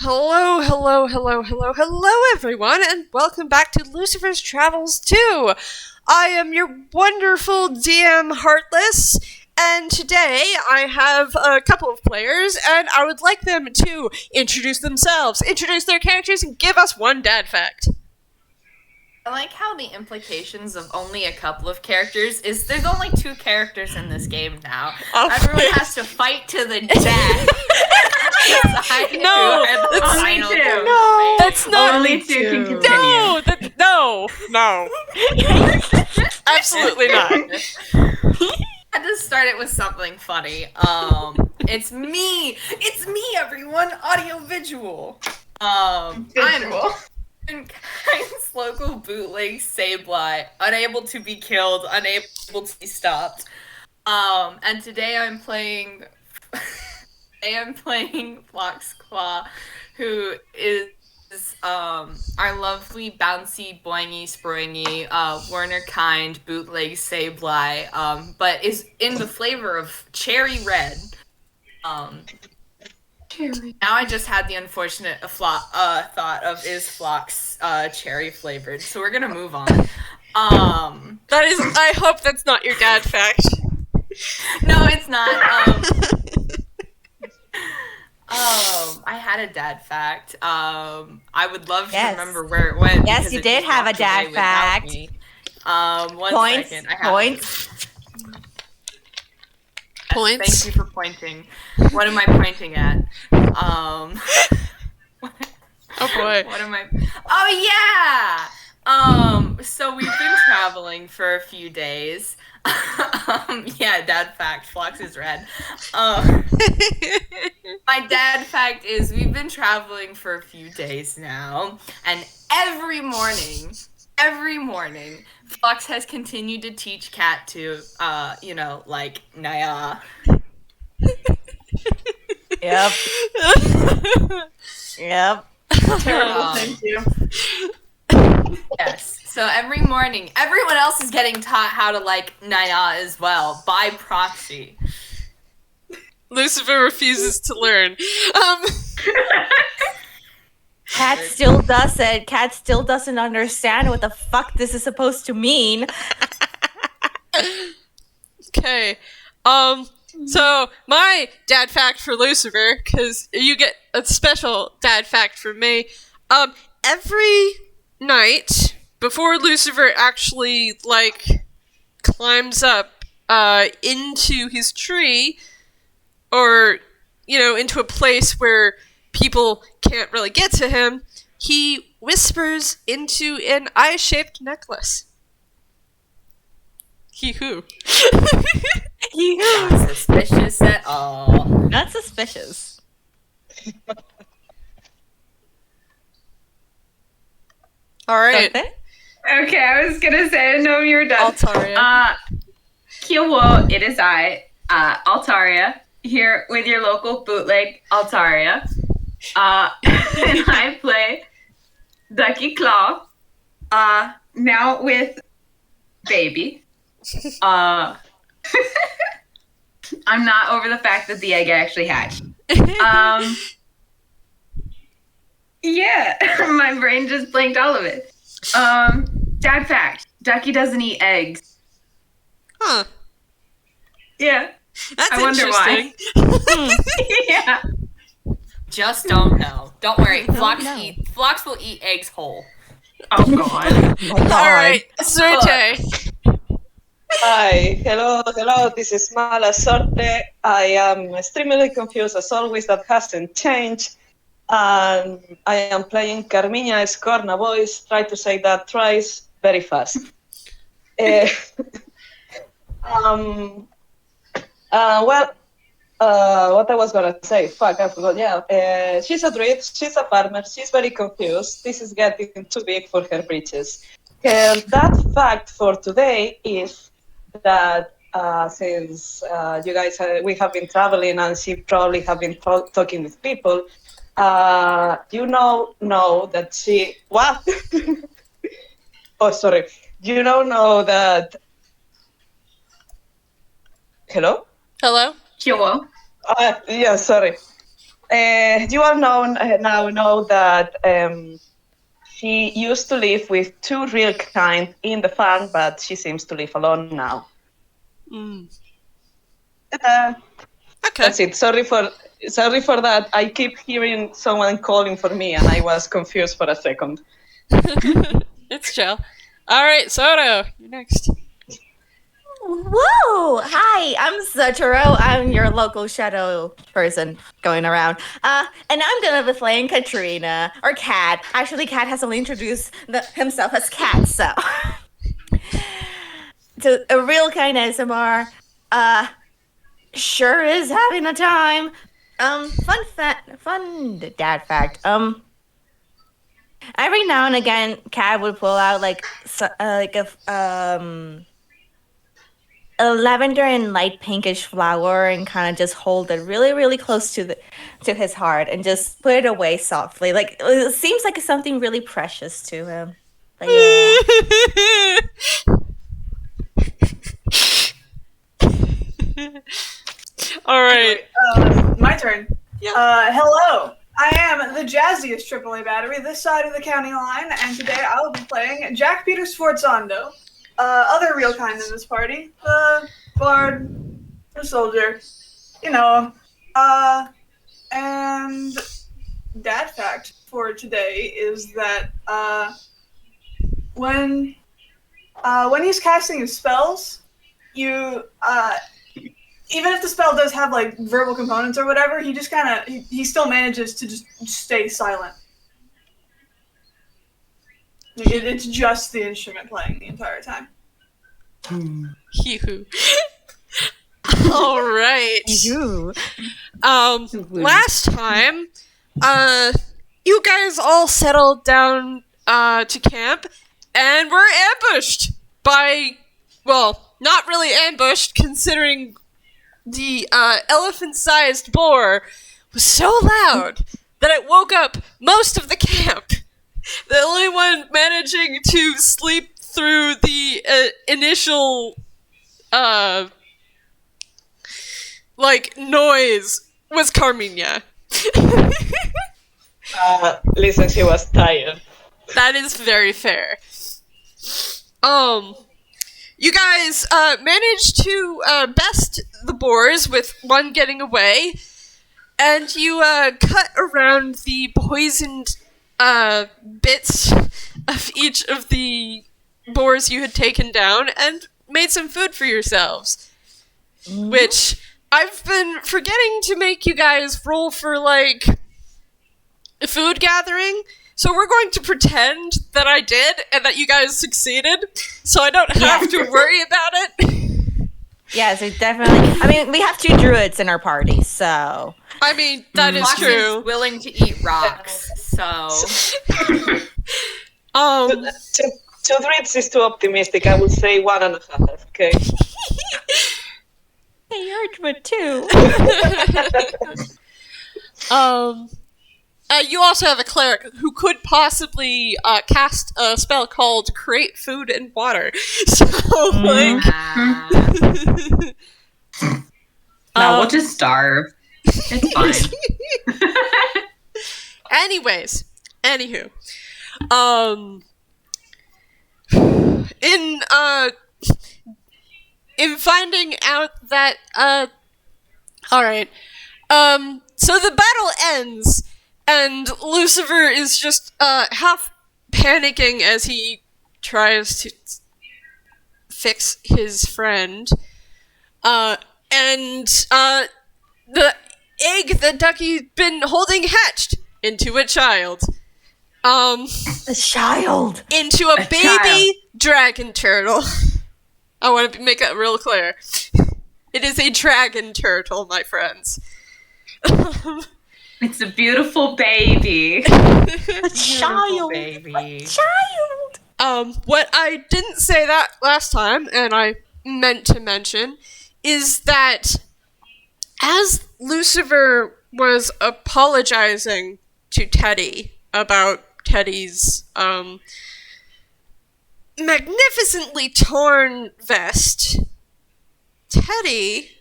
Hello, hello, hello, hello, hello, everyone, and welcome back to Lucifer's Travels 2. I am your wonderful DM, Heartless, and today I have a couple of players, and I would like them to introduce themselves, introduce their characters, and give us one dad fact. I like how the implications of only a couple of characters is there's only 2 characters in this game now. Everyone has to fight to the death. No, that's not only 2 can continue. No. Absolutely not. I had to start it with something funny. It's me, everyone. AudioVizual. Visual. I'm Kind's local bootleg Sableye, unable to be killed, unable to be stopped. And today I'm playing Phlox Claw, who is our lovely bouncy boingy springy Werner Kind bootleg Sableye, but is in the flavor of cherry red. Now I just had the unfortunate thought of is Phlox cherry flavored, so we're gonna move on. That is. I hope that's not your dad fact. No, it's not. I had a dad fact. I would love to remember where it went. Yes, you did have a dad fact. One second. I have Points. Points. Thank you for pointing. What am I pointing at? Oh boy. What am I? Oh yeah. So we've been traveling for a few days. Yeah, dad fact. Phlox is red. My dad fact is we've been traveling for a few days now, and every morning, Phlox has continued to teach Cat to, like, Naya. Yep. Yep. Terrible, thank you. Yes. So every morning, everyone else is getting taught how to like Naya as well, by proxy. Lucifer refuses to learn. Cat still doesn't. Cat still doesn't understand what the fuck this is supposed to mean. Okay. So my dad fact for Lucifer, because you get a special dad fact from me. Every night before Lucifer actually climbs up into his tree, or into a place where people can't really get to him, he whispers into an eye-shaped necklace. Hee-hoo. Not suspicious at all. Not suspicious. Alright. Okay, I was gonna say, I didn't know you were done. Altaria. Kyowo, it is I, Altaria, here with your local bootleg Altaria. And I play Ducky Claw, now with Baby. I'm not over the fact that the egg actually hatched. Yeah, my brain just blanked all of it. Dad fact, Ducky doesn't eat eggs. Huh. Yeah. That's I wonder interesting. why. Yeah. Just don't know. Don't worry. Phlox will eat eggs whole. Oh god. Alright, Sorte. Hi, hello, this is Mala Sorte. I am extremely confused as always, that hasn't changed. And I am playing Carmiña Escornabois. Try to say that thrice very fast. What I was gonna say, fuck, I forgot. Yeah, she's a druid, she's a farmer, she's very confused. This is getting too big for her britches. That fact for today is that since you guys, we have been traveling and she probably have been talking with people, you know that she, what? Oh, sorry. You know that, hello? Hello? Kyowo. Yeah, sorry. you all now know that she used to live with two real kind in the farm, but she seems to live alone now. Okay. That's it. Sorry for that. I keep hearing someone calling for me, and I was confused for a second. It's chill. All right, Soto, you're next. Whoa! Hi, I'm Sotoro. I'm your local shadow person going around. And I'm gonna be playing Katrina, or Cat. Actually, Cat has only introduced himself as Cat, so. So, a real kind of ASMR. Sure is having a time. Fun dad fact. Every now and again, Cat would pull out a lavender and light pinkish flower and kind of just hold it really, really close to his heart and just put it away softly. Like it seems like it's something really precious to him. But yeah. All right. Anyway, my turn. Yeah. Hello. I am the jazziest AAA battery this side of the county line, and today I will be playing Jack Peter Sforzando. Other real kind in this party. The bard, the soldier, you know. And dad fact for today is that when he's casting his spells, you even if the spell does have like verbal components or whatever, he just he still manages to just stay silent. It's just the instrument playing the entire time. Hee-hoo. All right. Last time, you guys all settled down to camp and were ambushed by, well, not really ambushed, considering the elephant-sized boar was so loud that it woke up most of the camp. The only one managing to sleep through the initial noise was Carmiña. Listen, she was tired. That is very fair. You guys managed to best the boars with one getting away, and you cut around the poisoned bits of each of the boars you had taken down and made some food for yourselves. Which I've been forgetting to make you guys roll for, like, food gathering. So we're going to pretend that I did and that you guys succeeded, so I don't have to worry about it. Yes, it definitely. I mean, we have two druids in our party, so. I mean, that is Phlox true. is willing to eat rocks, so. Two threats is too optimistic. I would say 1.5. Okay. Hey, you're a druid too. You also have a cleric who could possibly cast a spell called Create Food and Water. So, like... No, we'll just starve. It's fine. Anywho. In finding out that, alright. So the battle ends, and Luciver is just, half panicking as he tries to fix his friend. And the egg that Ducky's been holding hatched into a child. A child. Into a baby child. dragon turtle. I want to make that real clear. It is a dragon turtle, my friends. It's a beautiful baby. A child. Baby. A child. What I didn't say that last time, and I meant to mention, is that as Luciver was apologizing to Teddy about Teddy's magnificently torn vest, Teddy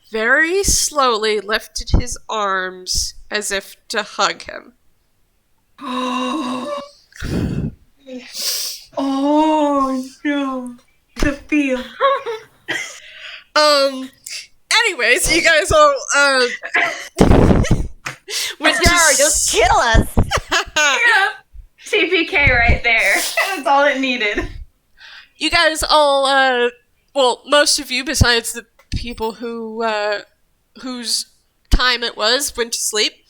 very slowly lifted his arms as if to hug him. Oh no. The feel. Anyways, you guys all, went to Just kill us. Yeah. TPK right there. That's all it needed. You guys all, well, most of you, besides the people who, whose time it was, went to sleep.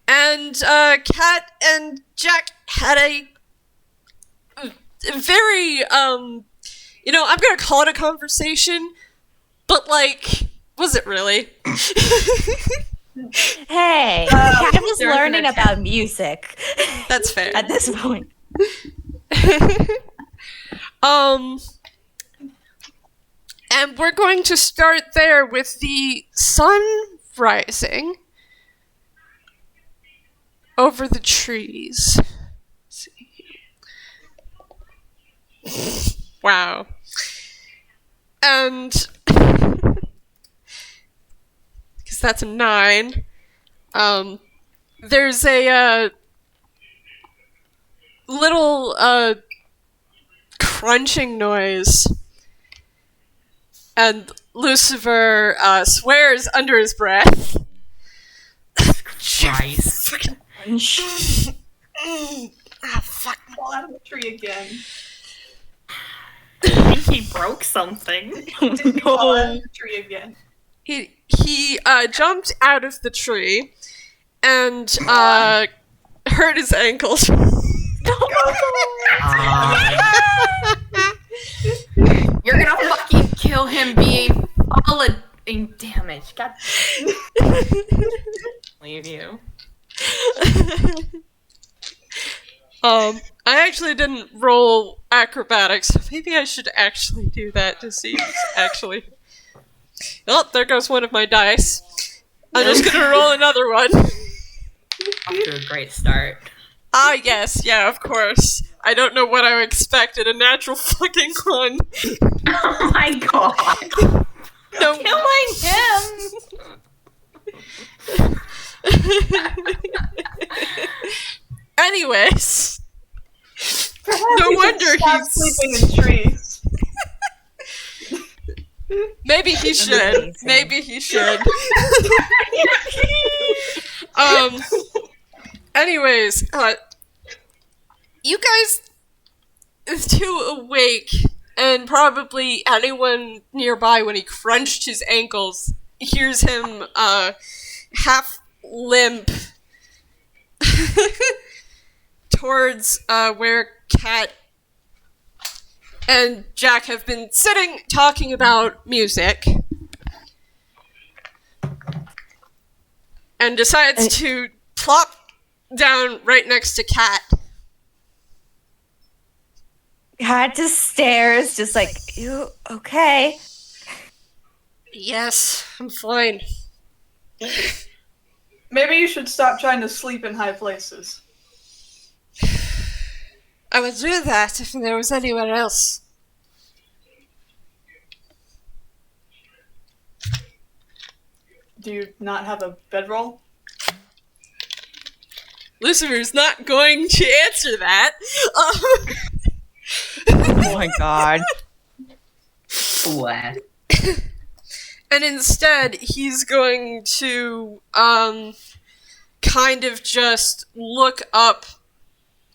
And, Kat and Jack had a very, I'm gonna call it a conversation, but, like, was it really? Hey, Kat was there's an learning attempt. about music That's fair. at this point. And we're going to start there with the sun rising over the trees. Let's see. Wow. And because that's a 9. There's a little crunching noise, and Lucifer swears under his breath. Christ. Fuck. Fall out of the tree again. I think he broke something. Fall out of the tree again. He jumped out of the tree and hurt his ankles. You're gonna fucking kill him being falling damage. God. Leave you. I actually didn't roll acrobatics, so maybe I should actually do that to see if it's actually... Oh, there goes one of my dice. I'm just gonna roll another one. Off to a great start. Ah, yes, yeah, of course. I don't know what I expected. A natural fucking 1. Oh my god. No. Killing him! Anyways. Perhaps No you should wonder stop he's... sleeping in trees. Maybe he should. Amazing. Maybe he should. Anyways, you guys two awake, and probably anyone nearby when he crunched his ankles hears him half limp towards where Kat and Jack have been sitting talking about music, and decides to plop down right next to Kat. Kat just stares, just like, you okay? Yes, I'm fine. Maybe you should stop trying to sleep in high places. I would do that if there was anywhere else. Do you not have a bedroll? Lucifer's not going to answer that. Oh my god. What? And instead, he's going to, kind of just look up.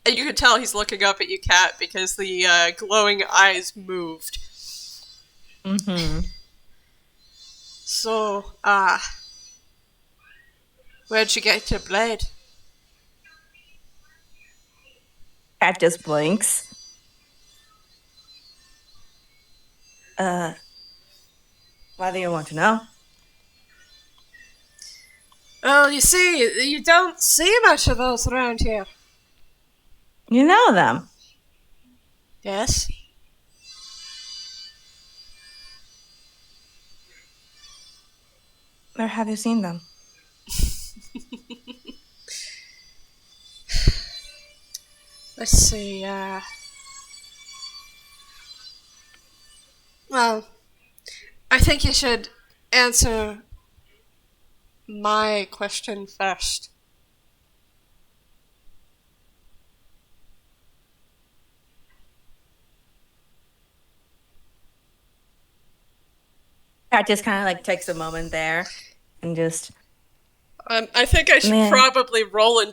And you can tell he's looking up at you, Kat, because the glowing eyes moved. Mm-hmm. So, where'd you get your blade? Kat just blinks. Why do you want to know? Well, you see, you don't see much of those around here. You know them. Yes? Where have you seen them? Let's see, well, I think you should answer my question first. Cat just kind of like takes a moment there and just. I think I should Man. probably roll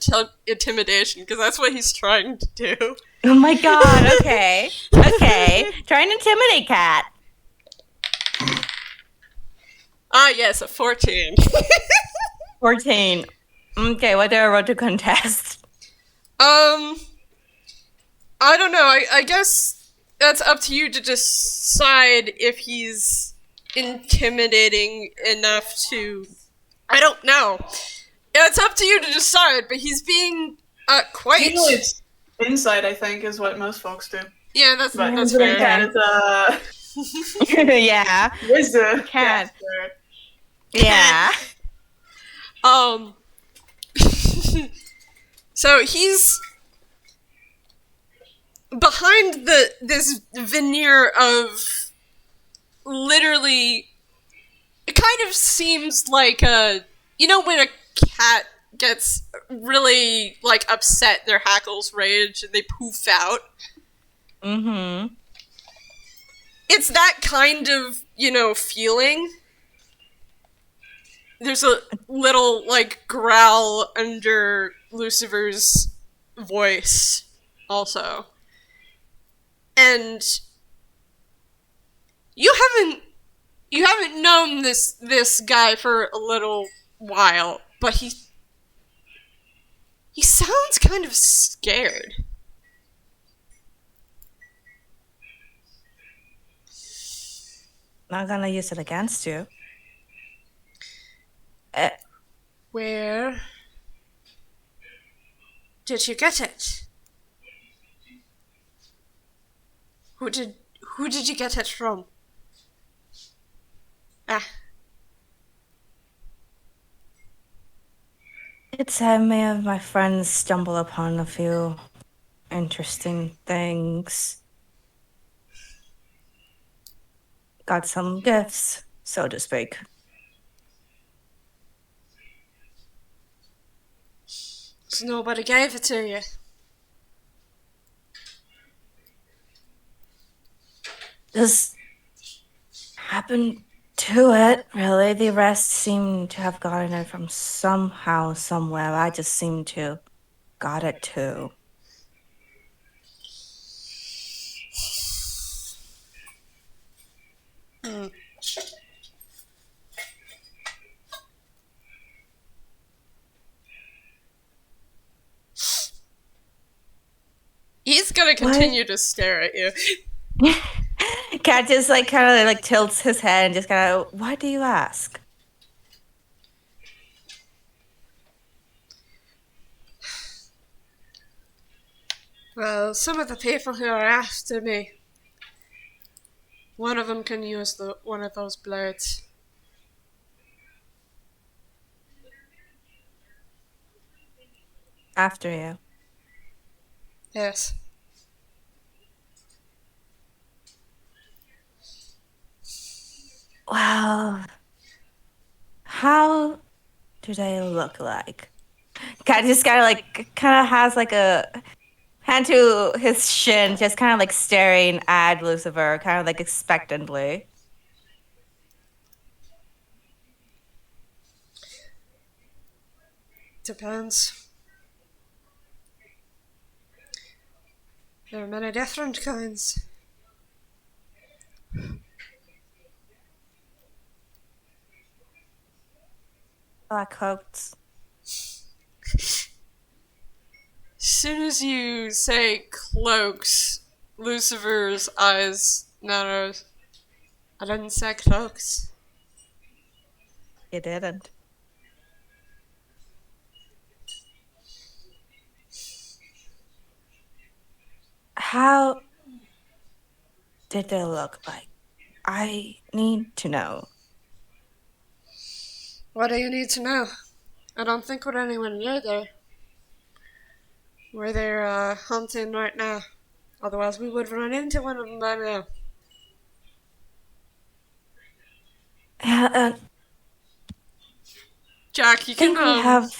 intimidation, because that's what he's trying to do. Oh my god, okay. Okay. Try and intimidate Cat. Ah, yes, a 14. 14. Okay, what do I roll to contest? I don't know. I guess that's up to you to decide if he's intimidating enough to... I don't know. It's up to you to decide, but he's being quite... Usually it's insight, I think, is what most folks do. Yeah, that's But fair. Cat is Yeah. wisdom. Cat. caster. Yeah. So he's behind this veneer of literally, it kind of seems like you know when a cat gets really like upset, their hackles rage and they poof out. Mm-hmm. It's that kind of, feeling. There's a little, like, growl under Lucifer's voice, also. And you haven't known this guy for a little while, but he sounds kind of scared. Not gonna use it against you. Where did you get it? Who did you get it from? It's had me and my friends stumble upon a few interesting things. Got some gifts, so to speak. So nobody gave it to you. Just happened to it, really. The rest seem to have gotten it from somehow, somewhere. I just seem to got it too. He's gonna continue to stare at you. Cat just like kind of like tilts his head and just kind of, why do you ask? Well, some of the people who are after me, one of them can use one of those blades. After you. Yes. Well, how do they look like? Cat just kind of has like a hand to his shin, just kind of like staring at Lucifer, kind of like expectantly. Depends. There are many different kinds. Black coats. As soon as you say cloaks, Lucifer's eyes narrows. I didn't say cloaks. You didn't. How did they look like? I need to know. What do you need to know? I don't think we're anyone near there. Where they're hunting right now. Otherwise we would run into one of them by now. Yeah, Jack, you can think we have-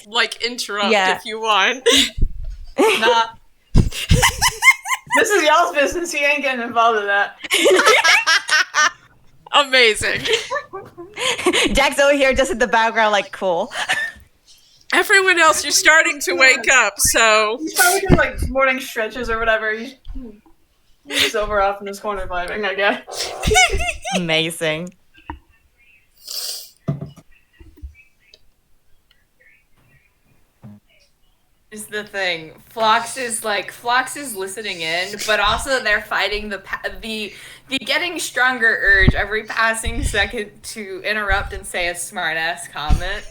interrupt Yeah. if you want. Nah. This is y'all's business. He ain't getting involved in that. Amazing. Jack's over here just in the background, like, cool. Everyone else, you're starting to wake up, so He's probably doing like morning stretches or whatever. He's over off in his corner vibing, I guess. Amazing. Is the thing. Phlox is listening in, but also they're fighting the getting stronger urge every passing second to interrupt and say a smart ass comment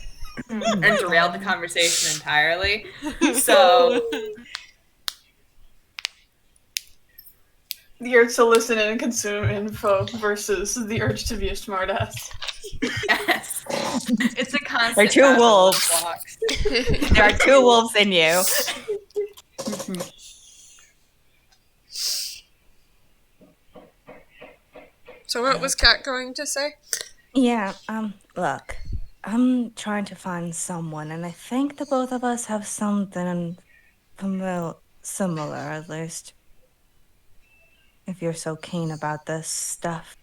and derail the conversation entirely. So The urge to listen and consume info versus the urge to be a smartass. yes. It's a constant They're two battle with wolves. Phlox. There are two wolves in you. So what was Kat going to say? Yeah, look. I'm trying to find someone, and I think the both of us have something similar, at least. If you're so keen about this stuff.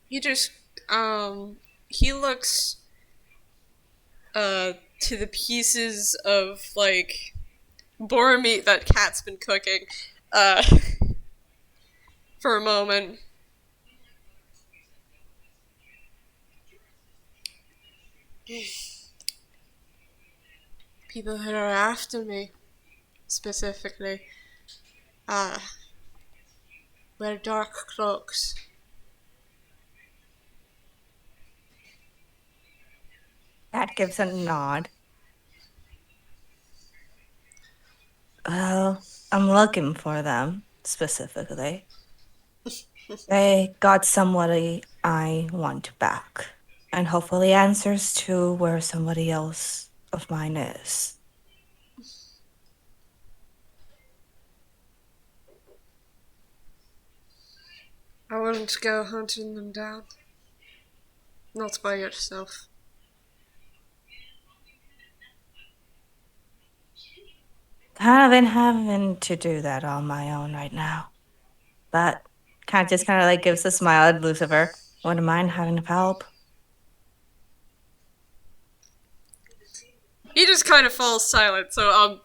He just, he looks, to the pieces of, boar meat that Kat's been cooking, for a moment. People that are after me, specifically, wear dark cloaks. Cat gives a nod. Well, I'm looking for them, specifically. They got somebody I want back. And hopefully answers to where somebody else of mine is. I wouldn't go hunting them down. Not by yourself. Kind of been having to do that on my own right now. But Cat just kind of gives a smile at Lucifer. Wouldn't mind having help. He just kind of falls silent, so,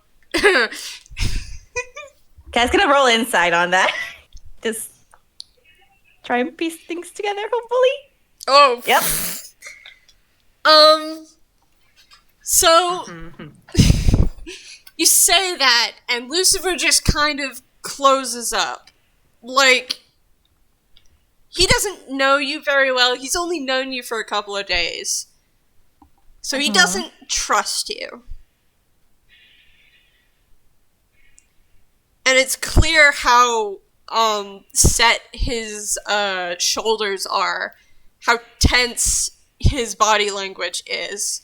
Cat's gonna roll insight on that. Just try and piece things together, hopefully. Oh. Yep. So, you say that, and Lucifer just kind of closes up. He doesn't know you very well. He's only known you for a couple of days. So he doesn't trust you. And it's clear how, set his, shoulders are. How tense his body language is.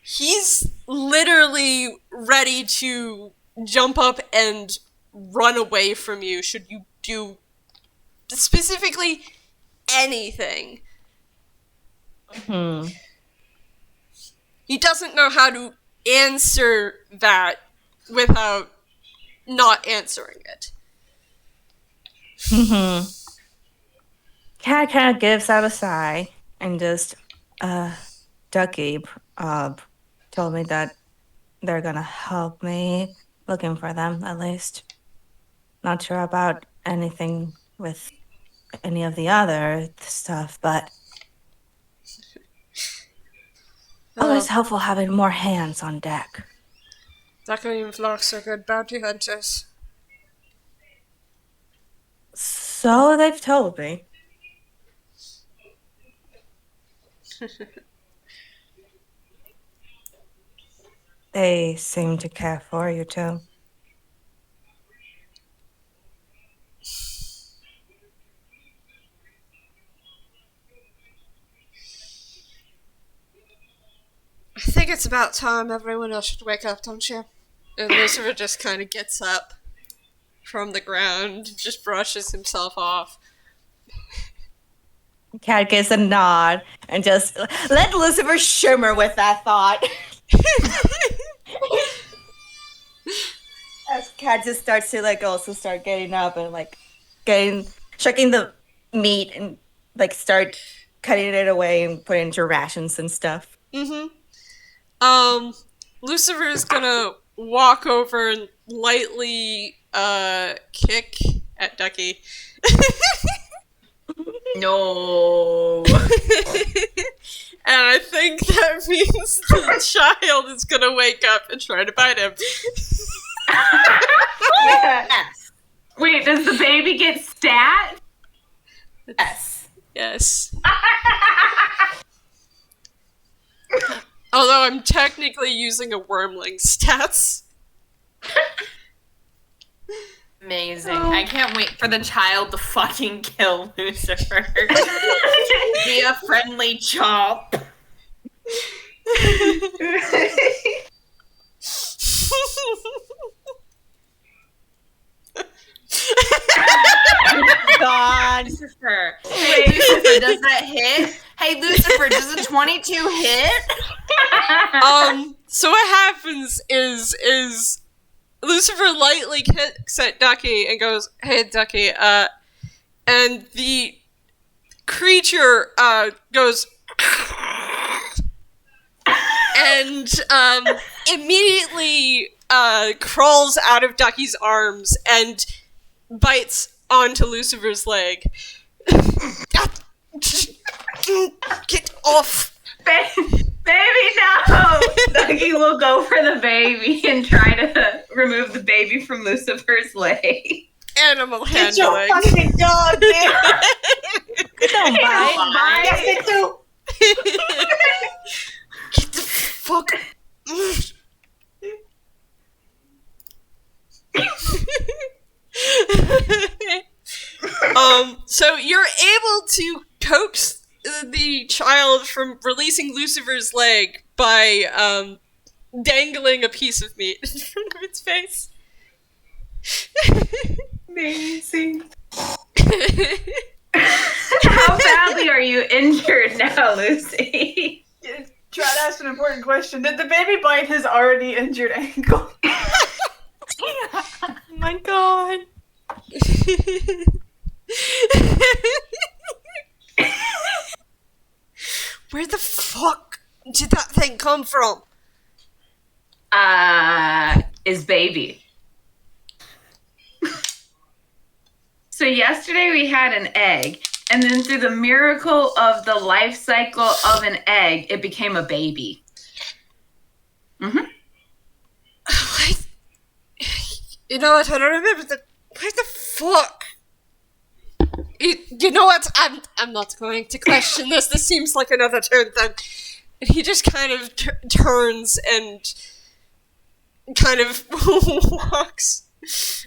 He's literally ready to jump up and run away from you should you do specifically anything. He doesn't know how to answer that without not answering it. Cat kind of gives out a sigh and just, Ducky, told me that they're gonna help me looking for them, at least. Not sure about anything with any of the other stuff, but always helpful having more hands on deck. Ducky and Phlox are good bounty hunters. So they've told me. They seem to care for you, too. I think it's about time everyone else should wake up, don't you? And Lucifer just kind of gets up from the ground, just brushes himself off. Cat gives a nod and just let Lucifer shimmer with that thought. As Cat just starts to like also start getting up and like shucking the meat and like start cutting it away and putting it into rations and stuff. Lucifer is gonna walk over and lightly kick at Ducky. No. And I think that means the child is gonna wake up and try to bite him. Yes. Wait, does the baby get stat? Yes. Yes. Although I'm technically using a wormling stats. Amazing. I can't wait for the child to fucking kill Lucifer. Be a friendly chop. God. Lucifer. Hey, Lucifer, does that hit? Hey, Lucifer, does a 22 hit? So what happens is Lucifer lightly kicks at Ducky and goes, "Hey, Ducky," and the creature goes and immediately crawls out of Ducky's arms and bites onto Lucifer's leg. Get off! Baby, no! Ducky will go for the baby and try to remove the baby from Lucifer's leg. Animal It's your handling. fucking dog, man. Don't bite. Yes, it do. Get the fuck. So you're able to coax the child from releasing Lucifer's leg by dangling a piece of meat in front of its face. Amazing. How badly are you injured now, Lucy? Try to ask an important question. Did the baby bite his already injured ankle? Oh my god. Where the fuck did that thing come from? Is baby. So yesterday we had an egg, and then through the miracle of the life cycle of an egg, it became a baby. What? You know what? I don't remember the. Where the fuck? You know what? I'm not going to question this. This seems like another turn thing. And he just kind of turns and kind of walks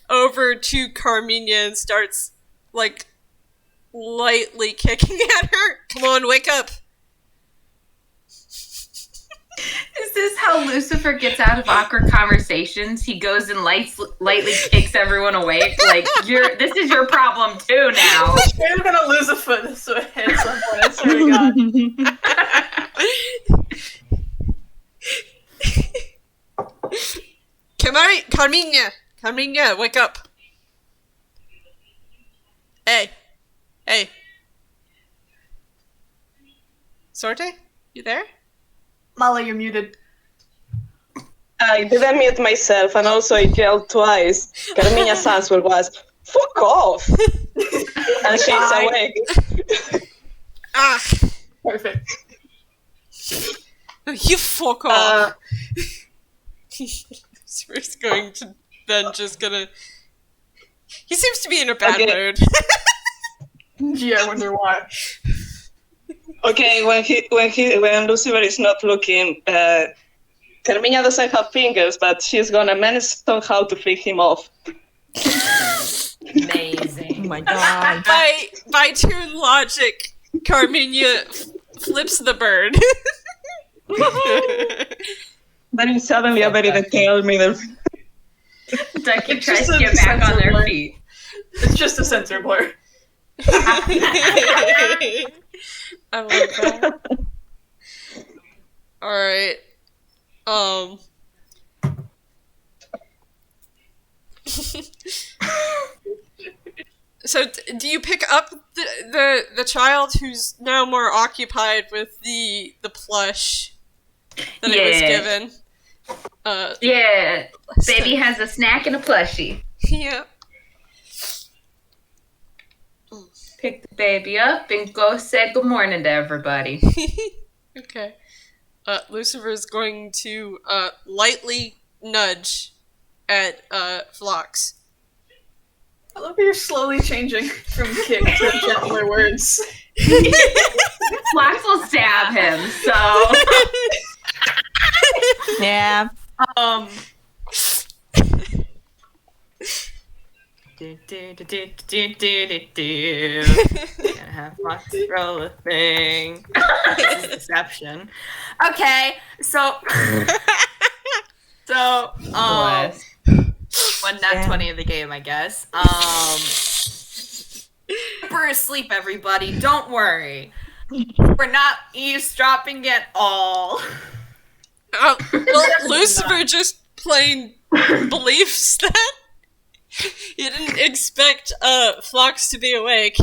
over to Carmiña and starts, like, lightly kicking at her. Come on, wake up. Is this how Lucifer gets out of awkward conversations? He goes and lightly kicks everyone awake. Like, this is your problem too now. We're gonna lose a foot this way at some point, I swear to God. Carmiña, wake up. Hey. Sorte, you there? Molly, you're muted. I didn't mute myself, and also I yelled twice. Carmiña's answer was, "Fuck off!" And she's awake. Ah, Perfect. you fuck off. He's going to then just gonna. He seems to be in a bad mood. Gee, I wonder why. Okay, when Lucifer is not looking, Carmiña doesn't have fingers, but she's gonna manage somehow to flick him off. Amazing. Oh my god. By turn logic, Carmiña flips the bird. Then suddenly a very detailed middle. Ducky It's tries just to a get back on sensor their blur. feet. It's just a sensor blur. I love that. Alright. So do you pick up the child who's now more occupied with the plush that it was given? Yeah, baby has a snack and a plushie. Yeah. Pick the baby up and go say good morning to everybody. Okay. Lucifer's going to lightly nudge at Phlox. I love how you're slowly changing from kick to gentler words. Phlox will stab him, so. Yeah. Gonna have Phlox roll a thing. This is deception. Okay, so one nat 20 of the game, I guess. We're asleep, everybody. Don't worry. We're not eavesdropping at all. Well, Lucifer just plain believes that. You didn't expect Phlox to be awake.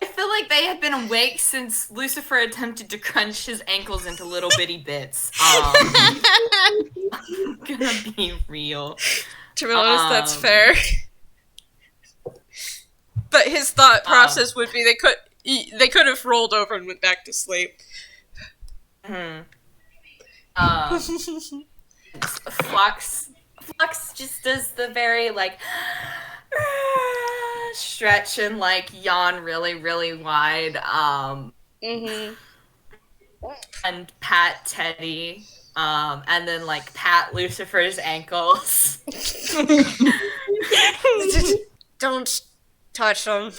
I feel like they have been awake since Lucifer attempted to crunch his ankles into little bitty bits. I'm gonna be real. To be honest, that's fair. But his thought process would be they could have rolled over and went back to sleep. Phlox just does the very like stretch and like yawn really, really wide. And pat Teddy. And then like pat Lucifer's ankles. Don't touch them.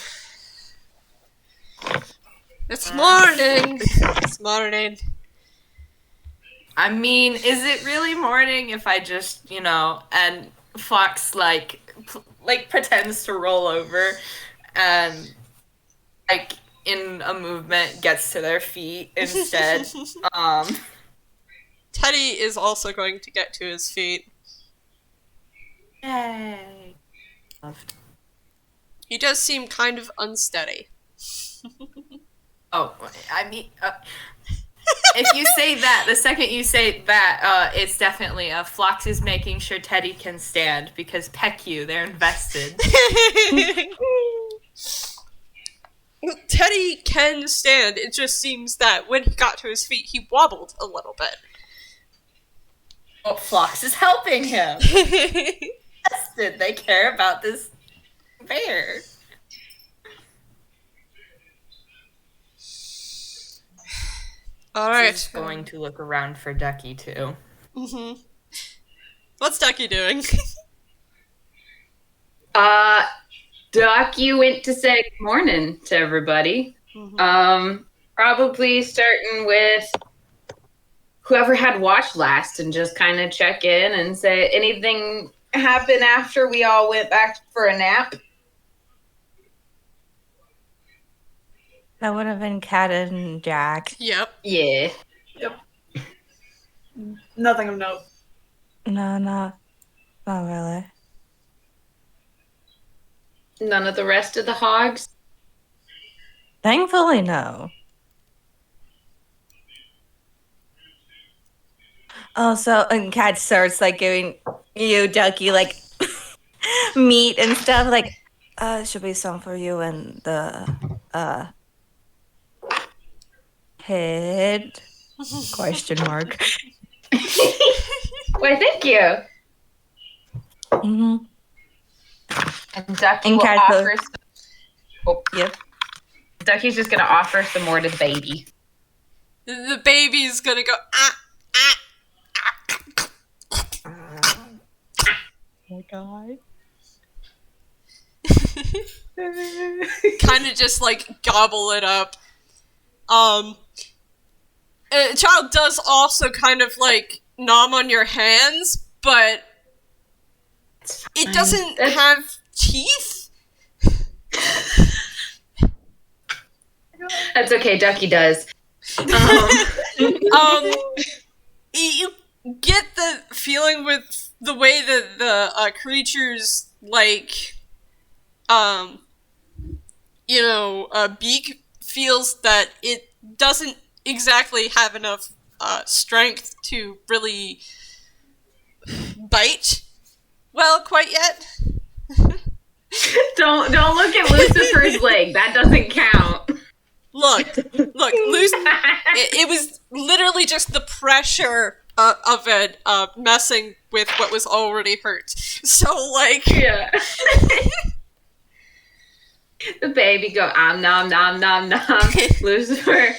It's morning. It's morning. I mean, is it really morning if I just, and Phlox like pretends to roll over and like in a movement gets to their feet instead. Teddy is also going to get to his feet. Yay. Loved. He does seem kind of unsteady. Oh, I mean, if you say that, the second you say that, it's definitely Phlox is making sure Teddy can stand because peck you, they're invested. Well, Teddy can stand. It just seems that when he got to his feet, he wobbled a little bit. Oh, Phlox is helping him. Invested. They care about this bear. All right. He's going to look around for Ducky too. What's Ducky doing? Ducky went to say good morning to everybody. Probably starting with whoever had watch last and just kind of check in and say anything happened after we all went back for a nap. That would have been Kat and Jack. Yep. Yeah. Yep. Nothing of note. No, not really. None of the rest of the hogs? Thankfully, no. Also, and Kat starts like giving you, Ducky, like meat and stuff. Like, should be some for you and the head? Question mark. Why, thank you. Mm-hmm. And Ducky And will Kat offer. Yep. Ducky's just gonna offer some more to the baby. The baby's gonna go, ah, ah, ah. Oh my god. Kind of just like gobble it up. child does also kind of, like, nom on your hands, but it doesn't have teeth. That's okay, Ducky does. You get the feeling with the way that the creature's, like, beak feels that it doesn't exactly have enough strength to really bite well quite yet. Don't look at Lucifer's leg. That doesn't count. Look, it was literally just the pressure of it messing with what was already hurt. So, like... Yeah. The baby go, nom, nom, nom, nom. Lucifer,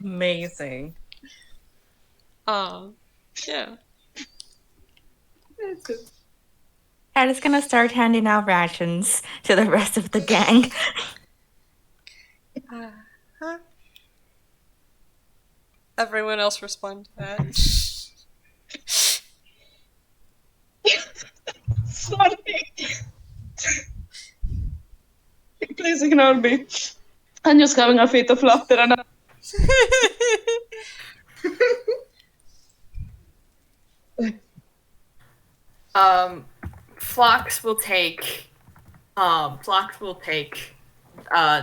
Amazing. Yeah. Cat is gonna start handing out rations to the rest of the gang. Everyone else respond to that. Sorry. Please ignore me. I'm just having a fit of laughter and Phlox will take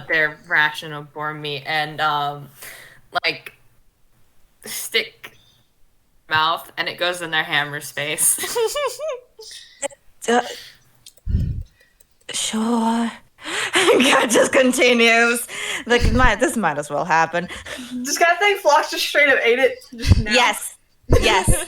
their ration of boar meat and like stick mouth, and it goes in their hammer space. Sure. God just continues. Like, this might as well happen. This kind of thing, Phlox just straight up ate it. Just now. Yes. Yes.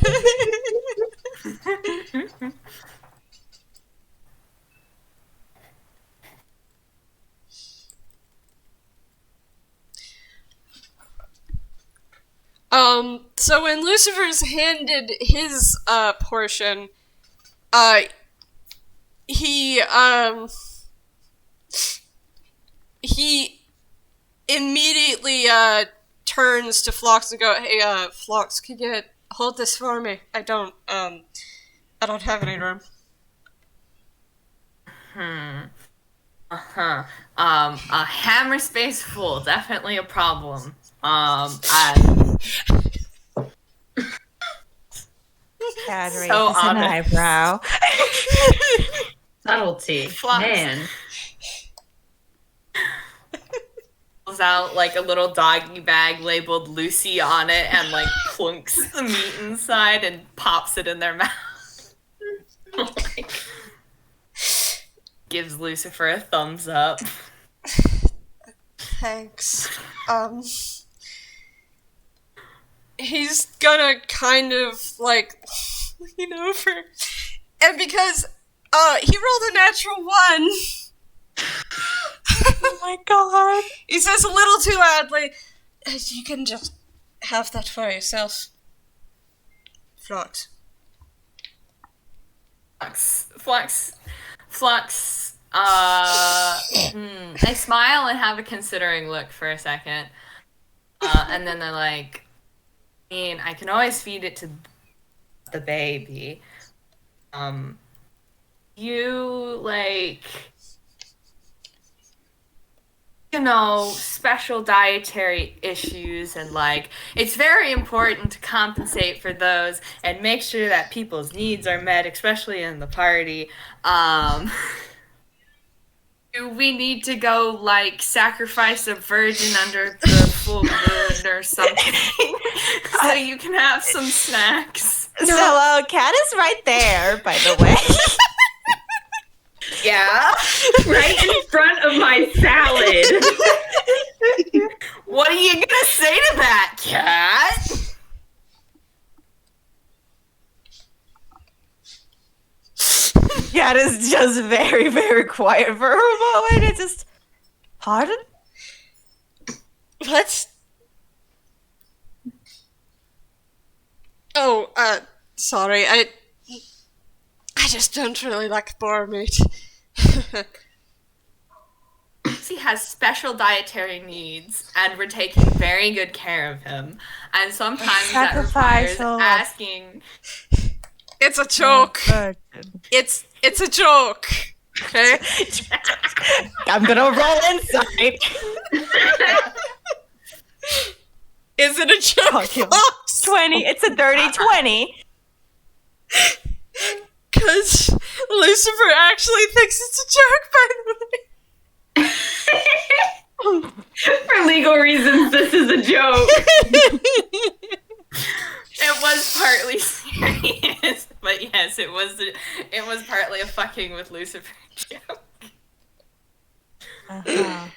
So when Lucifer's handed his, portion, he immediately, turns to Phlox and go, "Hey, Phlox, could you hold this for me? I don't have any room." A hammer space full, definitely a problem. Cat raises So an honest. eyebrow. Subtlety. Phlox. Man. Pulls out like a little doggy bag labeled Lucy on it and like plunks the meat inside and pops it in their mouth. Gives Lucifer a thumbs up. Thanks. He's gonna kind of, like, lean over. And because, he rolled a natural 1. Oh my god. He says a little too loudly, "You can just have that for yourself, Phlox." Phlox, they smile and have a considering look for a second. And then they're like, I can always feed it to the baby. You, like, special dietary issues, and, like, it's very important to compensate for those and make sure that people's needs are met, especially in the party. Do we need to go, like, sacrifice a virgin under the full moon or something so you can have some snacks? So, Cat is right there, by the way. Yeah? Right in front of my salad. What are you gonna say to that, Cat? Cat is just very, very quiet for a moment. It just... Pardon? What? Oh, sorry, I just don't really like boar meat. Lucy has special dietary needs, and we're taking very good care of him. And sometimes that requires Sacrificial. asking. It's a joke. It's a joke. Okay. I'm gonna roll inside. Is it a joke? Phlox? 20. It's a dirty 20. Because Lucifer actually thinks it's a joke, by the way. For legal reasons, this is a joke. It was partly serious, but yes, it was partly a fucking with Lucifer joke. Uh-huh.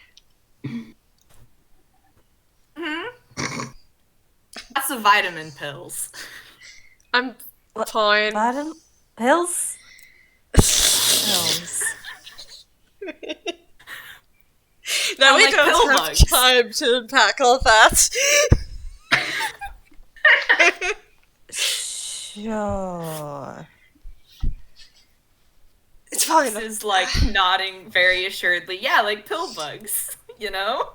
Lots of vitamin pills. I'm fine. Bottom pills? Pills. Now we like don't pill have bugs. time to unpack all that. Sure. It's fine. This is like nodding very assuredly. Yeah, like pill bugs, you know?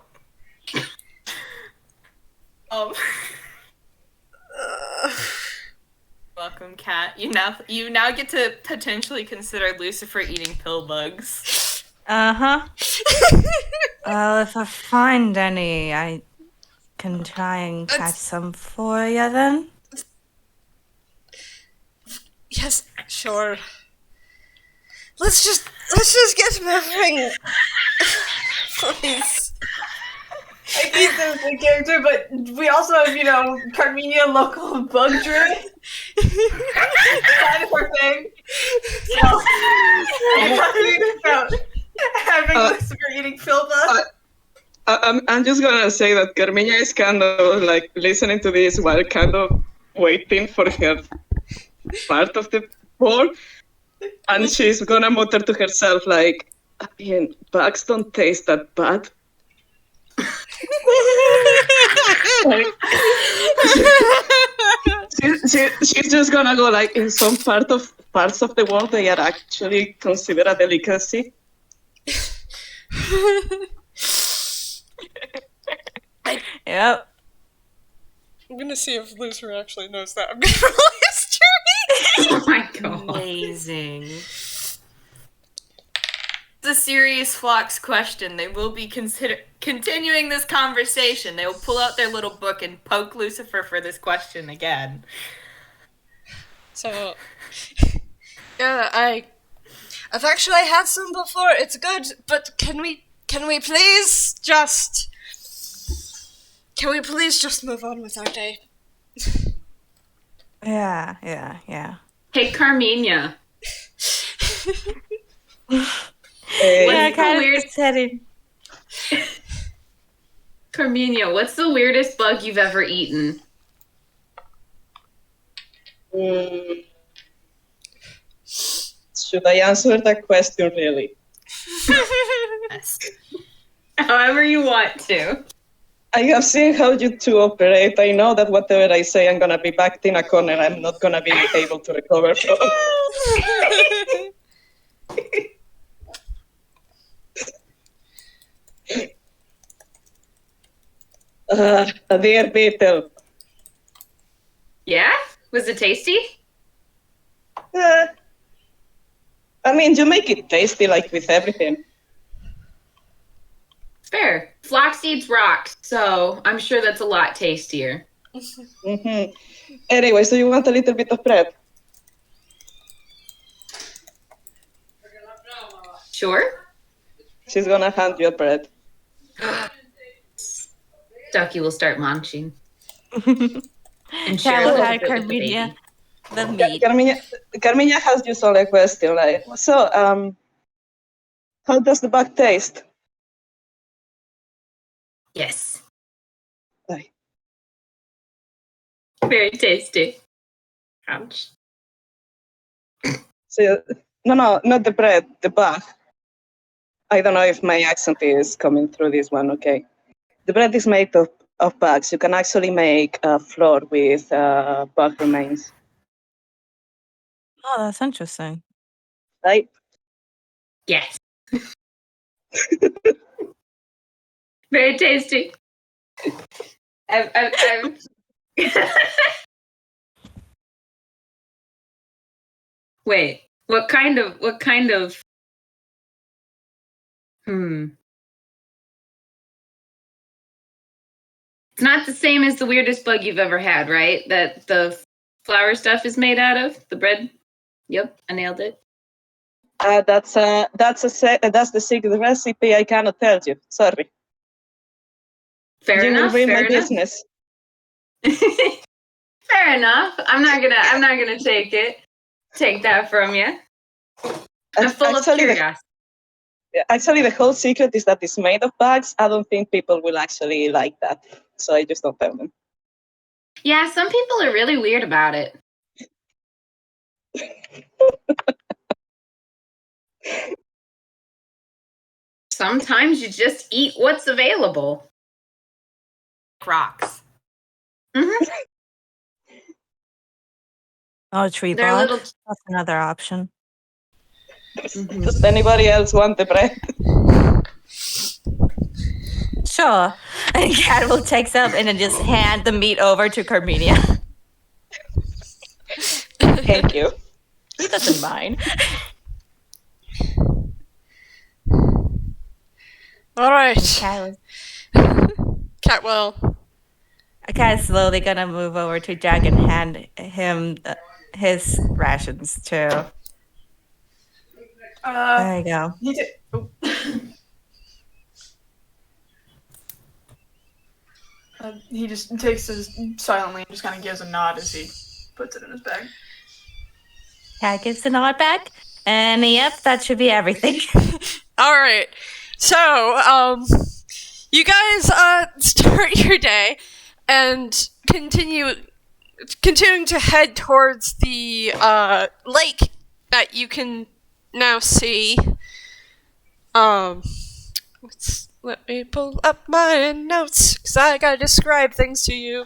Welcome, Kat. You now get to potentially consider Lucifer eating pill bugs. Uh-huh. Well, if I find any, I can try and catch some for you then. Yes, sure. Let's just get moving. Please. I keep this the character, but we also have, Carmiña local bug druid. Kind of our thing. So, I'm talking about having Lucifer eating pill bugs. I'm just gonna say that Carmiña is kind of like listening to this while kind of waiting for her part of the board, and she's gonna mutter to herself like, I mean, bugs don't taste that bad. She's just gonna go like, in some parts of the world they are actually considered a delicacy. Yep. I'm gonna see if Lucifer actually knows that. I'm gonna roll history. Oh my god. Amazing. It's a serious Phlox question. They will be continuing this conversation. They will pull out their little book and poke Lucifer for this question again. So, yeah, I've actually had some before. It's good, but can we please just move on with our day? Yeah. Hey, Carmiña. Yeah, the kind weird- of setting. Carmiña, what's the weirdest bug you've ever eaten? Should I answer that question really? Yes. However you want to. I have seen how you two operate. I know that whatever I say, I'm gonna be backed in a corner. I'm not gonna be able to recover from. A deer beetle. Yeah? Was it tasty? I mean, you make it tasty like with everything. Fair. Phlox eats rocks, so I'm sure that's a lot tastier. Mm-hmm. Anyway, so you want a little bit of bread? Sure? She's gonna hand you a bread. Ducky will start munching. And Cat share a will little have bit with the Carmiña baby. the meat. Carmiña has you all a question like, so, how does the bug taste? Yes. Aye. Very tasty. Ouch. So, no, not the bread, the bug. I don't know if my accent is coming through this one, okay. The bread is made of bugs. You can actually make a flour with bug remains. Oh, that's interesting. Right? Yes. Very tasty. I've Wait, what kind of It's not the same as the weirdest bug you've ever had, right? That the flower stuff is made out of? The bread? Yep, I nailed it. That's the secret recipe. I cannot tell you. Sorry. Fair You enough. will ruin Fair my enough. business. Fair enough. I'm not gonna take that from you. I'm full of curiosity. Actually, the whole secret is that it's made of bugs. I don't think people will actually like that, so I just don't tell them. Yeah, some people are really weird about it. Sometimes you just eat what's available. Rocks. Mm-hmm. Oh, tree They're bark. little. That's another option. Mhm. Does anybody else want the bread? Sure. And Cat will take some and then just hand the meat over to Carmiña. Thank you. He doesn't mind. All right. Catwell. Cat is slowly gonna move over to Jack and hand him his rations too. There you go. He just takes his silently and just kind of gives a nod as he puts it in his bag. Cat gives a nod back, and yep, that should be everything. All right. So, you guys start your day and continuing to head towards the lake that you can now see. Let me pull up my notes, because I gotta describe things to you.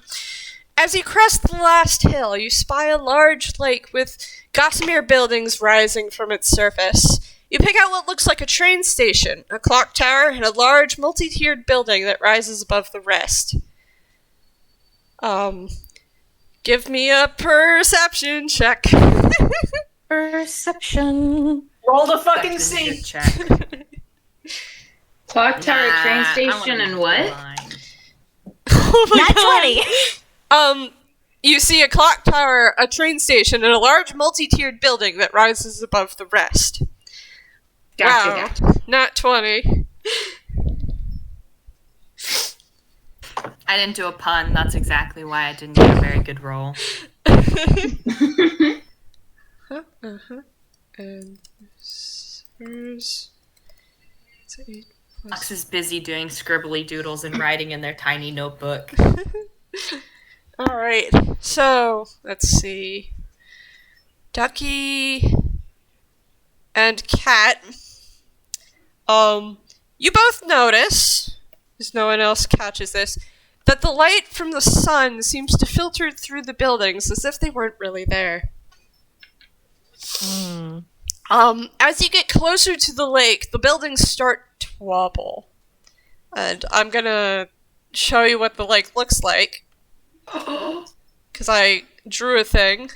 As you crest the last hill, you spy a large lake with gossamer buildings rising from its surface. You pick out what looks like a train station, a clock tower, and a large multi-tiered building that rises above the rest. Give me a perception check. Perception. Roll the fucking That's a C. good check. Clock tower, train I station, wanna and be what? blind. Oh my Not God. 20. You see a clock tower, a train station, and a large multi-tiered building that rises above the rest. Gotcha. Not 20. I didn't do a pun. That's exactly why I didn't get a very good roll. And where's... Phlox is busy doing scribbly doodles and writing in their tiny notebook. Alright, so, let's see. Ducky and Cat. You both notice, because no one else catches this, that the light from the sun seems to filter through the buildings as if they weren't really there. As you get closer to the lake, the buildings start to wobble. And I'm gonna show you what the lake looks like. Because I drew a thing.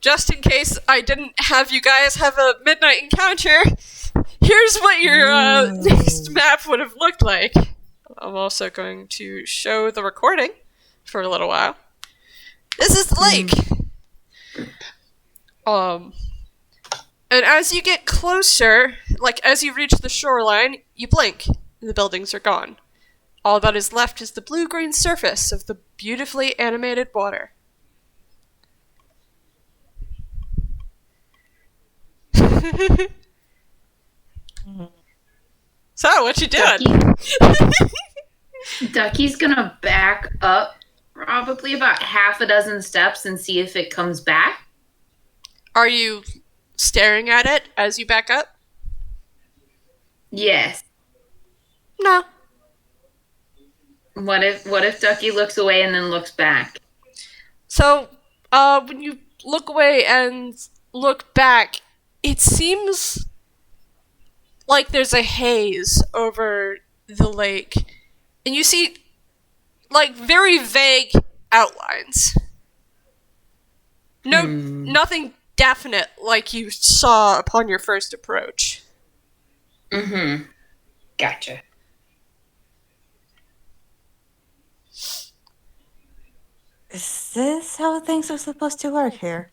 Just in case I didn't have you guys have a midnight encounter, here's what your next map would have looked like. I'm also going to show the recording for a little while. This is the lake. And as you get closer, like as you reach the shoreline, you blink, and the buildings are gone. All that is left is the blue-green surface of the beautifully animated water. So, what you doing? Ducky's gonna back up probably about half a dozen steps and see if it comes back. Are you staring at it as you back up? Yes. No. What if Ducky looks away and then looks back? So, when you look away and look back, it seems like there's a haze over the lake, and you see, like, very vague outlines. Nothing definite like you saw upon your first approach. Mm-hmm. Gotcha. Is this how things are supposed to work here?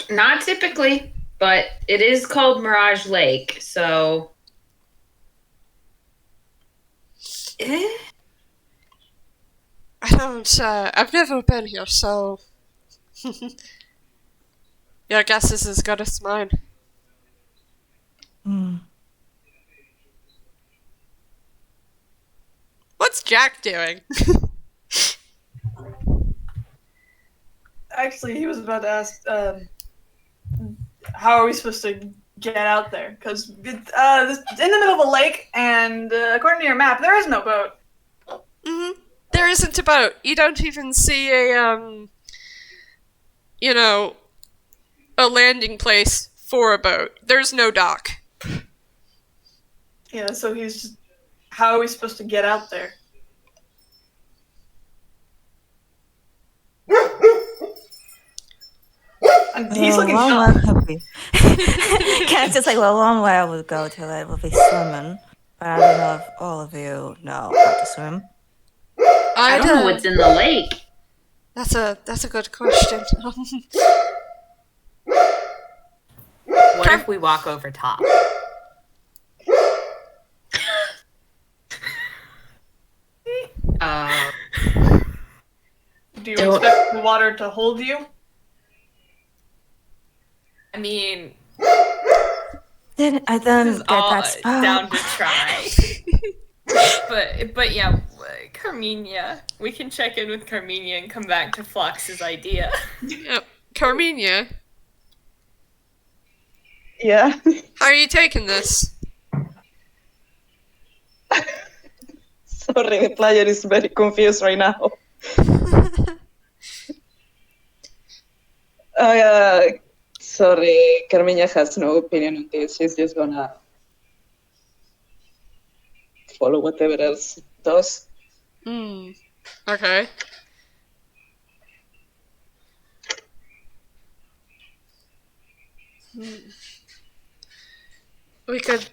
Not typically, but it is called Mirahj Lake, so... I don't, I've never been here, so... Your guess is as good as mine. What's Jack doing? Actually, he was about to ask, how are we supposed to get out there? Because it's in the middle of a lake, and according to your map, there is no boat. Mm-hmm. There isn't a boat. You don't even see a landing place for a boat. There's no dock. Yeah, so he's just, how are we supposed to get out there? And he's looking one shocked. way Cat's just like, well, one way I would go to it would be swimming. But I don't know if all of you know how to swim. I don't know what's in the lake. That's a good question. What if we walk over top? Do you expect the water to hold you? I mean, Didn't I then this is get all that spell? down to try. but yeah, Carmiña. We can check in with Carmiña and come back to Phlox's idea. Yep. Carmiña, Yeah. how are you taking this? Sorry, the player is very confused right now. Sorry, Carmiña has no opinion on this. She's just gonna follow whatever else does. Okay. We could,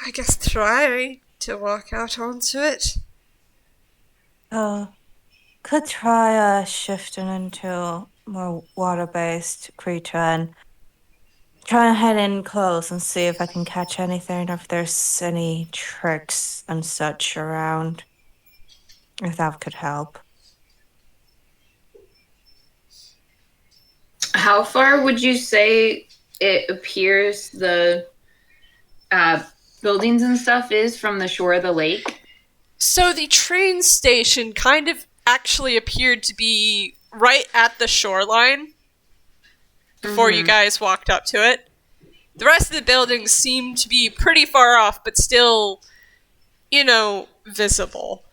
I guess, try to walk out onto it. Could try shifting into more water-based creature and try and head in close and see if I can catch anything, or if there's any tricks and such around. If that could help. How far would you say it appears the buildings and stuff is from the shore of the lake? So the train station kind of actually appeared to be right at the shoreline before you guys walked up to it. The rest of the buildings seemed to be pretty far off, but still, visible.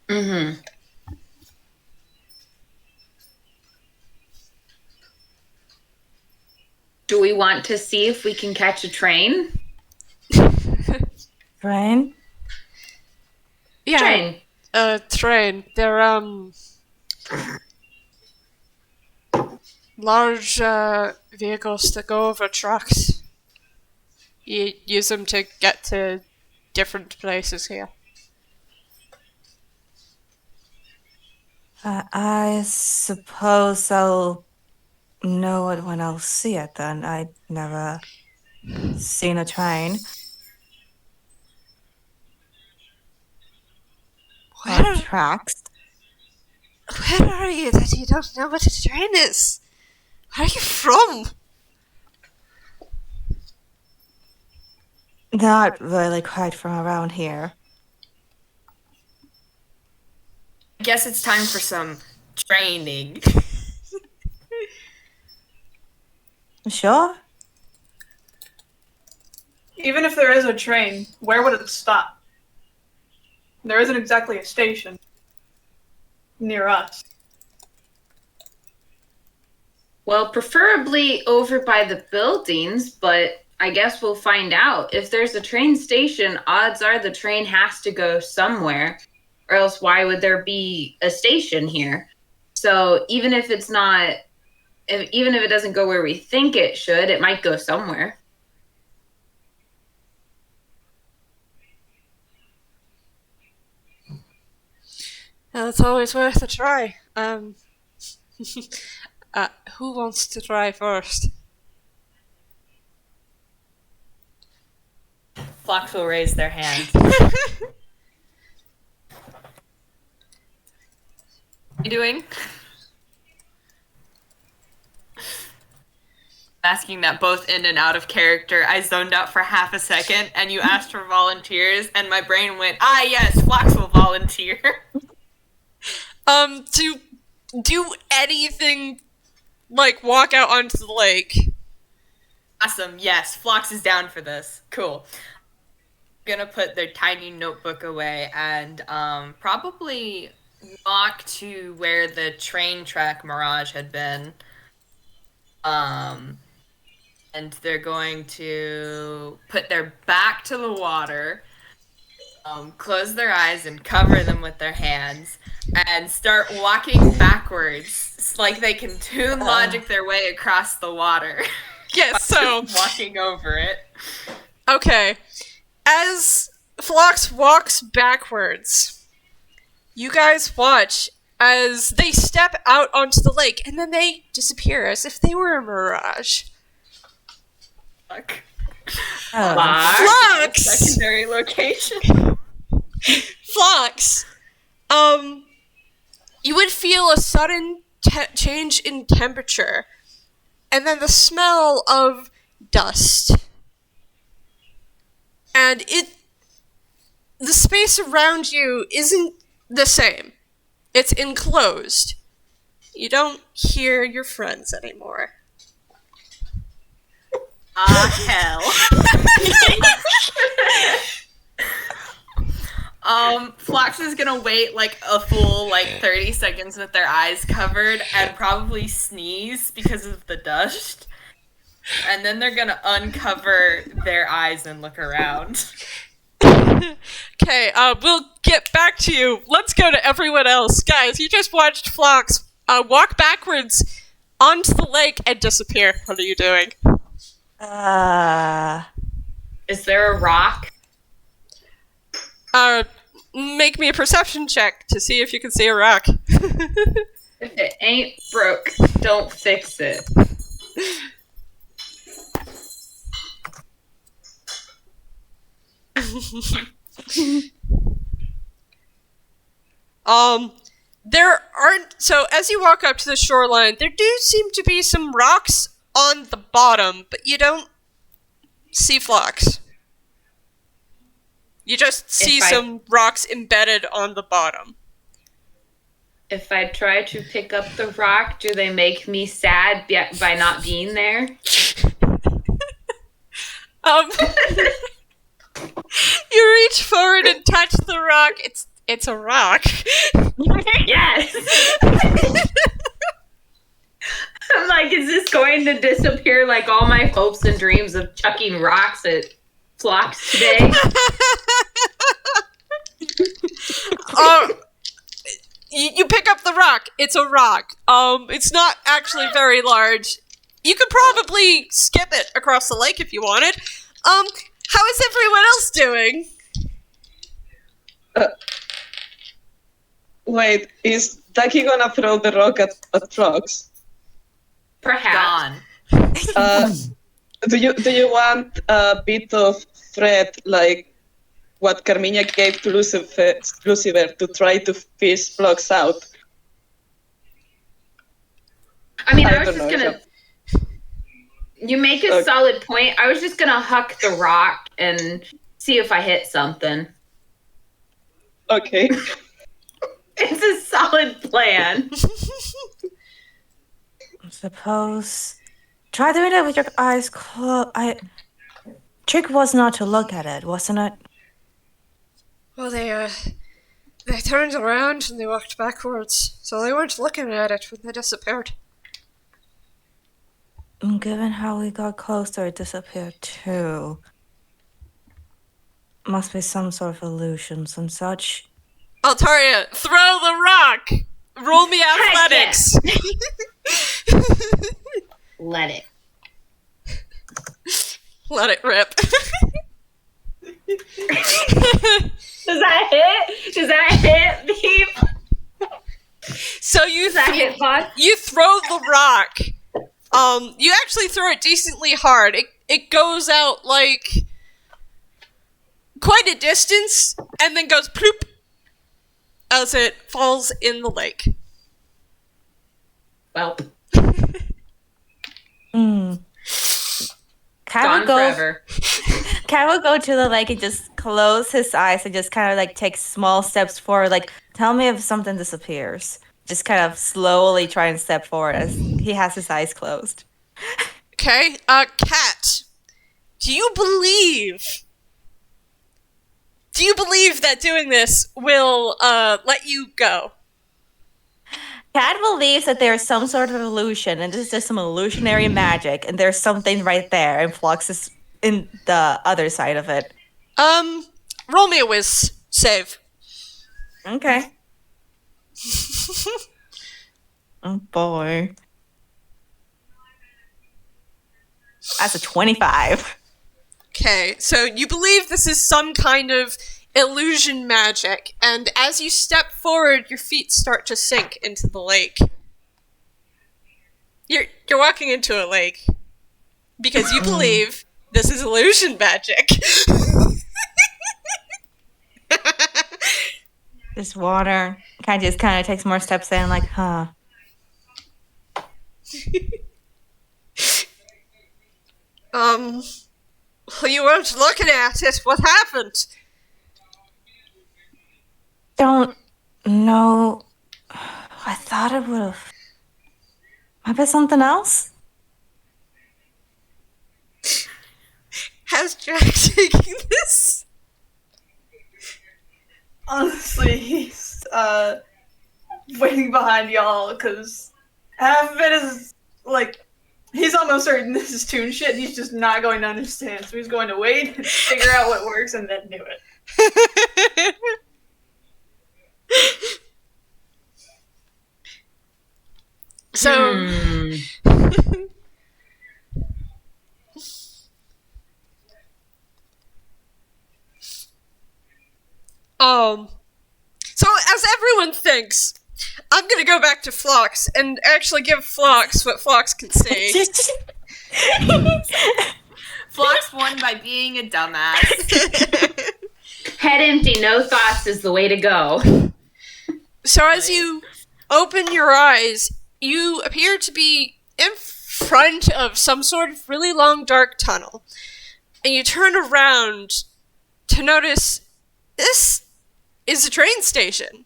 Mm-hmm. Do we want to see if we can catch a train? Train? Yeah. Train. Train. They're, large, vehicles that go over tracks. You use them to get to different places here. I suppose I'll know it when I'll see it then. I'd never seen a train. Or tracks. Where are you that you don't know what a train is? Where are you from? Not really quite from around here. I guess it's time for some training. Sure? Even if there is a train, where would it stop? There isn't exactly a station near us. Well, preferably over by the buildings, but I guess we'll find out. If there's a train station, odds are the train has to go somewhere, or else why would there be a station here? So even if it's not, even if it doesn't go where we think it should, it might go somewhere. Well, it's always worth a try. Who wants to try first? Phlox will raise their hand. You doing? Asking that both in and out of character. I zoned out for half a second, and you asked for volunteers, and my brain went, yes, Phlox will volunteer. To do anything, like walk out onto the lake. Awesome, yes, Phlox is down for this. Cool. Gonna put their tiny notebook away and probably walk to where the train track Mirahj had been. And they're going to put their back to the water, close their eyes and cover them with their hands, and start walking backwards. It's like they can tune logic their way across the water. Yes, so walking over it. Okay. As Phlox walks backwards, you guys watch as they step out onto the lake, and then they disappear as if they were a mirage. Fuck. Phlox! Secondary location. Phlox! You would feel a sudden change in temperature, and then the smell of dust. And the space around you isn't the same. It's enclosed. You don't hear your friends anymore. Hell. Phlox is gonna wait like a full 30 seconds with their eyes covered and probably sneeze because of the dust. And then they're gonna uncover their eyes and look around. Okay, we'll get back to you. Let's go to everyone else. Guys, you just watched Phlox walk backwards onto the lake and disappear. What are you doing? Is there a rock? Make me a perception check to see if you can see a rock. If it ain't broke, don't fix it. There aren't, so as you walk up to the shoreline, there do seem to be some rocks on the bottom, but you don't see Phlox. You just see some rocks embedded on the bottom. If I try to pick up the rock, do they make me sad by not being there? You reach forward and touch the rock. It's a rock. Yes! I'm like, is this going to disappear like all my hopes and dreams of chucking rocks at Phlox today? You pick up the rock. It's a rock. It's not actually very large. You could probably skip it across the lake if you wanted. How is everyone else doing? Wait, is Ducky gonna throw the rock at Phlox? Perhaps. Gone. Do you want a bit of thread like what Carmiña gave to Luciver to try to fish Phlox out? I mean, I I was don't just know, gonna... You make a solid point. I was just gonna huck the rock and see if I hit something. Okay. It's a solid plan. Suppose. Try doing it with your eyes closed. Trick was not to look at it, wasn't it? Well, they turned around and they walked backwards, so they weren't looking at it when they disappeared. Given how we got closer, it disappeared too. Must be some sort of illusions and such. Altaria, throw the rock! Roll me athletics! Let it. Let it rip. Does that hit? Does that hit, Beep? So you Does that hit, Fox? you throw the rock. You actually throw it decently hard. It goes out like quite a distance and then goes ploop as it falls in the lake. Well, Cat gone forever. would go to the lake and just close his eyes and just kind of like take small steps forward. Like, tell me if something disappears. Just kind of slowly try and step forward as he has his eyes closed. Okay, Cat, do you believe that doing this will let you go? Cat believes that there's some sort of illusion, and this is just some illusionary magic, and there's something right there, and Phlox is in the other side of it. Roll me a whiz save. Okay. Oh boy. That's a 25. Okay, so you believe this is some kind of illusion magic, and as you step forward, your feet start to sink into the lake. You're walking into a lake because you believe this is illusion magic. This water kind of takes more steps in, like, huh. You weren't looking at it. What happened? Don't know. I thought it would have. Maybe something else? How's Jack taking this? Honestly, he's waiting behind y'all because half of it is like he's almost certain this is toon shit. And he's just not going to understand, so he's going to wait and figure out what works and then do it. So, so as everyone thinks, I'm gonna go back to Phlox and actually give Phlox what Phlox can say. Phlox won by being a dumbass. Head empty, no thoughts is the way to go. So as you open your eyes, you appear to be in front of some sort of really long dark tunnel. And you turn around to notice this is a train station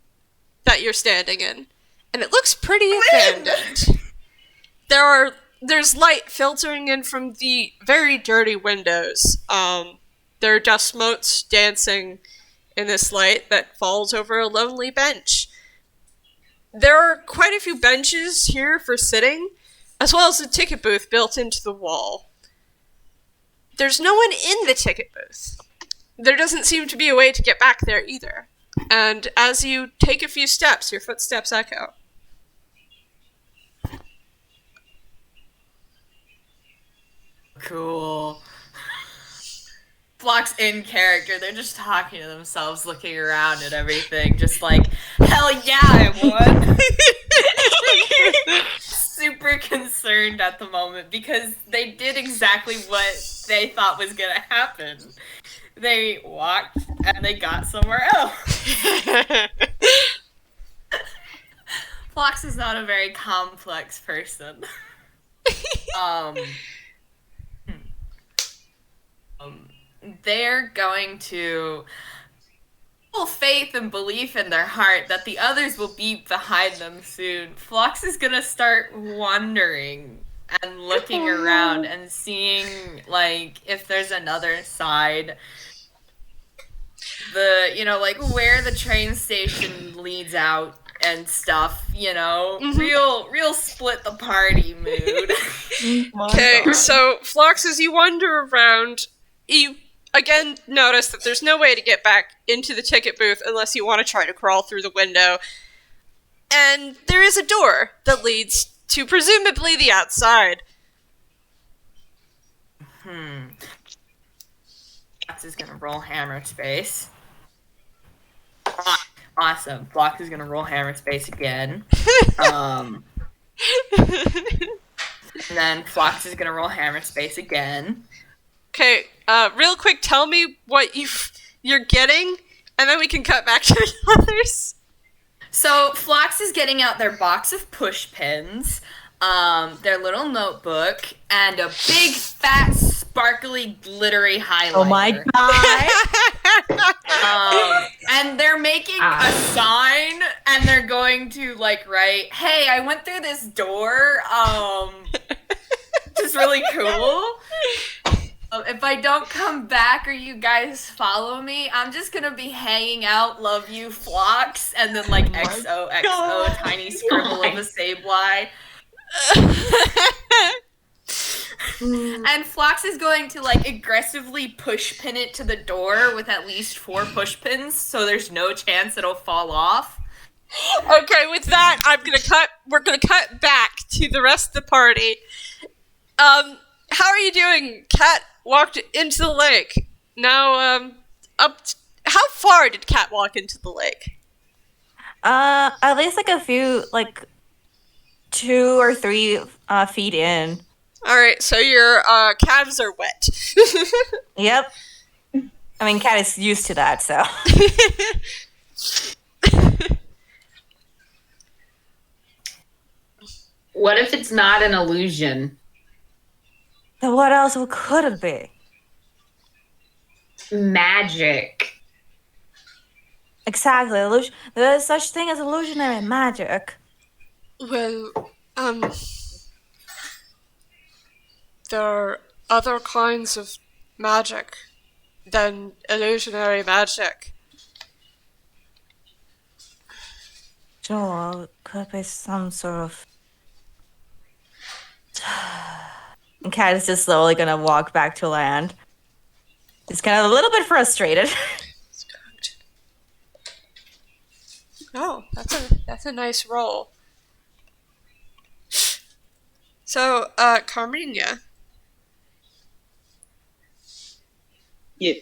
that you're standing in. And it looks pretty abandoned. There's light filtering in from the very dirty windows. There are dust motes dancing in this light that falls over a lonely bench. There are quite a few benches here for sitting, as well as a ticket booth built into the wall. There's no one in the ticket booth. There doesn't seem to be a way to get back there either. And as you take a few steps, your footsteps echo. Cool. Phlox in character, they're just talking to themselves, looking around at everything, just like, hell yeah, I won! Super concerned at the moment, because they did exactly what they thought was gonna happen. They walked, and they got somewhere else. Phlox is not a very complex person. They're going to full faith and belief in their heart that the others will be behind them soon. Phlox is gonna start wandering and looking around and seeing, like, if there's another side. Like, where the train station leads out and stuff, you know? Mhm. Real split the party mood. Okay, so Phlox, as you wander around, you again notice that there's no way to get back into the ticket booth unless you want to try to crawl through the window. And there is a door that leads to presumably the outside. Phlox is gonna roll hammer space. Awesome. Phlox is gonna roll hammer space again. And then Phlox is gonna roll hammer space again. Okay, real quick, tell me what you're getting, and then we can cut back to the others. So Phlox is getting out their box of push pins, their little notebook, and a big, fat, sparkly, glittery highlighter. Oh my god. And they're making a sign, and they're going to like write, "Hey, I went through this door," which is really cool. If I don't come back or you guys follow me, I'm just gonna be hanging out. Love you, Phlox, and then like XOXO, God. tiny scribble of a Sableye. And Phlox is going to like aggressively push pin it to the door with at least 4 push pins, so there's no chance it'll fall off. Okay, with that, we're gonna cut back to the rest of the party. How are you doing? Cat walked into the lake. Now, how far did Cat walk into the lake? At least like a few, like 2 or 3 feet in. Alright, so your calves are wet. Yep. I mean, Cat is used to that, so. What if it's not an illusion? Then what else could it be? Magic. Exactly. There is such thing as illusionary magic. Well, there are other kinds of magic than illusionary magic. Sure, it could be some sort of. And Cat is just slowly gonna walk back to land. He's kind of a little bit frustrated. Oh, that's a nice roll. So, Carmiña. Yeah.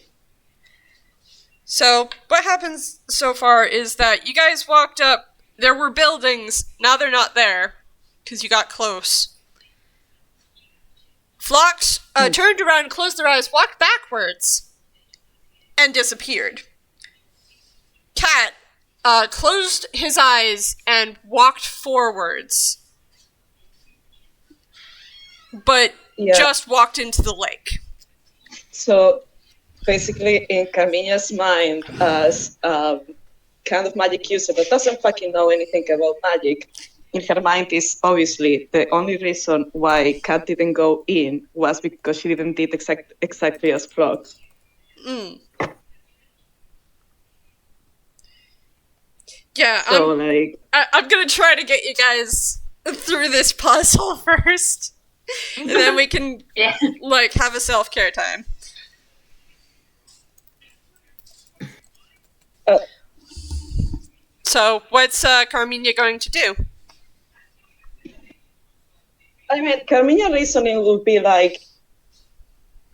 So, what happens so far is that you guys walked up, there were buildings, now they're not there, because you got close. Phlox turned around, closed their eyes, walked backwards, and disappeared. Cat closed his eyes and walked forwards, but just walked into the lake. So, basically, in Carmiña's mind, as kind of magic user that doesn't fucking know anything about magic, in her mind is obviously the only reason why Kat didn't go in was because she didn't did exactly as Phlox. Mm. Yeah, So, I'm gonna try to get you guys through this puzzle first, and then we can have a self-care time. So, what's Carmiña going to do? I mean, Carmiña reasoning would be like,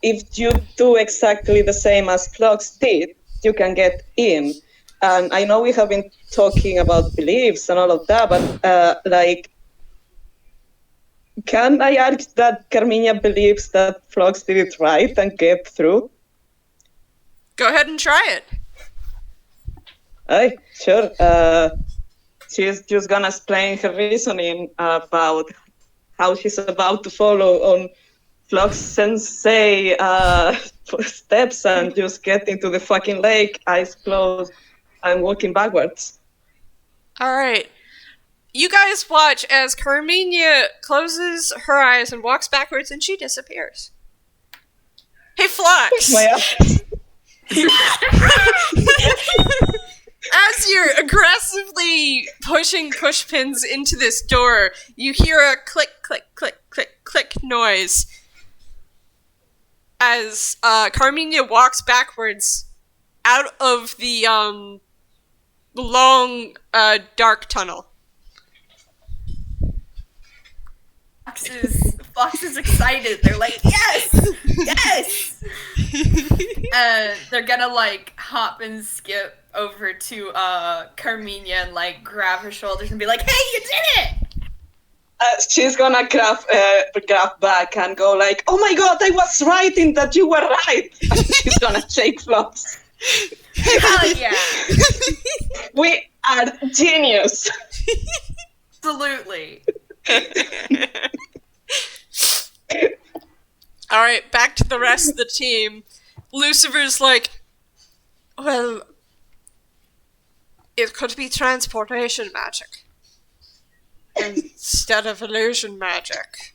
if you do exactly the same as Phlox did, you can get in. And I know we have been talking about beliefs and all of that, but can I argue that Carmiña believes that Phlox did it right and get through? Go ahead and try it. Aye, sure. She's just gonna explain her reasoning about how she's about to follow on Phlox Sensei steps and just get into the fucking lake, eyes closed, and walking backwards. Alright. You guys watch as Carmiña closes her eyes and walks backwards and she disappears. Hey, Phlox! as you're aggressively pushing pushpins into this door, you hear a click, click, click, click, click noise as Carmiña walks backwards out of the long, dark tunnel. Phlox is excited. They're like, yes! Yes! They're gonna, like, hop and skip over to Carmiña and, like, grab her shoulders and be like, hey, you did it! She's gonna grab back and go like, oh my god, I was right in that you were right. And she's gonna shake Phlox. Hell yeah! We are genius. Absolutely. Alright, back to the rest of the team. Lucifer's like, well, it could be transportation magic instead of illusion magic.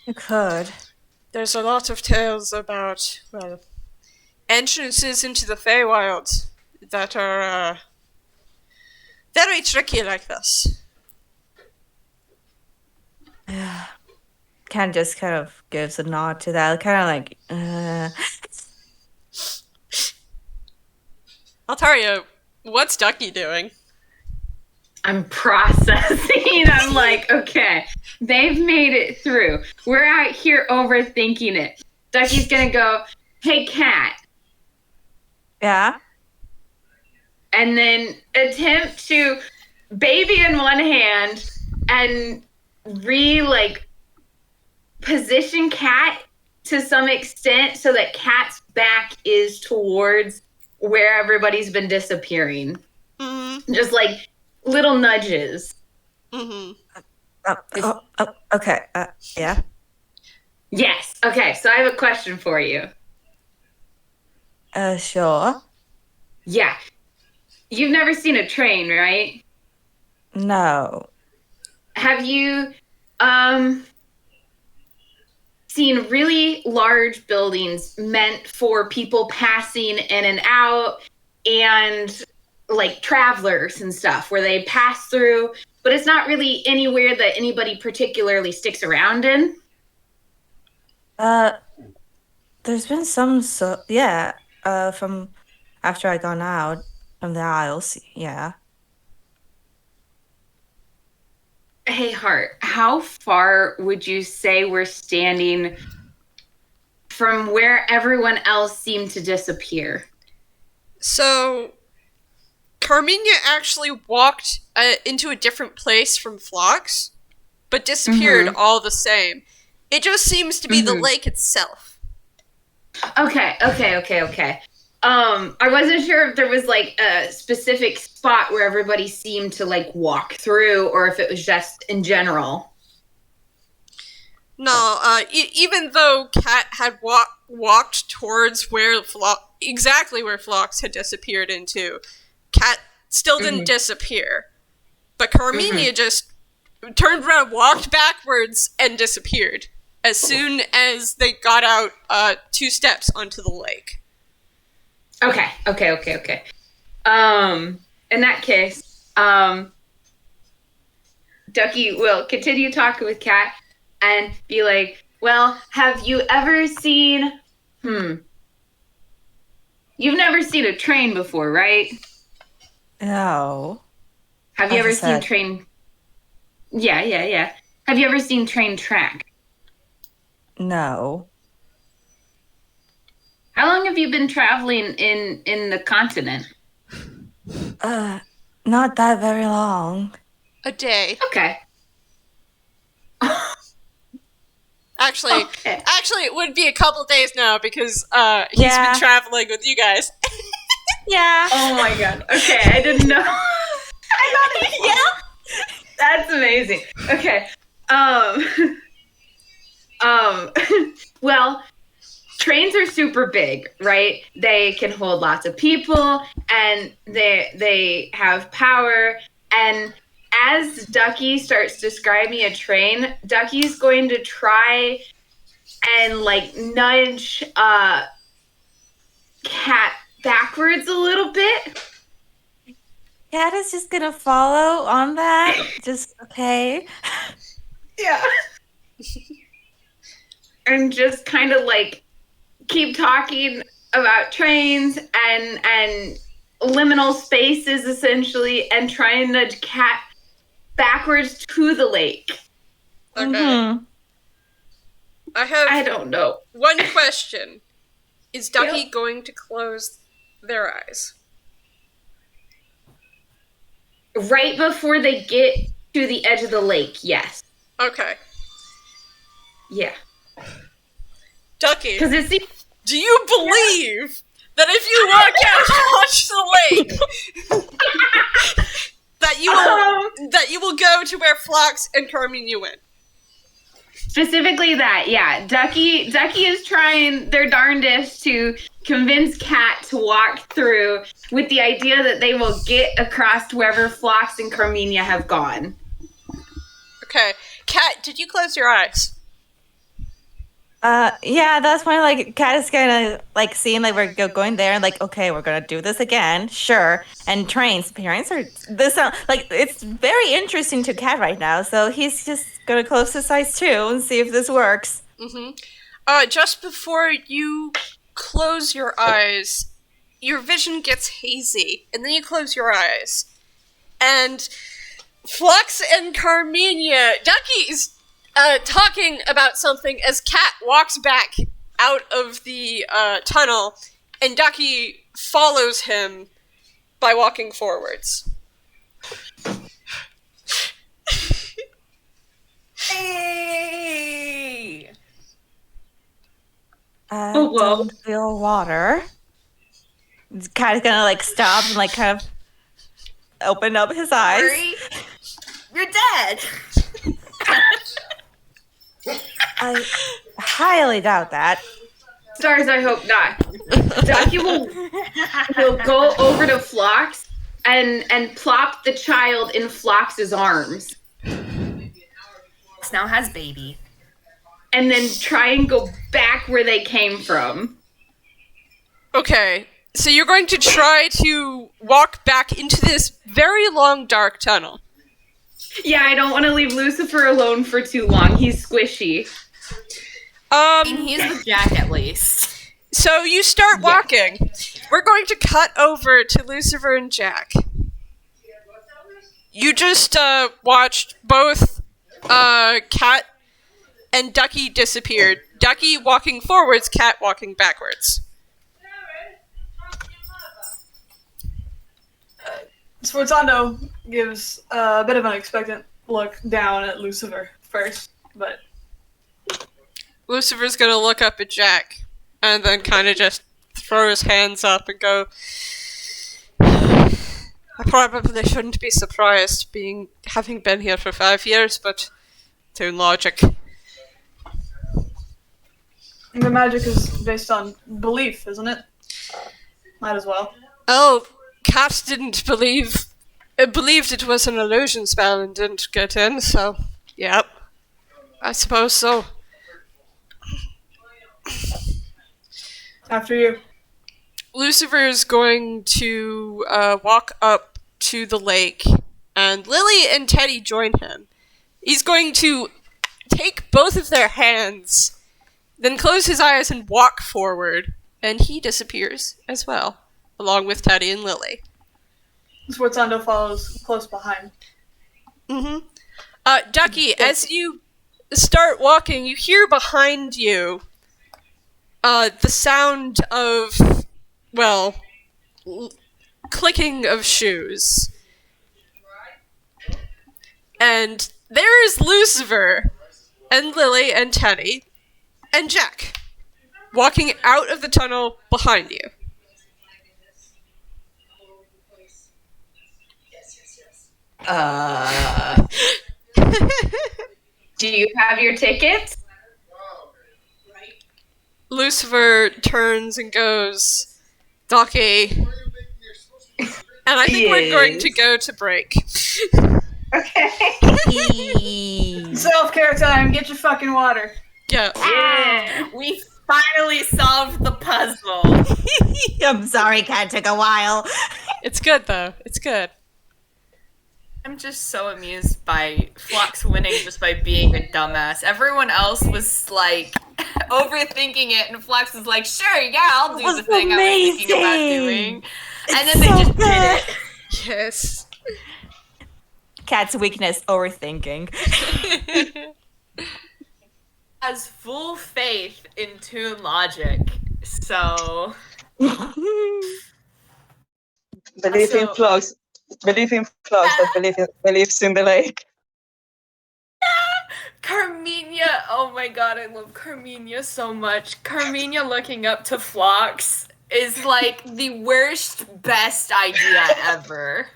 You could. There's a lot of tales about, well, entrances into the Feywild that are very tricky like this. Ken just kind of gives a nod to that, kind of like, Altaria, what's Ducky doing? I'm processing. I'm like, okay, they've made it through. We're out here overthinking it. Ducky's gonna go, hey, cat. yeah. And then attempt to baby in one hand and position cat to some extent so that cat's back is towards where everybody's been disappearing. Mm-hmm. Just like little nudges. Mm-hmm. Okay. Yeah. Yes. Okay, so I have a question for you. Sure. Yeah. You've never seen a train, right? No. Have you seen really large buildings meant for people passing in and out and like travelers and stuff where they pass through, but it's not really anywhere that anybody particularly sticks around in? There's been some, from after I gone out from the aisles, yeah. Hey, Hart, how far would you say we're standing from where everyone else seemed to disappear? So, Carmiña actually walked into a different place from Phlox, but disappeared all the same. It just seems to be the lake itself. Okay. I wasn't sure if there was like a specific spot where everybody seemed to like walk through or if it was just in general. No, even though Cat had walked towards where exactly where Phlox had disappeared into, Cat still didn't disappear. But Carmiña just turned around, walked backwards, and disappeared as soon as they got out 2 steps onto the lake. Okay. In that case, Ducky will continue talking with Cat and be like, well, have you ever seen, you've never seen a train before, right? No. Have you ever seen train? Yeah. Have you ever seen train track? No. How long have you been traveling in the continent? Not that very long. A day. Okay. Actually, it would be a couple days now because he's been traveling with you guys. Yeah. Oh my god. Okay, I didn't know. I thought it. Yeah. That's amazing. Okay. Well, trains are super big, right? They can hold lots of people and they have power. And as Ducky starts describing a train, Ducky's going to try and like nudge Cat backwards a little bit. Cat is just gonna follow on that. Just okay. Yeah. And just kind of like keep talking about trains and liminal spaces essentially, and trying to nudge Cat backwards to the lake. Okay. Mhm. I don't know. one question. Is Ducky going to close their eyes? Right before they get to the edge of the lake, yes. Okay. Yeah. Ducky, Because it's the do you believe that if you walk out and watch the lake, that you will go to where Phlox and Carmiña went? specifically that, yeah. Ducky is trying their darndest to convince Cat to walk through with the idea that they will get across to wherever Phlox and Carmiña have gone. Okay. Kat, did you close your eyes? Yeah, that's why, like, Cat is gonna, like, seeing, like, we're going there, and, like, okay, we're gonna do this again, sure. And trains are, this, like, it's very interesting to Cat right now, so he's just gonna close his eyes, too, and see if this works. Mm-hmm. Just before you close your eyes, your vision gets hazy, and then you close your eyes. And Phlox and Carmiña, Ducky is talking about something as Cat walks back out of the tunnel, and Ducky follows him by walking forwards. Hey! Oh, whoa. Don't feel water. Cat is gonna, like, stop and, like, kind of open up his eyes. Hurry. You're dead! I highly doubt that. Stars, I hope not. Ducky will go over to Phlox and plop the child in Phlox's arms. Now has baby. And then try and go back where they came from. Okay, so you're going to try to walk back into this very long, dark tunnel. Yeah, I don't want to leave Lucifer alone for too long. He's squishy. I mean, he's with Jack at least. So you start walking. We're going to cut over to Lucifer and Jack. You just watched both Cat and Ducky disappeared. Ducky walking forwards, Cat walking backwards. Sforzando gives a bit of an expectant look down at Lucifer first, but Lucifer's gonna look up at Jack and then kind of just throw his hands up and go, I probably shouldn't be surprised having been here for 5 years, but to logic. the magic is based on belief, isn't it? Might as well. Oh, Cat didn't believed it was an illusion spell and didn't get in, so yep. I suppose so. After you. Lucifer is going to walk up to the lake, and Lily and Teddy join him. He's going to take both of their hands, then close his eyes and walk forward, and he disappears as well, along with Teddy and Lily. Sforzando follows close behind. Mm-hmm. Ducky, as you start walking, you hear behind you the sound of, well, clicking of shoes. And there is Lucifer, and Lily, and Teddy, and Jack, walking out of the tunnel behind you. Do you have your tickets? Lucifer turns and goes, Ducky. And I think we're going to go to break. Okay. Self-care time. Get your fucking water. Yeah. Yeah, we finally solved the puzzle. I'm sorry, Cat took a while. It's good though. It's good. I'm just so amused by Phlox winning just by being a dumbass. Everyone else was like overthinking it, and Phlox was like, "Sure, yeah, I'll do was the thing I was thinking about amazing. doing," and then they just did it. Yes. Cat's weakness, overthinking. Has full faith in Toon logic, so Believe in So- Phlox. Believe in Phlox that believes in the lake. Carmiña. Oh my god, I love Carmiña so much. Carmiña looking up to Phlox is like the worst, best idea ever.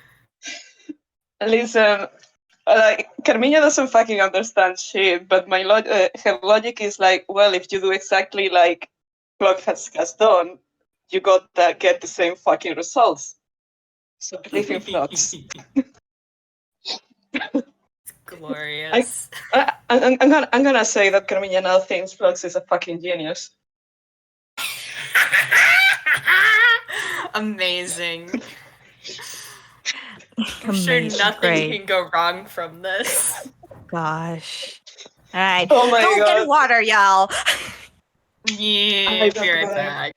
Listen, like Carmiña doesn't fucking understand shit, but her logic is like, well, if you do exactly like Phlox has done, you get the same fucking results. So believe in Phlox. Glorious. I'm gonna say that Carmiña now thinks Phlox is a fucking genius. Amazing. I'm Amazing, sure nothing great. can go wrong from this. Gosh. All right. Oh my Go god. get water, y'all. Yeah, don't be right know. back.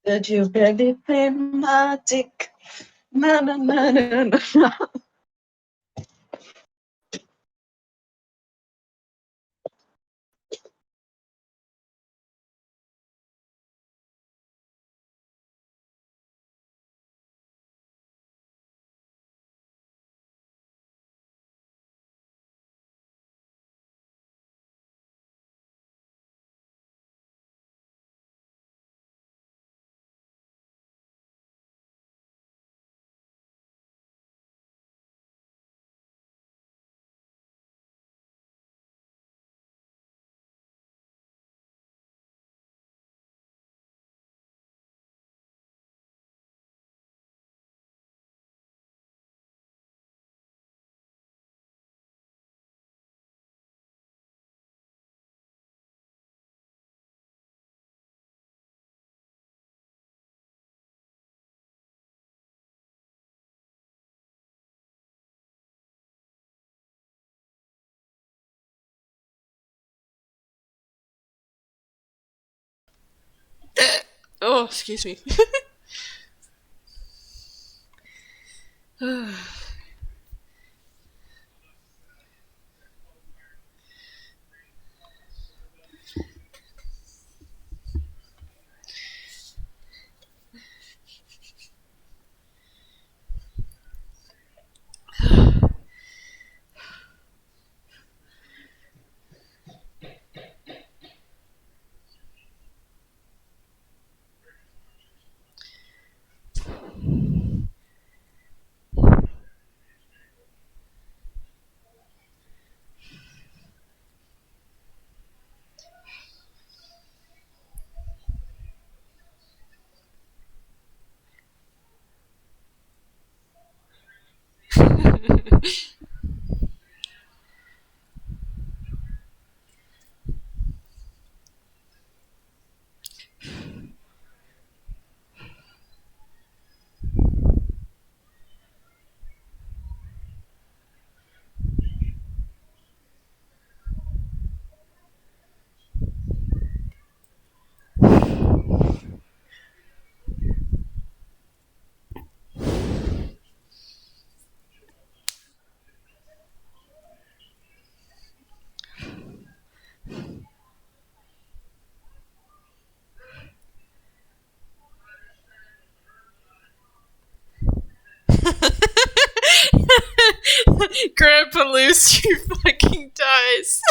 Did you believe in magic? Na na na na na. Na. Oh, excuse me. Grandpa Lucy fucking dies.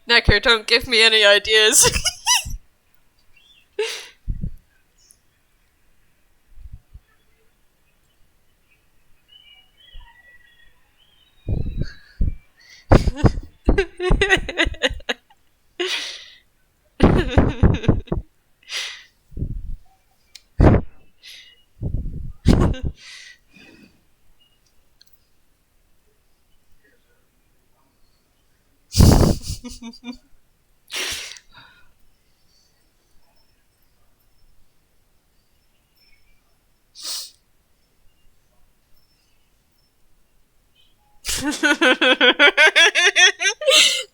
Necker, don't give me any ideas.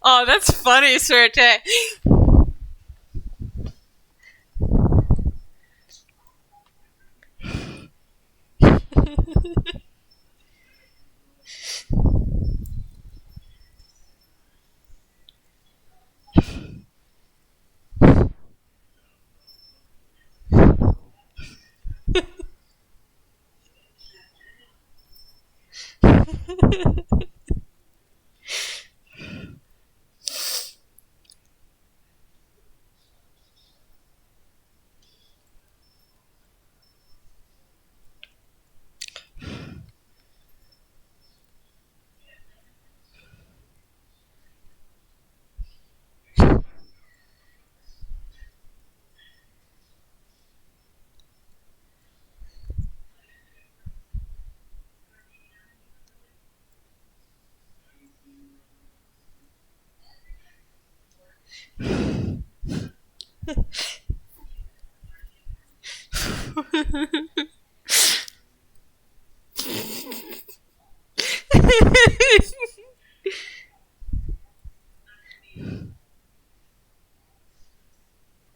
Oh, that's funny, Sorte.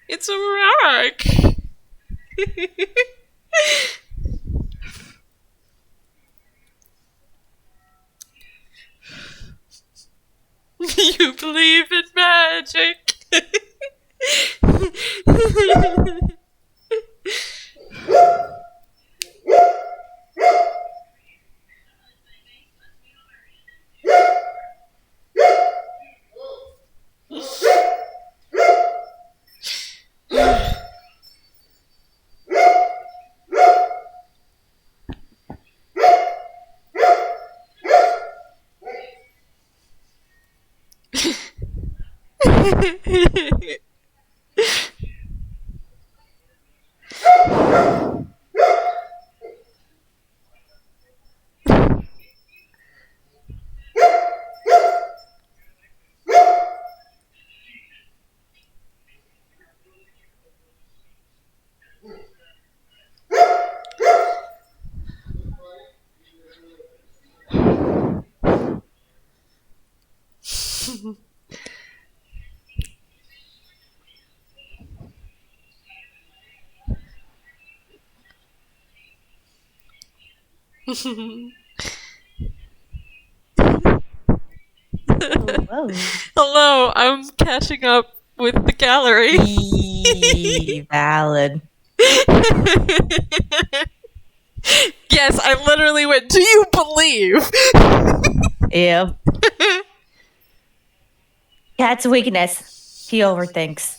It's a rock. You believe in magic. Whoa. Hello, I'm catching up with the gallery. Valid. Yes, I literally went, do you believe? Yep. Cat's weakness. He overthinks.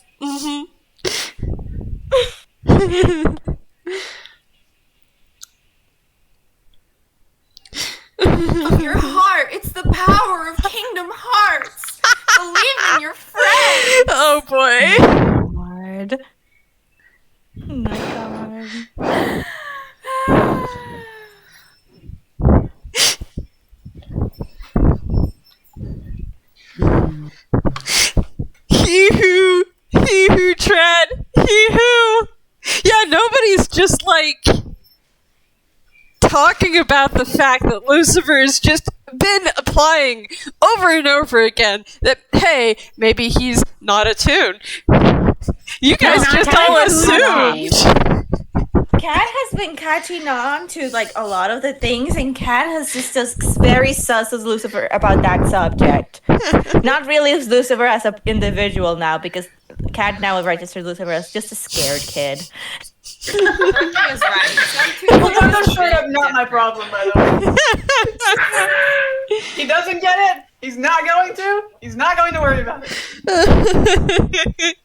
Of your heart. It's the power of Kingdom Hearts. Oh boy. God. Oh my God. He who tread, he who. Yeah, nobody's just like talking about the fact that Lucifer has just been applying over and over again that, hey, maybe he's not attuned. You guys just all assumed. Kat has been catching on to like a lot of the things, and Kat has just very sus as Lucifer about that subject. Not really as Lucifer as an individual now, because Kat now registered Lucifer as just a scared kid. He is right. Well, that's straight up not my problem, by the way. He doesn't get it. He's not going to. He's not going to worry about it.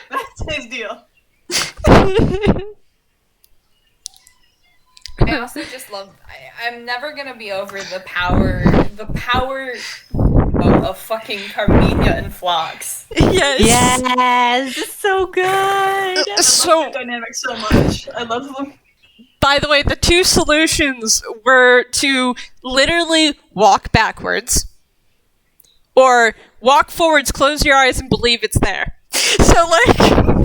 That's his deal. I also just love. I'm never gonna be over the power of fucking Carmiña and Phlox. Yes. Yes, it's so good. I So, love the dynamic so much. I love them. by the way, the two solutions were to literally walk backwards or walk forwards, close your eyes, and believe it's there. So, like,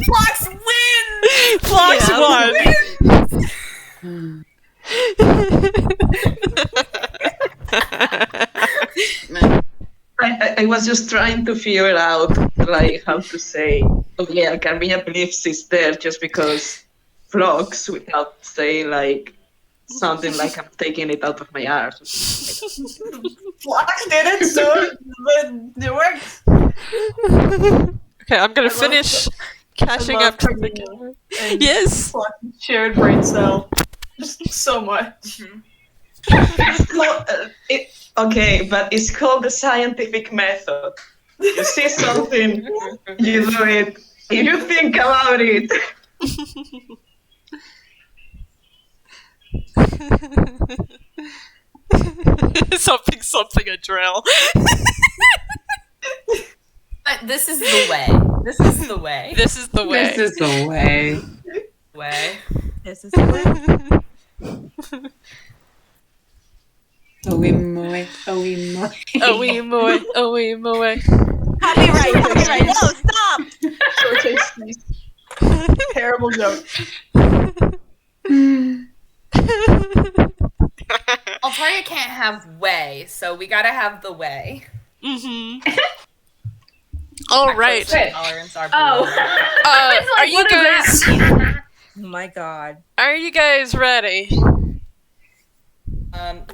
Phlox wins. Phlox won. I was just trying to figure out like how to say, oh yeah, Carmiña believes it's there just because Phlox without saying like something like I'm taking it out of my arse. Phlox did it, so it worked. Okay, I'm gonna I love finish catching I love up to the Carmiña game. and Yes. Phlox's shared brain cell. Just so much. Okay, but it's called the scientific method. You see something, you do it. If you think about it. something a drill. This is the way. This is the way. This is the way. This is the way. Way. This is the way. Oh, we moe. Oh, we moe. Oh, we moe. Oh, we moe. Copyright. No, stop. So tasty. Terrible joke. Altaria can't have way, so we gotta have the way. Mm-hmm. All right. Wait. Tolerance are Oh. below. Are you what does that guys? Oh my God. Are you guys ready?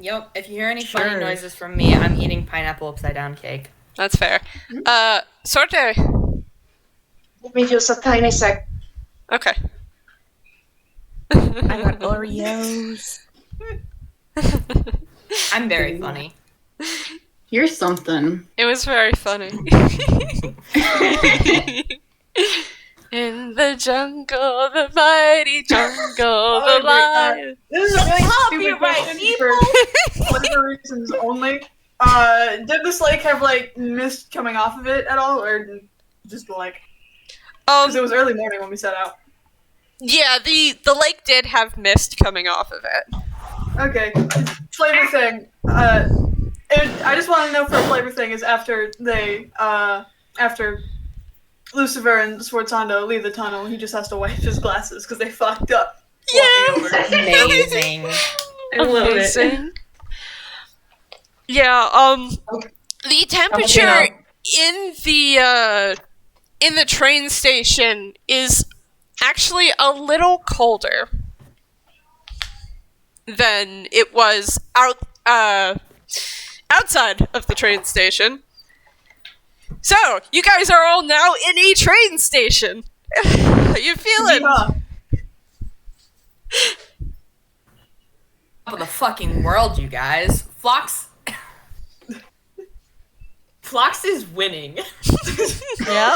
Yep. If you hear any funny Sure. noises from me, I'm eating pineapple upside down cake. That's fair. Sorte. Give me just a tiny sec. Okay. I got Oreos. I'm very funny. You're something. It was very funny. In the jungle, the mighty jungle, the lion. This is a really stupid Copyright, question for whatever reasons only. Did this lake have like mist coming off of it at all, or just like? Because it was early morning when we set out. Yeah, the lake did have mist coming off of it. Okay, flavor thing. I just want to know for a flavor thing is after Lucifer and Sforzando leave the tunnel, he just has to wipe his glasses because they fucked up. Yes! Amazing. I love it. Amazing. Yeah, the temperature in the train station is actually a little colder than it was outside of the train station. So, you guys are all now in a train station. How you feeling? Yeah. Top of the fucking world, you guys. Phlox is winning. Yep.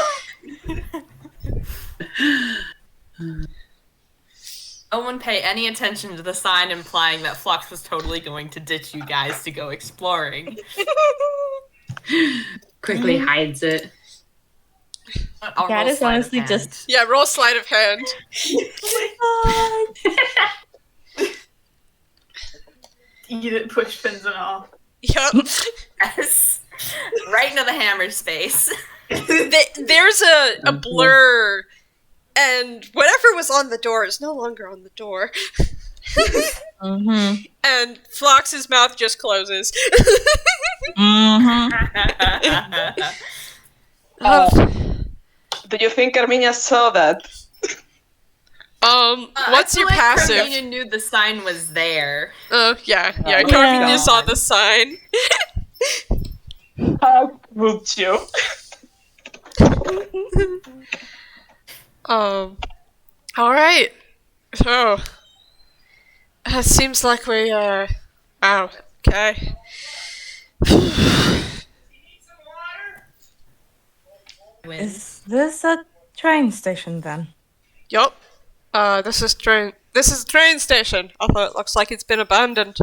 No one pay any attention to the sign implying that Phlox was totally going to ditch you guys to go exploring. Quickly hides it. I'll Cat roll is sleight of honestly hand. just- Yeah, roll sleight of hand. Eat it, push pins and all. Yup. Yes. Right into the hammer space. There's a blur, and whatever was on the door is no longer on the door. Mm-hmm. And Phlox's mouth just closes. Mm-hmm. Do you think Carmiña saw that? What's I your feel like passive? Carmiña knew the sign was there. Oh, yeah. Oh, Carmiña God. saw the sign. How would you? Alright. So, it seems like we, wow, okay. Is this a train station then? Yup. This is train station. Although it looks like it's been abandoned.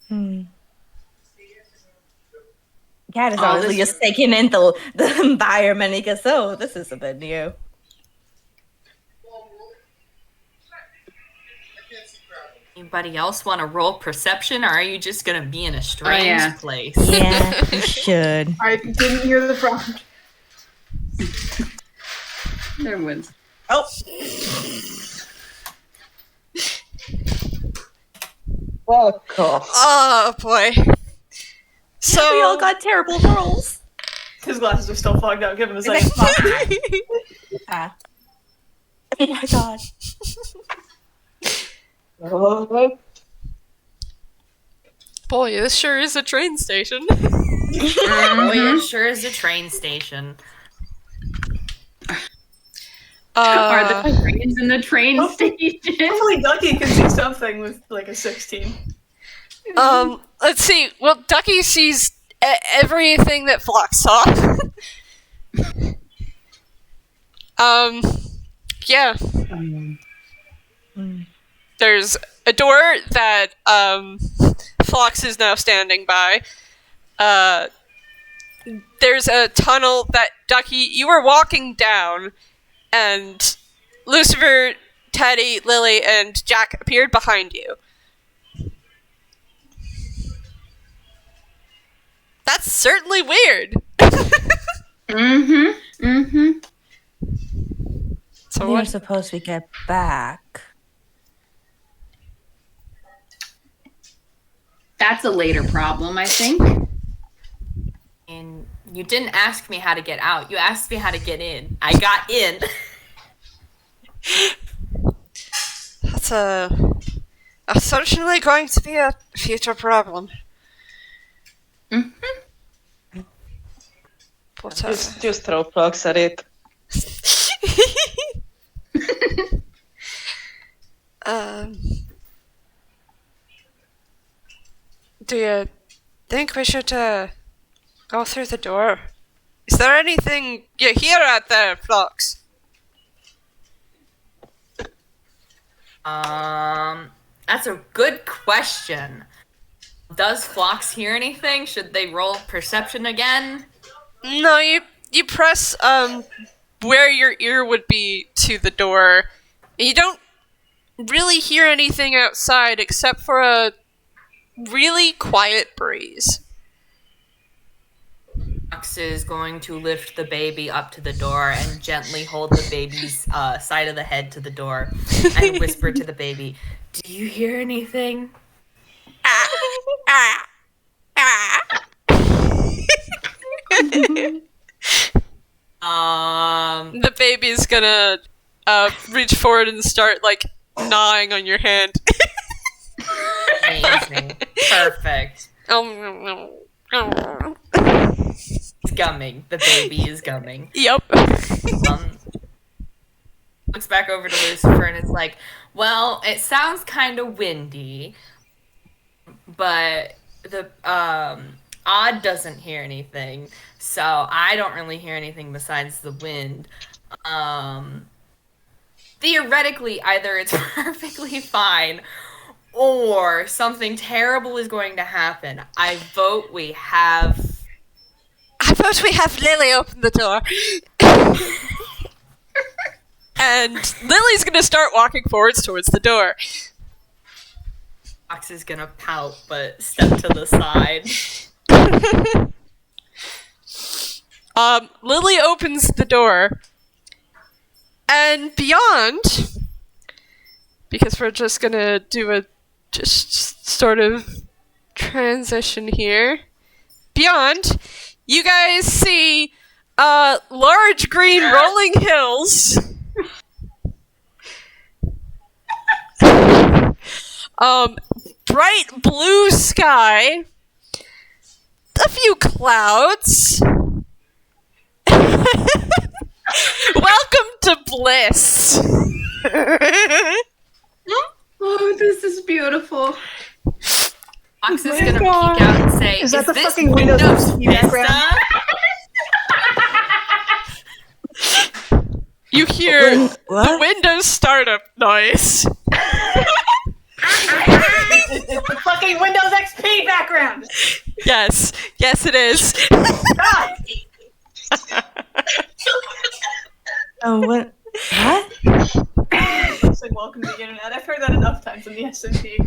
Hmm. Cat is Oh, honestly this- just taking in the environment. He goes, "Oh, this is a bit new." Anybody else want to roll perception, or are you just gonna be in a strange yeah. place? Yeah, you should. I didn't hear the prompt. There was. Oh, Oh, God. Oh, boy. So, we all got terrible rolls. His glasses are still fogged out. Give him a second. Ah. Oh my god. Oh, boy, this sure is a train station. Oh, it sure is a train station. Are the trains in the train Oh. station? Hopefully Ducky can see something with like a 16. Let's see. Well, Ducky sees everything that Phlox saw. Yeah. There's a door that, Phlox is now standing by. There's a tunnel that, Ducky, you were walking down, and Lucifer, Teddy, Lily, and Jack appeared behind you. That's certainly weird. So We're what? supposed to get back. That's a later problem, I think. And you didn't ask me how to get out. You asked me how to get in. I got in. That's certainly going to be a future problem. But, just throw Phlox at it. Do you think we should go through the door? Is there anything you hear out there, Phlox? That's a good question. Does Phlox hear anything? Should they roll perception again? No, you press where your ear would be to the door. You don't really hear anything outside except for a really quiet breeze. Phlox is going to lift the baby up to the door and gently hold the baby's side of the head to the door and whisper to the baby, "Do you hear anything?" The baby's gonna reach forward and start like gnawing on your hand. Amazing. Perfect. It's gumming. The baby is gumming. Yep. Looks back over to Lucifer and it's like, well, it sounds kind of windy, but the Odd doesn't hear anything, so I don't really hear anything besides the wind. Theoretically, either it's perfectly fine or something terrible is going to happen. I vote we have... I suppose we have Lily open the door. And Lily's gonna start walking forwards towards the door. Phlox is gonna pout, but step to the side. Lily opens the door, and beyond, because we're just gonna do a just sort of transition here. Beyond, you guys see large green rolling hills. Bright blue sky. A few clouds. Welcome to Bliss. Oh, this is beautiful. Phlox is gonna peek out and say, Is that the this fucking Windows Vista? You hear the What? Windows startup noise. It's the fucking Windows XP background. Yes, it is. God. Oh, what? What? It's like, welcome to the internet. I've heard that enough times in the SMP.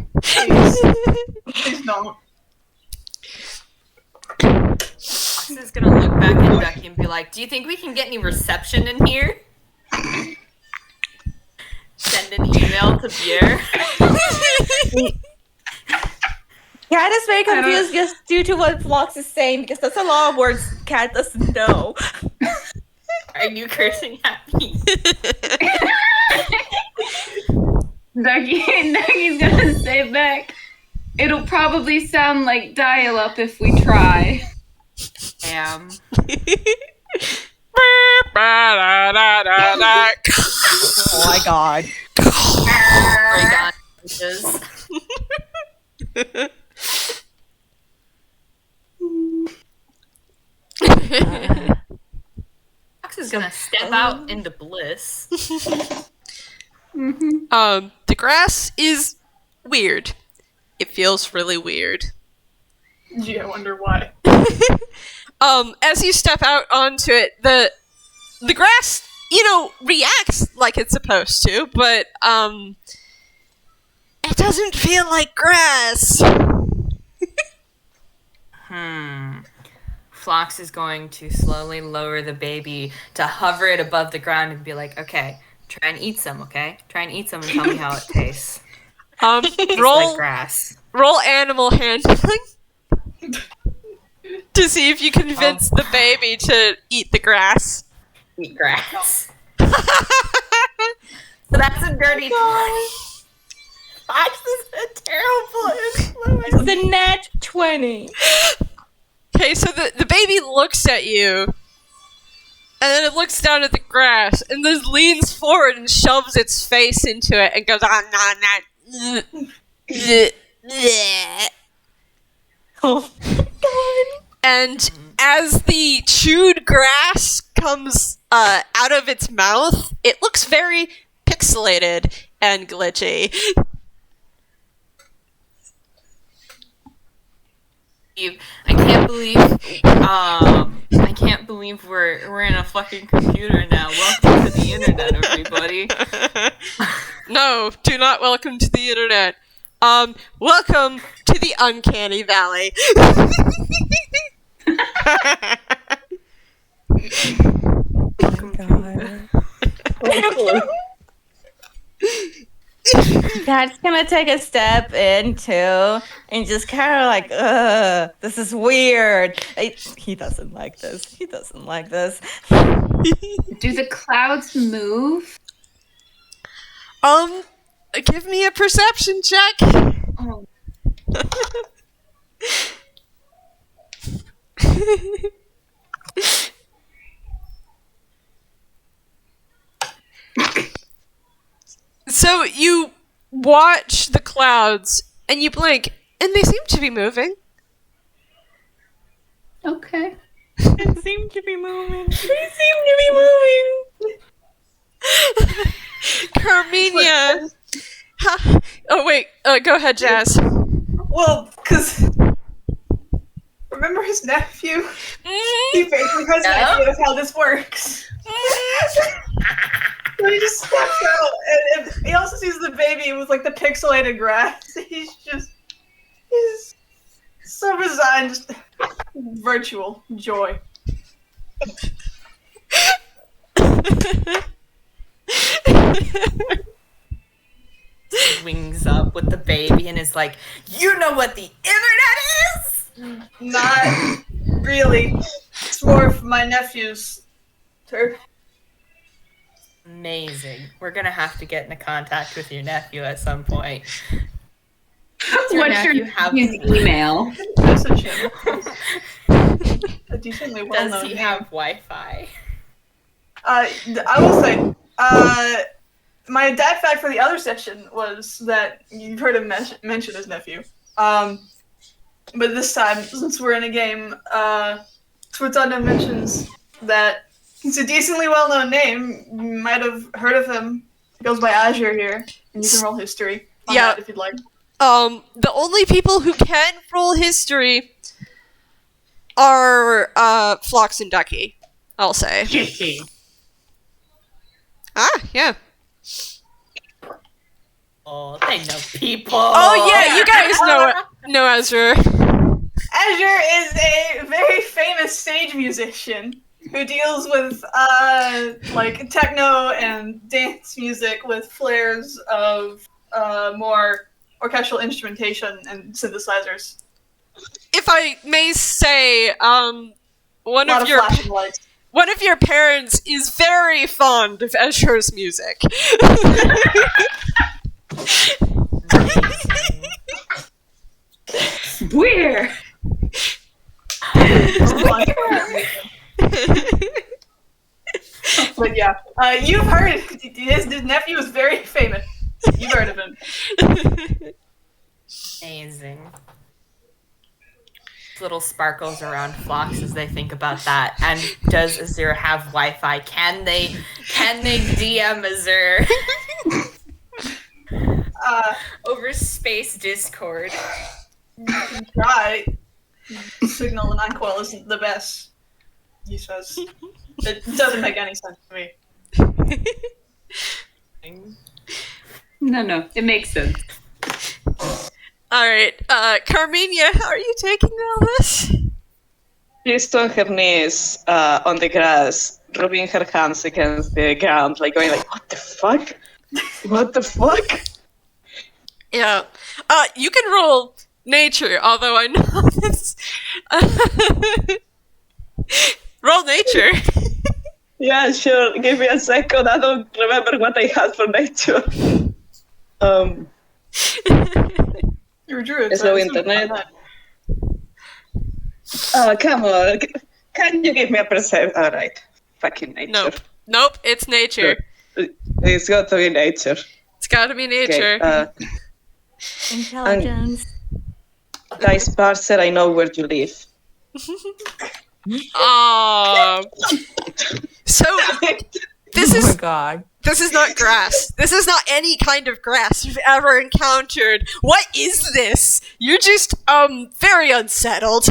Please don't. Phlox is gonna look back at Ducky and be like, do you think we can get any reception in here? Send an email to Pierre. Cat is very confused just due to what Phlox is saying because that's a lot of words Cat doesn't know. Are you cursing at me? Ducky's gonna say back, it'll probably sound like dial-up if we try. Damn. Oh my god. Oregon punches. Phlox is gonna step out into bliss. The grass is weird. It feels really weird. Gee, I wonder why. As you step out onto it, the grass, reacts like it's supposed to, but it doesn't feel like grass. Phlox is going to slowly lower the baby to hover it above the ground and be like, okay, try and eat some, okay? Try and eat some and tell me how it tastes. Tastes Roll like grass. roll animal handling to see if you convince the baby to eat the grass. Eat grass. So that's a dirty 20. Phlox is a terrible influence. The net 20. Okay, so the baby looks at you, and then it looks down at the grass, and then leans forward and shoves its face into it and goes, Oh god. And as the chewed grass comes out of its mouth, it looks very pixelated and glitchy. I can't believe we're in a fucking computer now. Welcome to the internet, everybody. No, do not welcome to the internet. Welcome to the uncanny valley. Cat's gonna take a step into and just kind of like, this is weird. He doesn't like this. He doesn't like this. Do the clouds move? Give me a perception check. Oh. So you watch the clouds and you blink, and they seem to be moving. Okay. They seem to be moving. Carmiña. Oh wait. Go ahead, Jazz. Well, because remember remember his nephew? He basically has an idea of how this works. So he just steps out, and he also sees the baby with like the pixelated grass. He's so resigned, just virtual joy. Wings up with the baby and is like, you know what the internet is? Not really. It's more of my nephew's turf. Amazing. We're gonna have to get into contact with your nephew at some point. What's your nephew have- nephew's email? Message him. A decently well-known Does he have Wi-Fi? I will say, my dad fact for the other session was that you've heard him mention his nephew. But this time, since we're in a game, Sforzando mentions that he's a decently well-known name. You might have heard of him. He goes by Azure here, and you can roll history on that if you'd like. The only people who can roll history are Phlox and Ducky, I'll say. Yeah. Oh, they know people. Oh yeah, you guys know Ezra. Azure is a very famous stage musician who deals with like techno and dance music with flares of more orchestral instrumentation and synthesizers. If I may say, one of flashing lights. one of your parents is very fond of Escher's music. Where? But yeah, you've heard his nephew is very famous. You've heard of him. Amazing. Little sparkles around Phlox as they think about that. And does Azure have Wi-Fi? Can they DM Azure over space Discord? You can try. Signal and Uncoil isn't the best, he says. It doesn't make any sense to me. No, it makes sense. Alright, Carmiña, how are you taking all this? She's on her knees on the grass, rubbing her hands against the ground, like going like, what the fuck? What the fuck? Yeah. You can roll nature, although I know this. Roll nature. Yeah, sure. Give me a second. I don't remember what I had for nature. You're a druid. Slow internet. Oh, come on. Can you give me a percent? Alright. Fucking nature. Nope, it's nature. It's got to be nature. It's gotta be nature. Okay, Intelligence. Dice Parser, I know where you live. So, this Oh is my god. This is not grass. This is not any kind of grass you've ever encountered. What is this? You're just, very unsettled.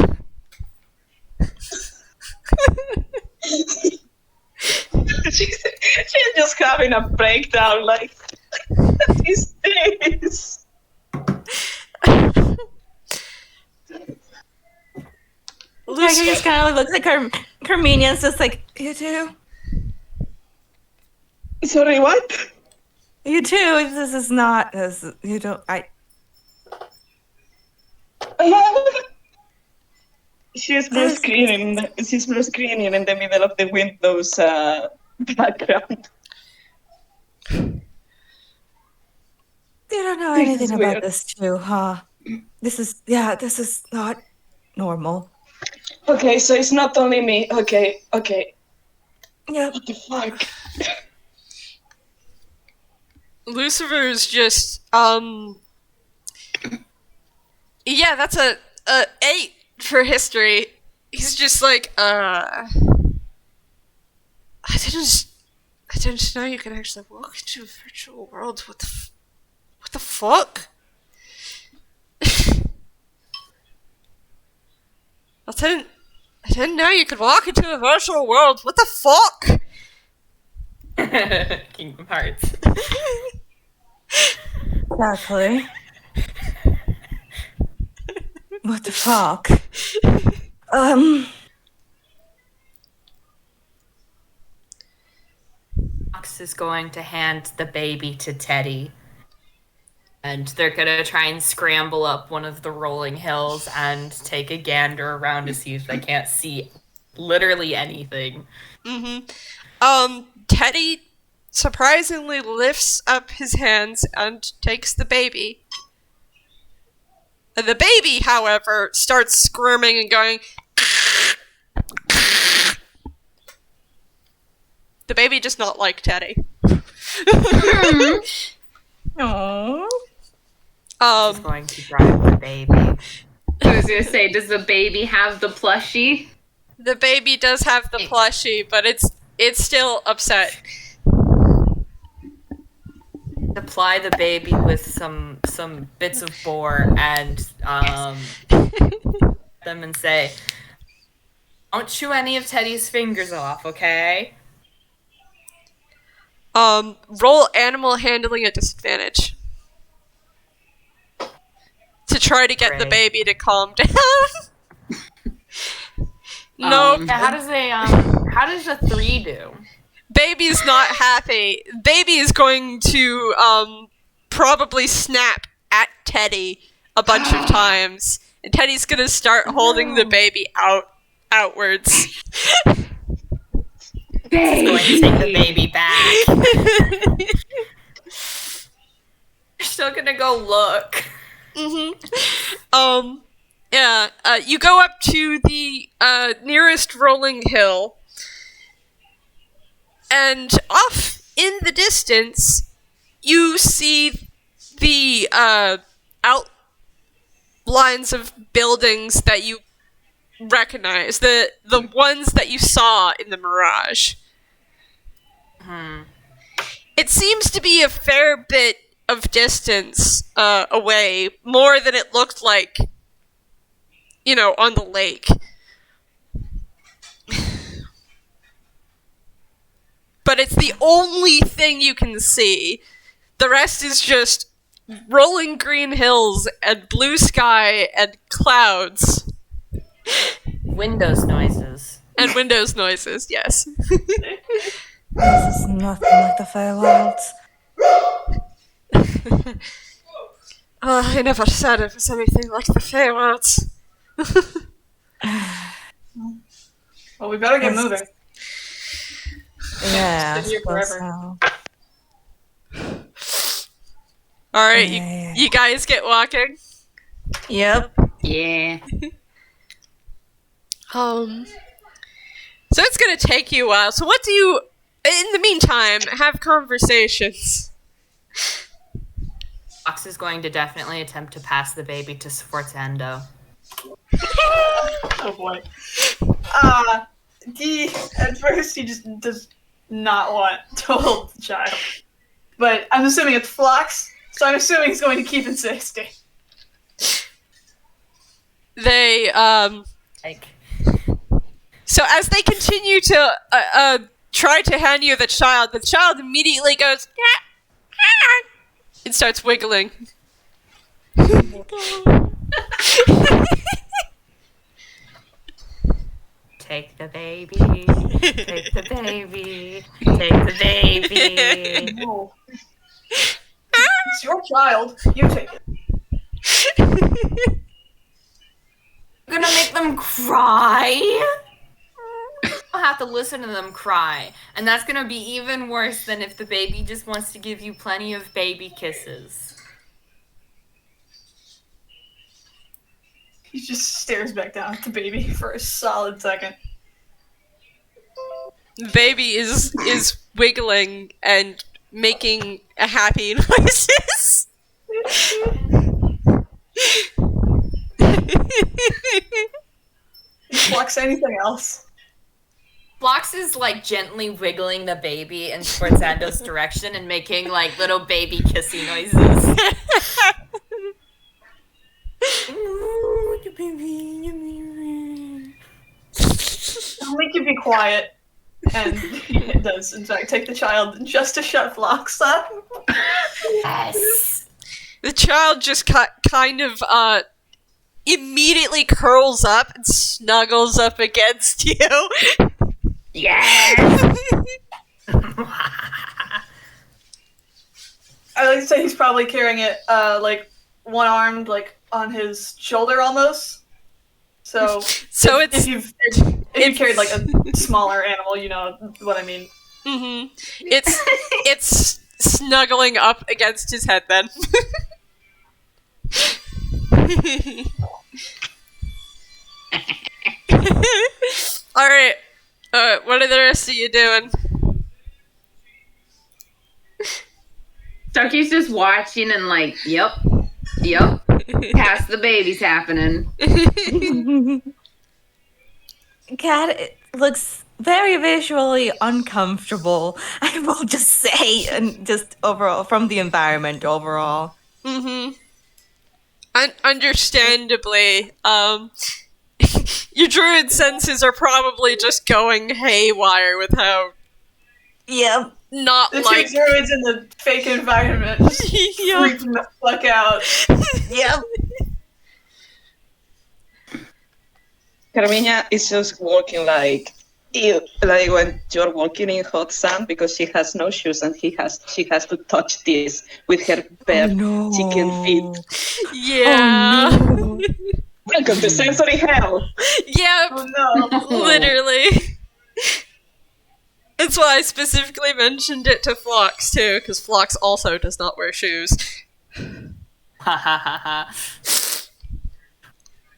she's just having a breakdown, like, what is this? He just kind of looks like Carmiña's just like, you too? Sorry, what? You too? This is not, you don't, She's blue screening. She's blue screening in the middle of the Windows background. You don't know This anything is about weird. this too, huh? This is not normal. Okay, so it's not only me. Okay. Yep. What the fuck? Lucifer's just, yeah, that's a 8 for history. He's just like, I didn't know you could actually walk into a virtual world. What the fuck? I didn't know you could walk into a virtual world. What the fuck? Kingdom Hearts. Exactly. What the fuck? Fox is going to hand the baby to Teddy. And they're gonna try and scramble up one of the rolling hills and take a gander around to see if they can't see literally anything. Teddy surprisingly lifts up his hands and takes the baby. The baby, however, starts squirming and going. The baby does not like Teddy. Aww. He's going to drive the baby. I was gonna say, does the baby have the plushie? The baby does have the plushie, but it's still upset. Supply the baby with some bits of boar and them and say, "Don't chew any of Teddy's fingers off, okay?" Roll animal handling at disadvantage. To try to get the baby to calm down. Nope. Yeah, how does a 3 do? Baby's not happy. Baby is going to, probably snap at Teddy a bunch of times. And Teddy's gonna start holding the baby outwards. He's going to take the baby back. You're still gonna go look. You go up to the, nearest rolling hill. And off in the distance, you see the, outlines of buildings that you recognize. The ones that you saw in the Mirage. It seems to be a fair bit of distance away, more than it looked like, on the lake. But it's the only thing you can see. The rest is just rolling green hills and blue sky and clouds. Windows noises. And Windows noises, yes. This is nothing like the Feywild. I never said it was anything like the Feywild. Well, we better get moving. Yeah, I Sit here suppose forever. so. Alright, Yeah. you guys get walking. Yep. Yeah. So it's gonna take you a while. So what do you, in the meantime, have conversations? Fox is going to definitely attempt to pass the baby to Sforzando. Oh boy. At first he just does not want to hold the child. But I'm assuming it's Phlox, so I'm assuming he's going to keep insisting. They, Like, so as they continue to, try to hand you the child immediately goes, and starts wiggling. take the baby, take the baby, take the baby. No. It's your child. You take it. You're gonna make them cry? I'll have to listen to them cry. And that's gonna be even worse than if the baby just wants to give you plenty of baby kisses. He just stares back down at the baby for a solid second. Baby is wiggling and making a happy noises. Phlox, anything else? Phlox is like gently wiggling the baby in Sforzando's direction and making like little baby kissy noises. Ooh, the baby. to be quiet, and he does, in fact, take the child just to shut Phlox up. Yes. The child just kind of immediately curls up and snuggles up against you. Yes! I like to say he's probably carrying it, like, one-armed, like, on his shoulder almost. So if you've carried, like, a smaller animal, you know what I mean. Mm-hmm. It's snuggling up against his head then. Alright. What are the rest of you doing? Ducky's just watching and like, yep. Past the baby's happening. Cat looks very visually uncomfortable, I will just say, and just overall, from the environment overall. Mm-hmm. Understandably, your druid senses are probably just going haywire with how Yep. not The like... two druids in the fake environment just freaking the fuck out. Yep. Carmiña is just walking like when you're walking in hot sun because she has no shoes and she has to touch this with her bare chicken feet. Yeah. Oh, no. Welcome to sensory hell. Yep. Oh no. Literally. That's why I specifically mentioned it to Phlox too, because Phlox also does not wear shoes. Ha ha ha ha.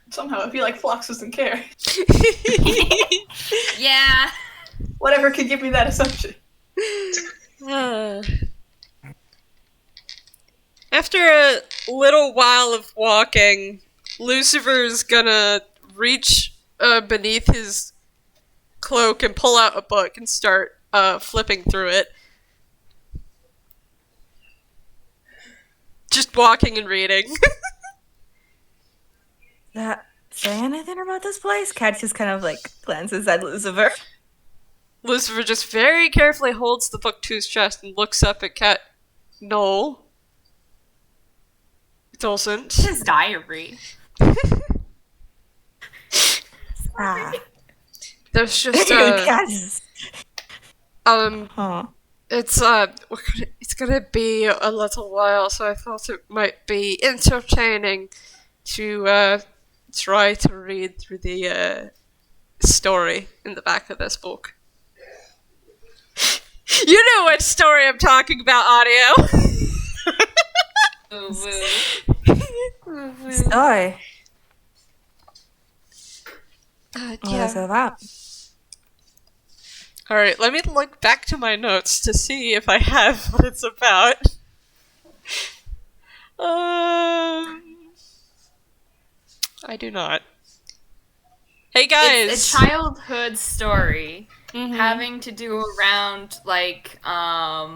Somehow I feel like Phlox doesn't care. Yeah. Whatever could give me that assumption. After a little while of walking, Lucifer's gonna reach beneath his cloak and pull out a book and start flipping through it. Just walking and reading. That say anything about this place? Cat just kind of like glances at Lucifer. Lucifer just very carefully holds the book to his chest and looks up at Cat. No. It doesn't. His diary. Ah. There's just Cat is... Huh. it's gonna be a little while, so I thought it might be entertaining to try to read through the story in the back of this book. You know what story I'm talking about, Audio. Story. Yeah. What is it about? Alright, let me look back to my notes to see if I have what it's about. I do not. Hey guys! It's a childhood story Mhm. having to do around like a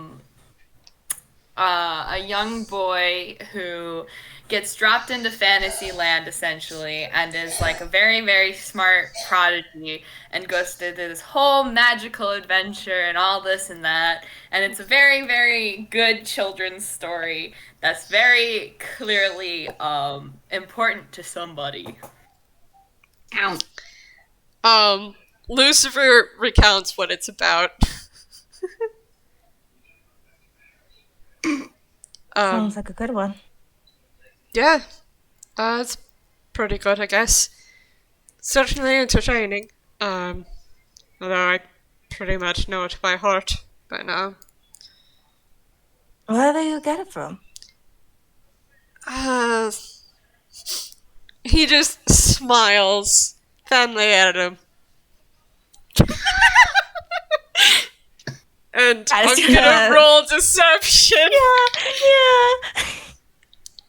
young boy who gets dropped into fantasy land essentially and is like a very, very smart prodigy and goes through this whole magical adventure and all this and that. And it's a very, very good children's story that's very clearly important to somebody. Ow. Lucifer recounts what it's about. Sounds like a good one. Yeah. It's pretty good, I guess. Certainly entertaining. Although I pretty much know it by heart by now. Where do you get it from? He just smiles. Family at him. And I'm gonna roll deception. Yeah.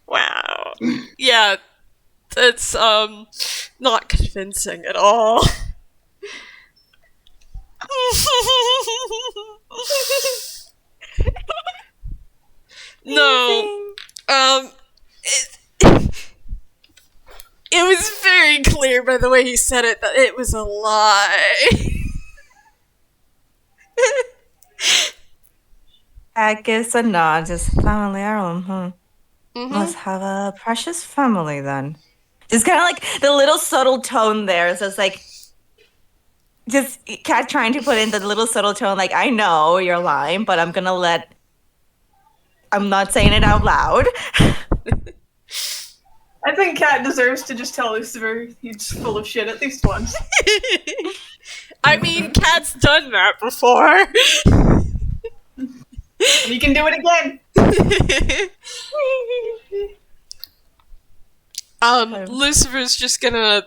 Wow. Yeah, it's not convincing at all. No. It was very clear by the way he said it that it was a lie. Heck is a nod, just family heirloom, Mhm. Must have a precious family then. Just kind of like the little subtle tone there. So it's like, just Cat trying to put in the little subtle tone, like, I know you're lying, but I'm not saying it out loud. I think Cat deserves to just tell Lucifer he's full of shit at least once. I mean, Cat's done that before. And he can do it again. Lucifer's just gonna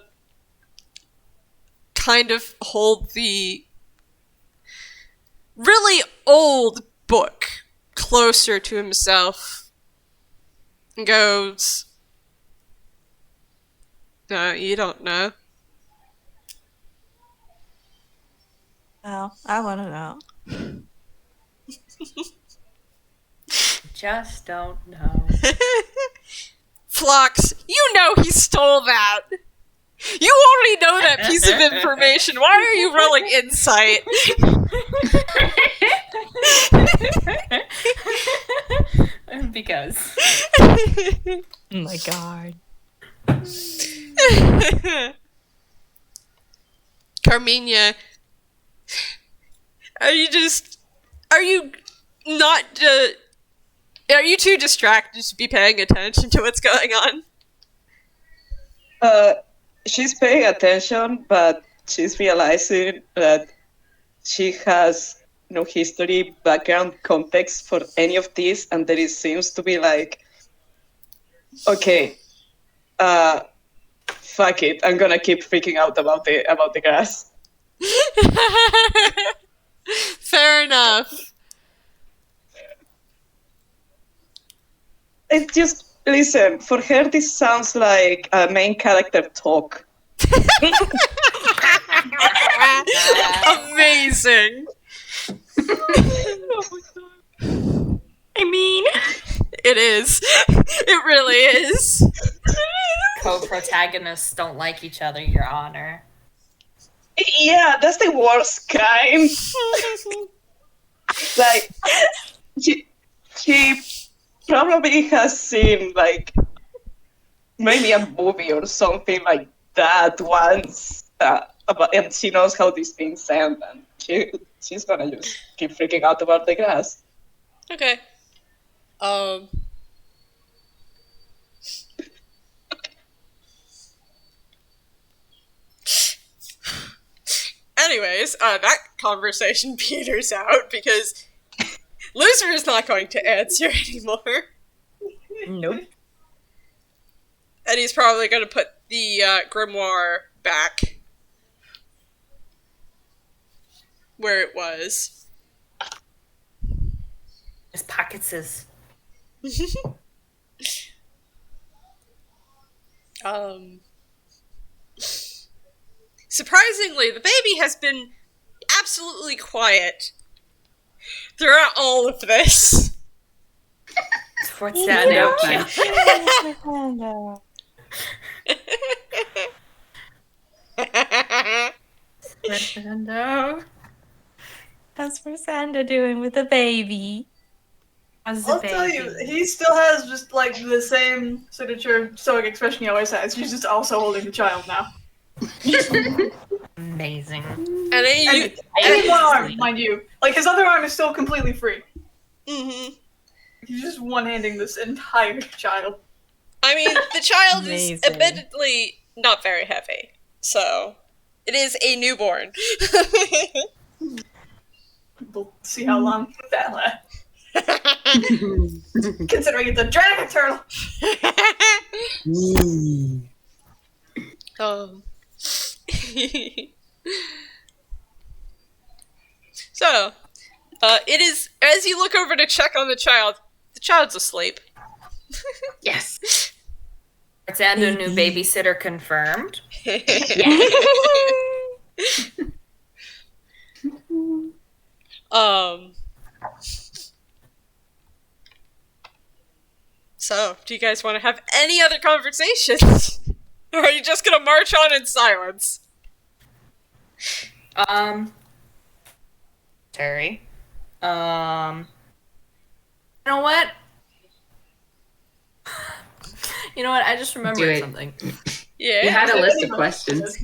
kind of hold the really old book closer to himself and goes, "No, you don't know." Well, I want to know. Just don't know. Phlox, you know he stole that. You already know that piece of information. Why are you rolling insight? Because. Oh my god. Carmiña, are you too distracted to be paying attention to what's going on? She's paying attention, but she's realizing that she has no history, background, context for any of this, and that it seems to be like, okay, fuck it, I'm gonna keep freaking out about the grass. Fair enough. It just, listen, for her this sounds like a main character talk. Amazing. I mean, It is. It really is. Co-protagonists don't like each other, Your Honor. Yeah, that's the worst kind. Like, she probably has seen, like, maybe a movie or something like that once, and she knows how these things end, and she's gonna just keep freaking out about the grass. Okay. Anyways, that conversation peters out because Lucifer is not going to answer anymore. nope. And he's probably going to put the grimoire back where it was. His pockets is. Surprisingly, the baby has been absolutely quiet throughout all of this. Sforzando. Sforzando. How's Sforzando doing with the baby? How's the I'll tell baby? you, he still has just like the same signature stoic expression he always has. He's just also holding the child now. Amazing. And then And one arm, mind you. Like his other arm is still completely free. mm-hmm. He's just one-handing this entire child. I mean, the child is Amazing. admittedly not very heavy, so it is a newborn. We'll see how long that lasts. Considering it's a dragon turtle. So, it is, as you look over to check on the child's asleep. Yes. Sforzando, new babysitter confirmed. So, do you guys want to have any other conversations? Or are you just gonna march on in silence? monastery. You know what? You know what? I just remembered something. Yeah. You had a list of questions.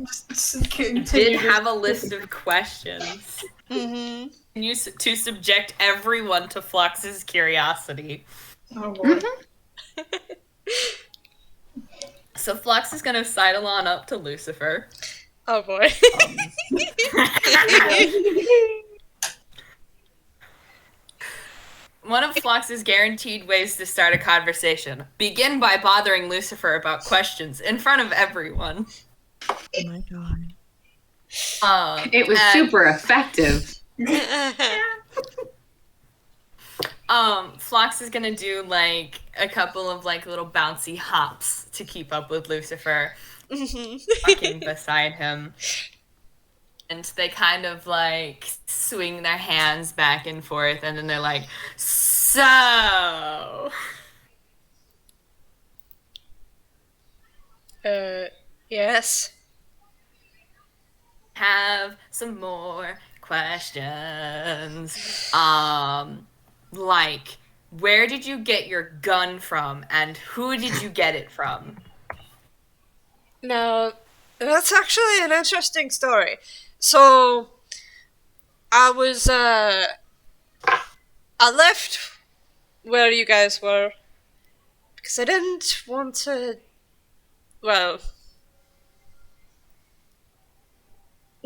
Did have a list of questions. Mm-hmm. To subject everyone to Phlox's curiosity. Oh boy. So Phlox is gonna sidle on up to Lucifer. Oh boy. One of Phlox's guaranteed ways to start a conversation. Begin by bothering Lucifer about questions in front of everyone. Oh my god. It was super effective. Phlox is gonna do like a couple of like little bouncy hops to keep up with Lucifer, walking beside him. And they kind of like swing their hands back and forth, and then they're like, so. Yes. Have some more questions. Like, where did you get your gun from, and who did you get it from? Now, that's actually an interesting story. So, I left where you guys were because I didn't want to,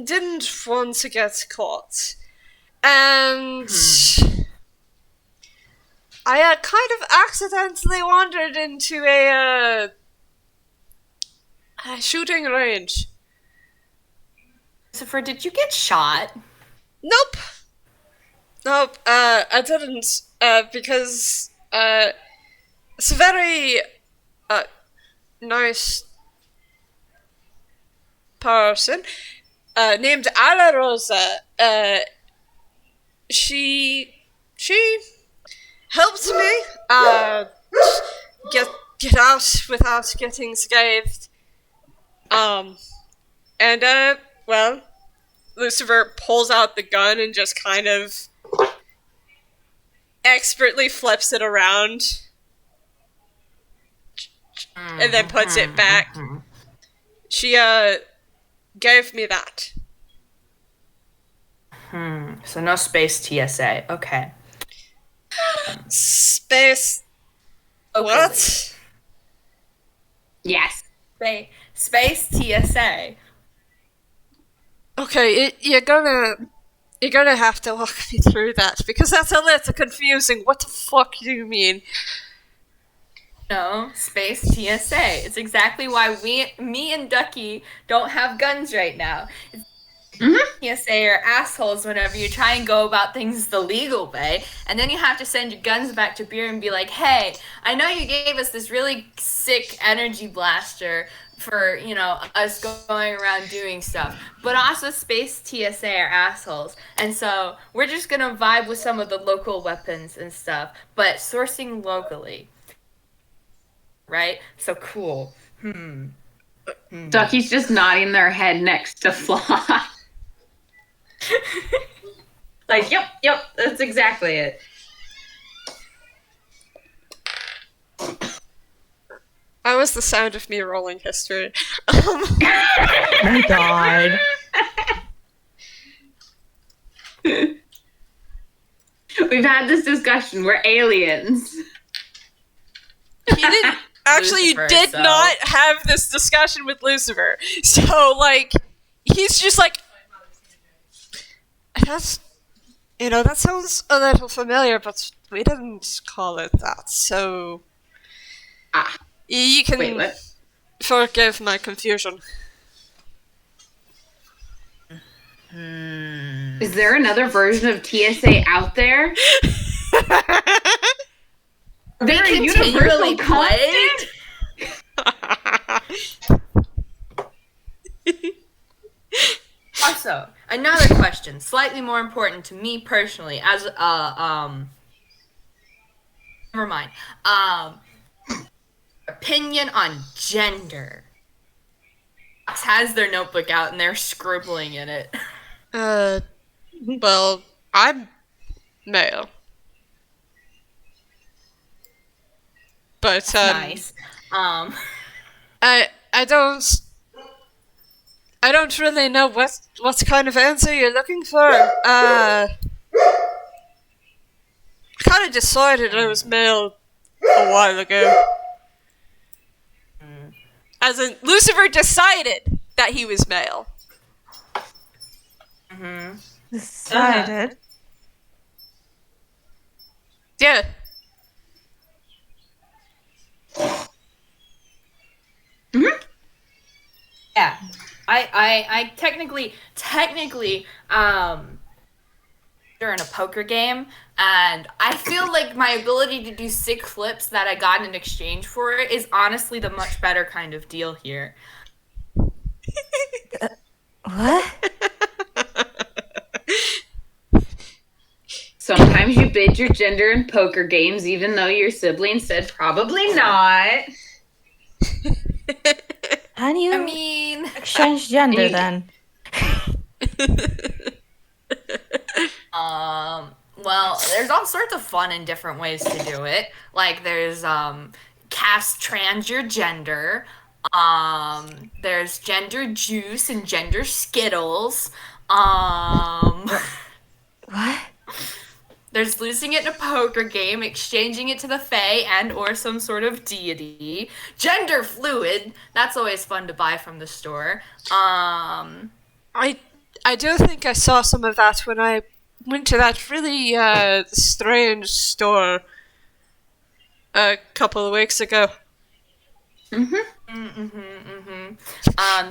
didn't want to get caught. And I kind of accidentally wandered into a shooting range. Lucifer, did you get shot? Nope, I didn't, because, it's a very, nice person, named Ala Rosa. She helped me, get out without getting scathed. Lucifer pulls out the gun and just kind of expertly flips it around and then puts it back. She, gave me that. So no space TSA. Okay. Space... Okay. What? Yes. Space TSA. Okay, you're gonna have to walk me through that, because that's a little confusing. What the fuck do you mean? No, space TSA. It's exactly why me and Ducky don't have guns right now. TSA are assholes whenever you try and go about things the legal way, and then you have to send your guns back to Beer and be like, hey, I know you gave us this really sick energy blaster for, you know, us going around doing stuff, but also space TSA are assholes, and so we're just gonna vibe with some of the local weapons and stuff, but sourcing locally. Right? So cool. Ducky's just nodding their head next to Phlox. Like, yep, that's exactly it. That was the sound of me rolling history. My god. We've had this discussion. We're aliens. He didn't... Actually, Lucifer, you did so- not have this discussion with Lucifer. So, like, he's just like... That's... You know, that sounds a little familiar, but we didn't call it that, so... You can Wait, what? forgive my confusion. Is there another version of TSA out there? Are there a universal constant? Also, another question, slightly more important to me personally, as never mind. Opinion on gender. Has their notebook out and they're scribbling in it. Well, I'm male. But, Nice. I don't really know what kind of answer you're looking for. I kind of decided I was male a while ago. As in, Lucifer decided that he was male. Decided. Yeah. Yeah. I technically, during a poker game, and I feel like my ability to do sick flips that I got in exchange for it is honestly the much better kind of deal here. What? Sometimes you bid your gender in poker games, even though your sibling said probably not. How do you I mean, exchange gender then? well, there's all sorts of fun and different ways to do it. Like there's cast trans your gender. There's gender juice and gender skittles. What? There's losing it in a poker game, exchanging it to the Fae and or some sort of deity. Gender fluid. That's always fun to buy from the store. I do think I saw some of that when I went to that really strange store a couple of weeks ago.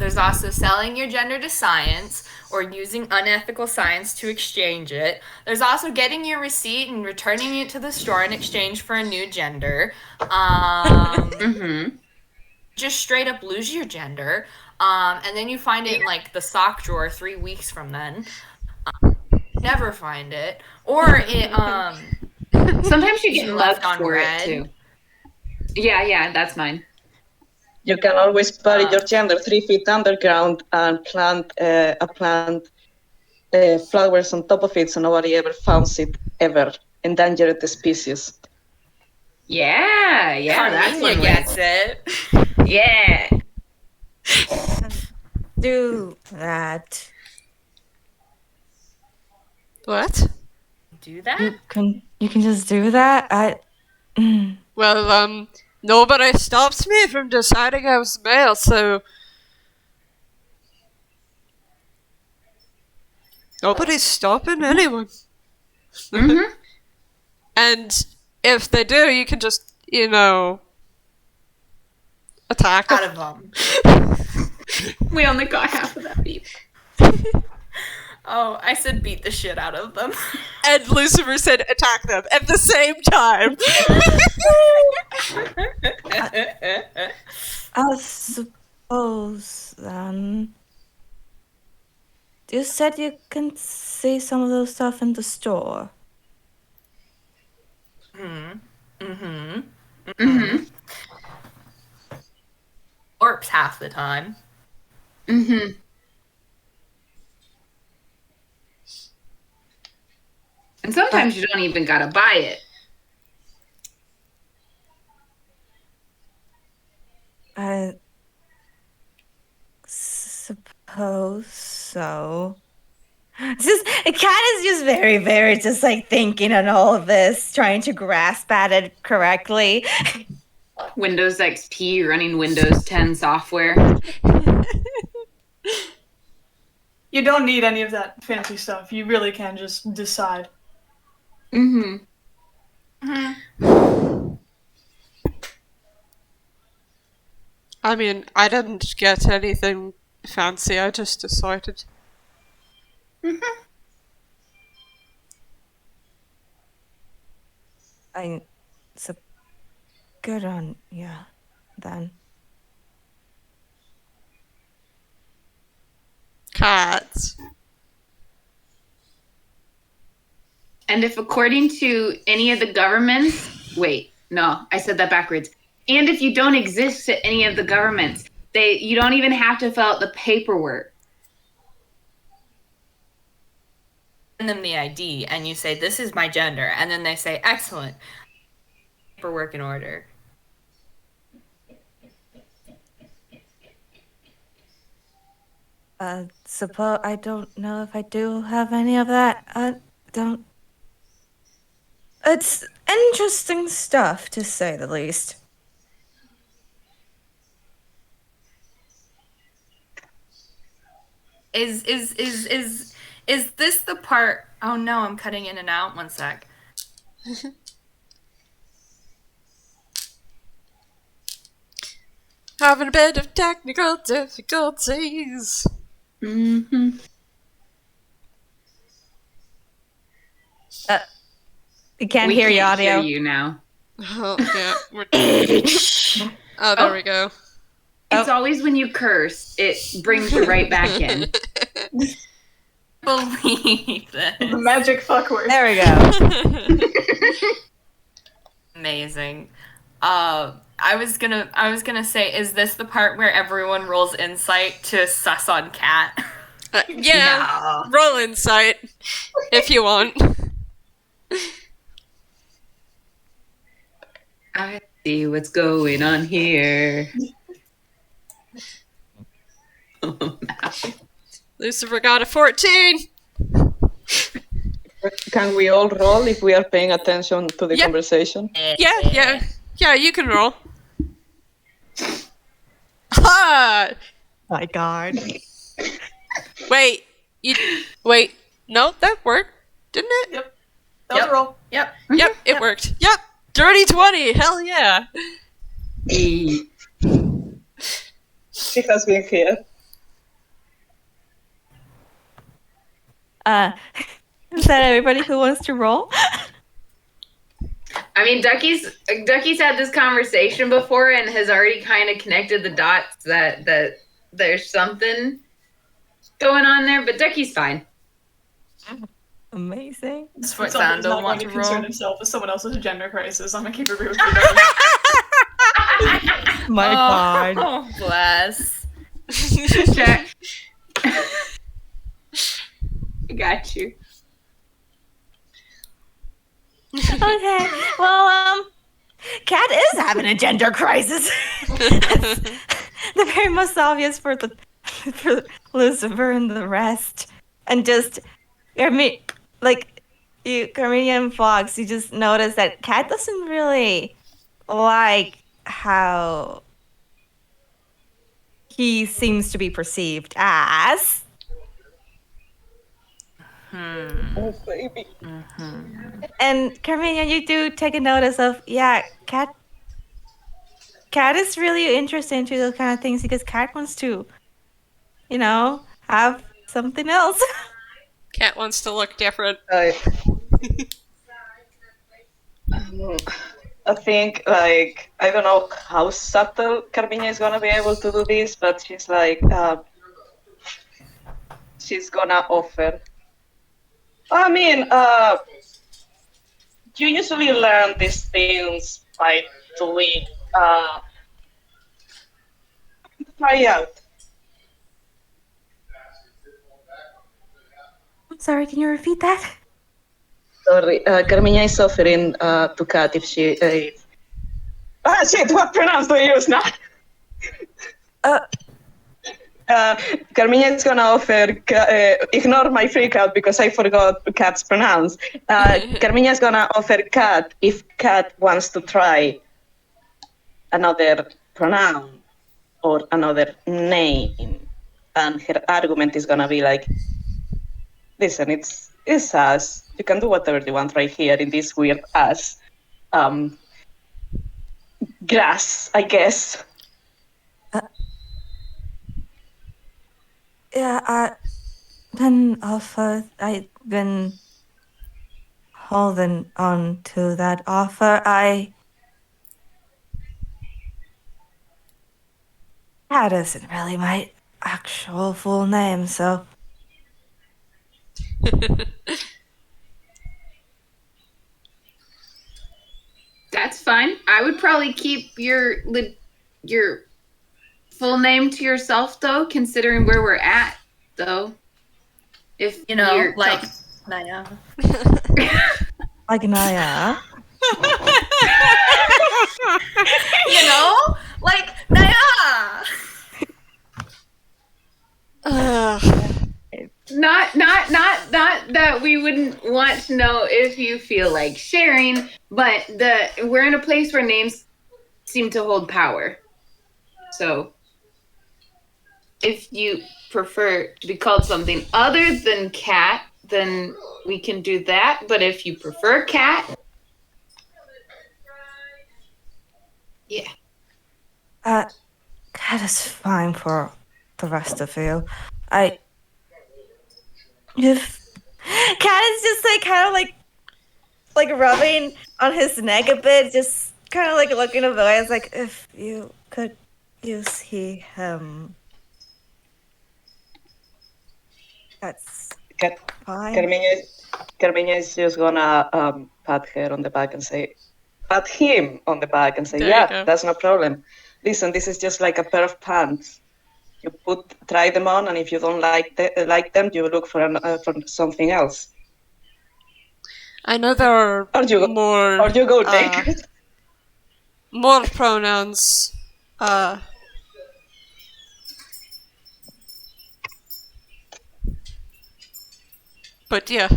There's also selling your gender to science or using unethical science to exchange it. There's also getting your receipt and returning it to the store in exchange for a new gender. Just straight up lose your gender. And then you find it in like the sock drawer 3 weeks from then. Never find it. Or it Sometimes you get left mugged on for red. it too. Yeah, that's mine. You can always bury your gender 3 feet underground and plant flowers on top of it so nobody ever finds it ever. Endangered the species. Yeah, that's Carmiña one way. gets it. Yeah. Do that. What? Do that? You can just do that? Well, nobody stopped me from deciding I was male, so... Nobody's stopping anyone. And if they do, you can just, attack Out them. of them. We only got half of that beat. Oh, I said beat the shit out of them. And Lucifer said attack them at the same time. I suppose then. You said you can see some of those stuff in the store. Orps half the time. And sometimes you don't even gotta buy it. I suppose so. Kat is just very just like thinking on all of this, trying to grasp at it correctly. Windows XP running Windows 10 software. You don't need any of that fancy stuff. You really can just decide. I mean, I didn't get anything fancy, I just decided. It's a good on then. Cats. And if according to any of the governments, wait, no, I said that backwards. And if you don't exist to any of the governments, you don't even have to fill out the paperwork. them the ID and you say, "This is my gender," and then they say, "Excellent, paperwork in order." Suppose I don't know if I do have any of that. I don't. It's interesting stuff, to say the least. Is this the part? Oh no, I'm cutting in and out. One sec. Having a bit of technical difficulties. Mm-hmm. We can't We hear you, can't audio. hear you now. Oh, yeah. Oh, there we go. It's always when you curse, it brings you right back in. Believe this. The magic fuck word. There we go. Amazing. I was gonna say, is this the part where everyone rolls insight to suss on Cat? Yeah, roll insight if you want. I see what's going on here. Lucifer got a 14. Can we all roll if we are paying attention to the Yeah. conversation? Yeah, you can roll. Ha! My God. Wait, no, that worked, didn't it? Yep. That was a roll. Yep. Yep, it worked. Yep, dirty 20, hell yeah. She has been here. Is that everybody who wants to roll? I mean, Ducky's had this conversation before and has already kind of connected the dots that there's something going on there, but Ducky's fine. Amazing. Sforzando Someone's not going want to to concern roll. himself with someone else's gender crisis. I'm gonna keep it real with you. My God. Oh, bless. Check. I got you. Okay. Well, Cat is having a gender crisis. That's the very most obvious for Lucifer and the rest. And just, I mean, like, Carmiña and Phlox, you just notice that Cat doesn't really like how he seems to be perceived as. Oh, baby. And Carmiña, you do take a notice of, Cat is really interested into those kind of things because Cat wants to, have something else. Cat wants to look different. I think, like, I don't know how subtle Carmiña is gonna be able to do this, but she's like, she's gonna offer. I mean, you usually learn these things by doing, try out. I'm sorry, can you repeat that? Sorry, Carmiña is offering to Kat if she. Shit, what pronoun do I use now? Carmiña is gonna offer. Ignore my freak out because I forgot Kat's pronouns. Carmiña is gonna offer Kat if Kat wants to try another pronoun or another name, and her argument is gonna be like, "Listen, it's us. You can do whatever you want right here in this weird ass grass, I guess." I've been holding on to that offer. That isn't really my actual full name, so. That's fine. I would probably keep your full name to yourself, though, considering where we're at, though. If You know, you're like, Naya. Like Naya. You know? Like, Naya! Not that we wouldn't want to know if you feel like sharing, but we're in a place where names seem to hold power. So if you prefer to be called something other than cat, then we can do that. But if you prefer cat, yeah. Cat is fine for the rest of you. If Cat is just like kind of like rubbing on his neck a bit, just kind of like looking away. It's like if you could use him. That's fine. Carmiña is just gonna pat her on the back and say, pat him on the back and say, There you yeah, go. that's no problem. Listen, this is just like a pair of pants. You try them on, and if you don't like them, you look for something else. I know there are Or you go naked. more pronouns. But yeah.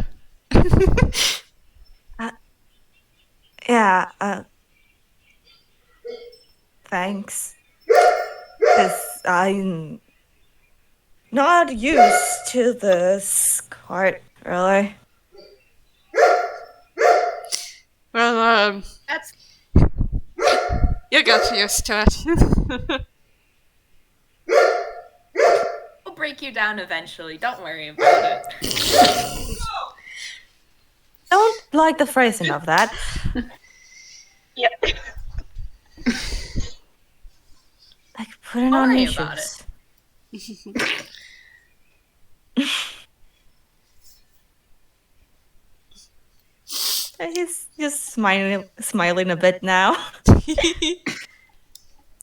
Yeah. Thanks. Because I'm not used to this part, really. Well, That's you got used to it. we'll break you down eventually. Don't worry about it. Don't like the phrasing of that. Yeah. Like putting Don't on worry new about shoes. He's just smiling a bit now.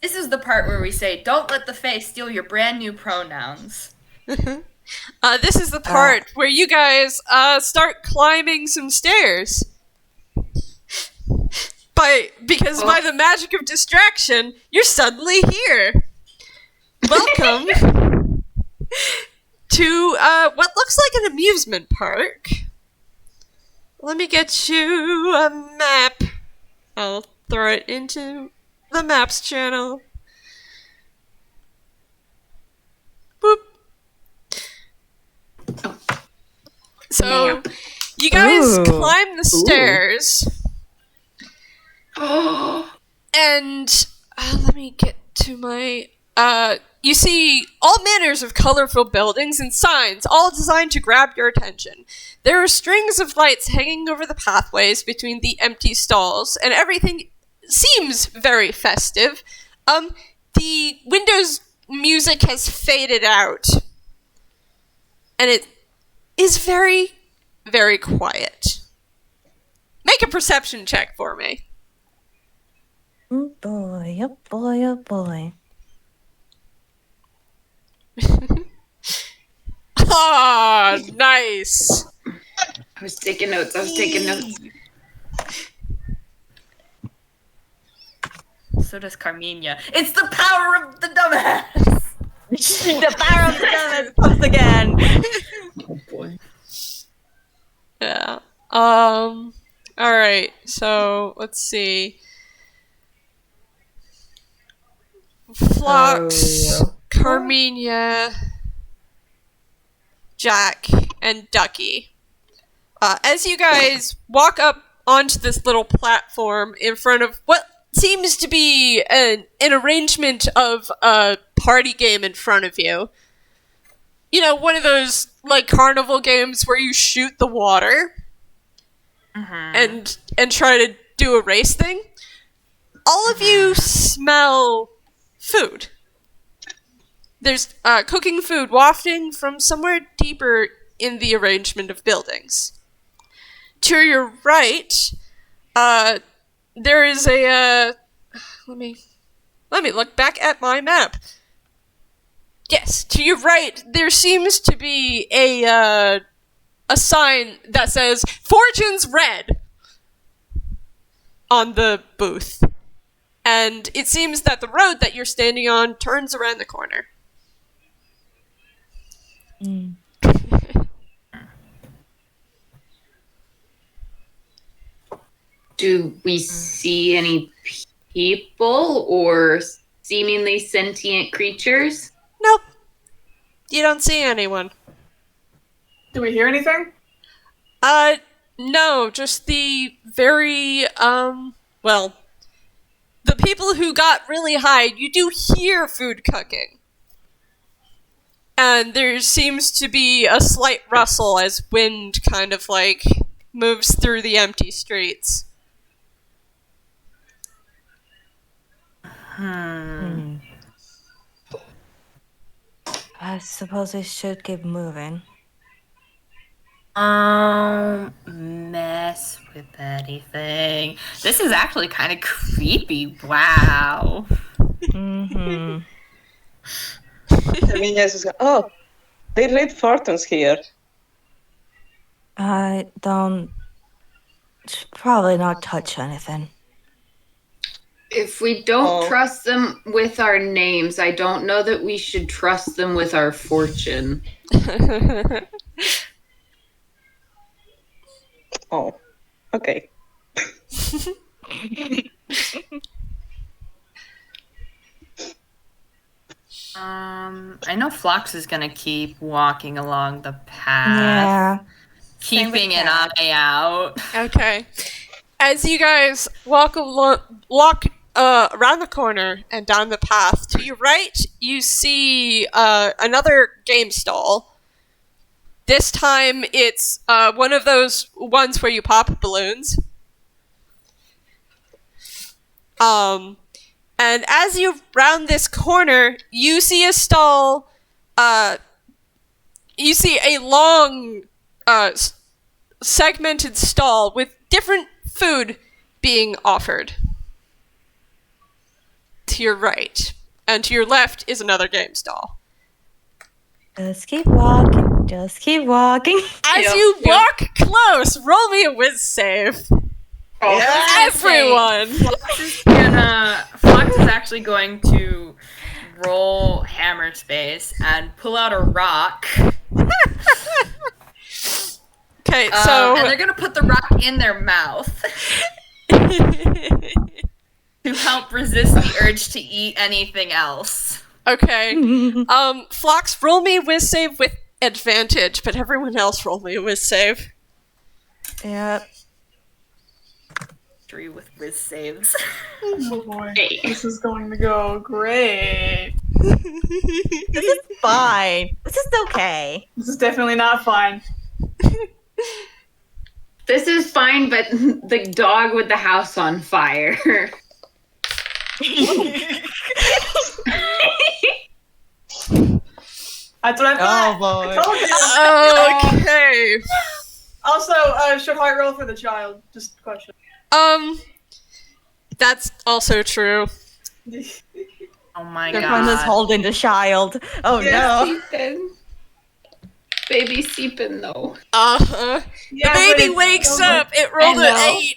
This is the part where we say, don't let the Fae steal your brand new pronouns. This is the part where you guys start climbing some stairs. Because by the magic of distraction, you're suddenly here. Welcome to what looks like an amusement park. Let me get you a map. I'll throw it into the maps channel. Boop. So, you guys climb the stairs. And let me get to my you see all manners of colorful buildings and signs, all designed to grab your attention. There are strings of lights hanging over the pathways between the empty stalls, and everything seems very festive. The Windows music has faded out, and it is very, very quiet. Make a perception check for me. Oh boy, oh boy, oh boy. Ah, nice. I was taking notes. So does Carmiña. It's the power of the dumbass! The power of the dumbass comes again. Oh boy. Yeah. Alright, so let's see. Phlox, Carmiña, Jack, and Ducky. As you guys walk up onto this little platform in front of what seems to be an arrangement of a party game in front of you. You know, one of those, like, carnival games where you shoot the water and try to do a race thing. All of you smell food. There's cooking food wafting from somewhere deeper in the arrangement of buildings. To your right, there is a let me look back at my map. Yes, to your right, there seems to be a a sign that says "Fortune's Red" on the booth. And it seems that the road that you're standing on turns around the corner. Do we see any people or seemingly sentient creatures? Nope. You don't see anyone. Do we hear anything? No, just the very, well, the people who got really high, you do hear food cooking. And there seems to be a slight rustle as wind kind of, like, moves through the empty streets. I suppose we should keep moving. Mess with anything. This is actually kind of creepy. Wow. Mm-hmm. Carmiña is oh, they read fortunes here. I don't... Should probably not touch anything. If we don't trust them with our names, I don't know that we should trust them with our fortune. Oh, okay. I know Phlox is gonna keep walking along the path, keeping an eye out. Okay. As you guys walk around the corner and down the path, to your right, you see another game stall. This time, it's one of those ones where you pop balloons. And as you round this corner, you see a stall. You see a long, segmented stall with different food being offered. To your right. And to your left is another game stall. Just keep walking. Just keep walking. As you walk close, roll me a whiz save. Everyone! Phlox is actually going to roll hammer space and pull out a rock. Okay, so... and they're going to put the rock in their mouth to help resist the urge to eat anything else. Okay. Phlox, roll me a whiz save with advantage, but everyone else roll me a whiz save. Yep. 3 with whiz saves. Oh boy, this is going to go great. This is fine. This is okay. This is definitely not fine. This is fine, but the dog with the house on fire. That's what I thought. Oh, boy. I told you. Okay. Also, should heart roll for the child? Just a question. That's also true. Oh my Everyone is god. holding the child. Oh no. Seepin. Baby Seepin, though. The baby wakes up. It rolled an 8.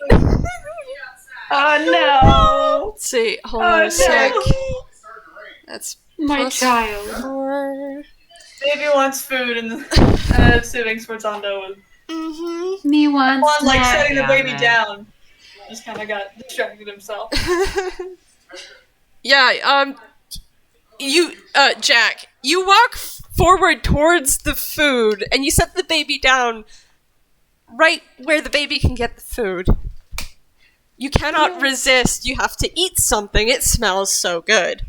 Oh no. Let's see. Hold on a sec. That's My plus child. 4. Baby wants food, and assuming Sforzando was Me wants on, like, setting the baby man. down. Just kind of got distracted himself. Yeah, you, Jack, you walk forward towards the food, and you set the baby down right where the baby can get the food. You cannot resist. You have to eat something. It smells so good.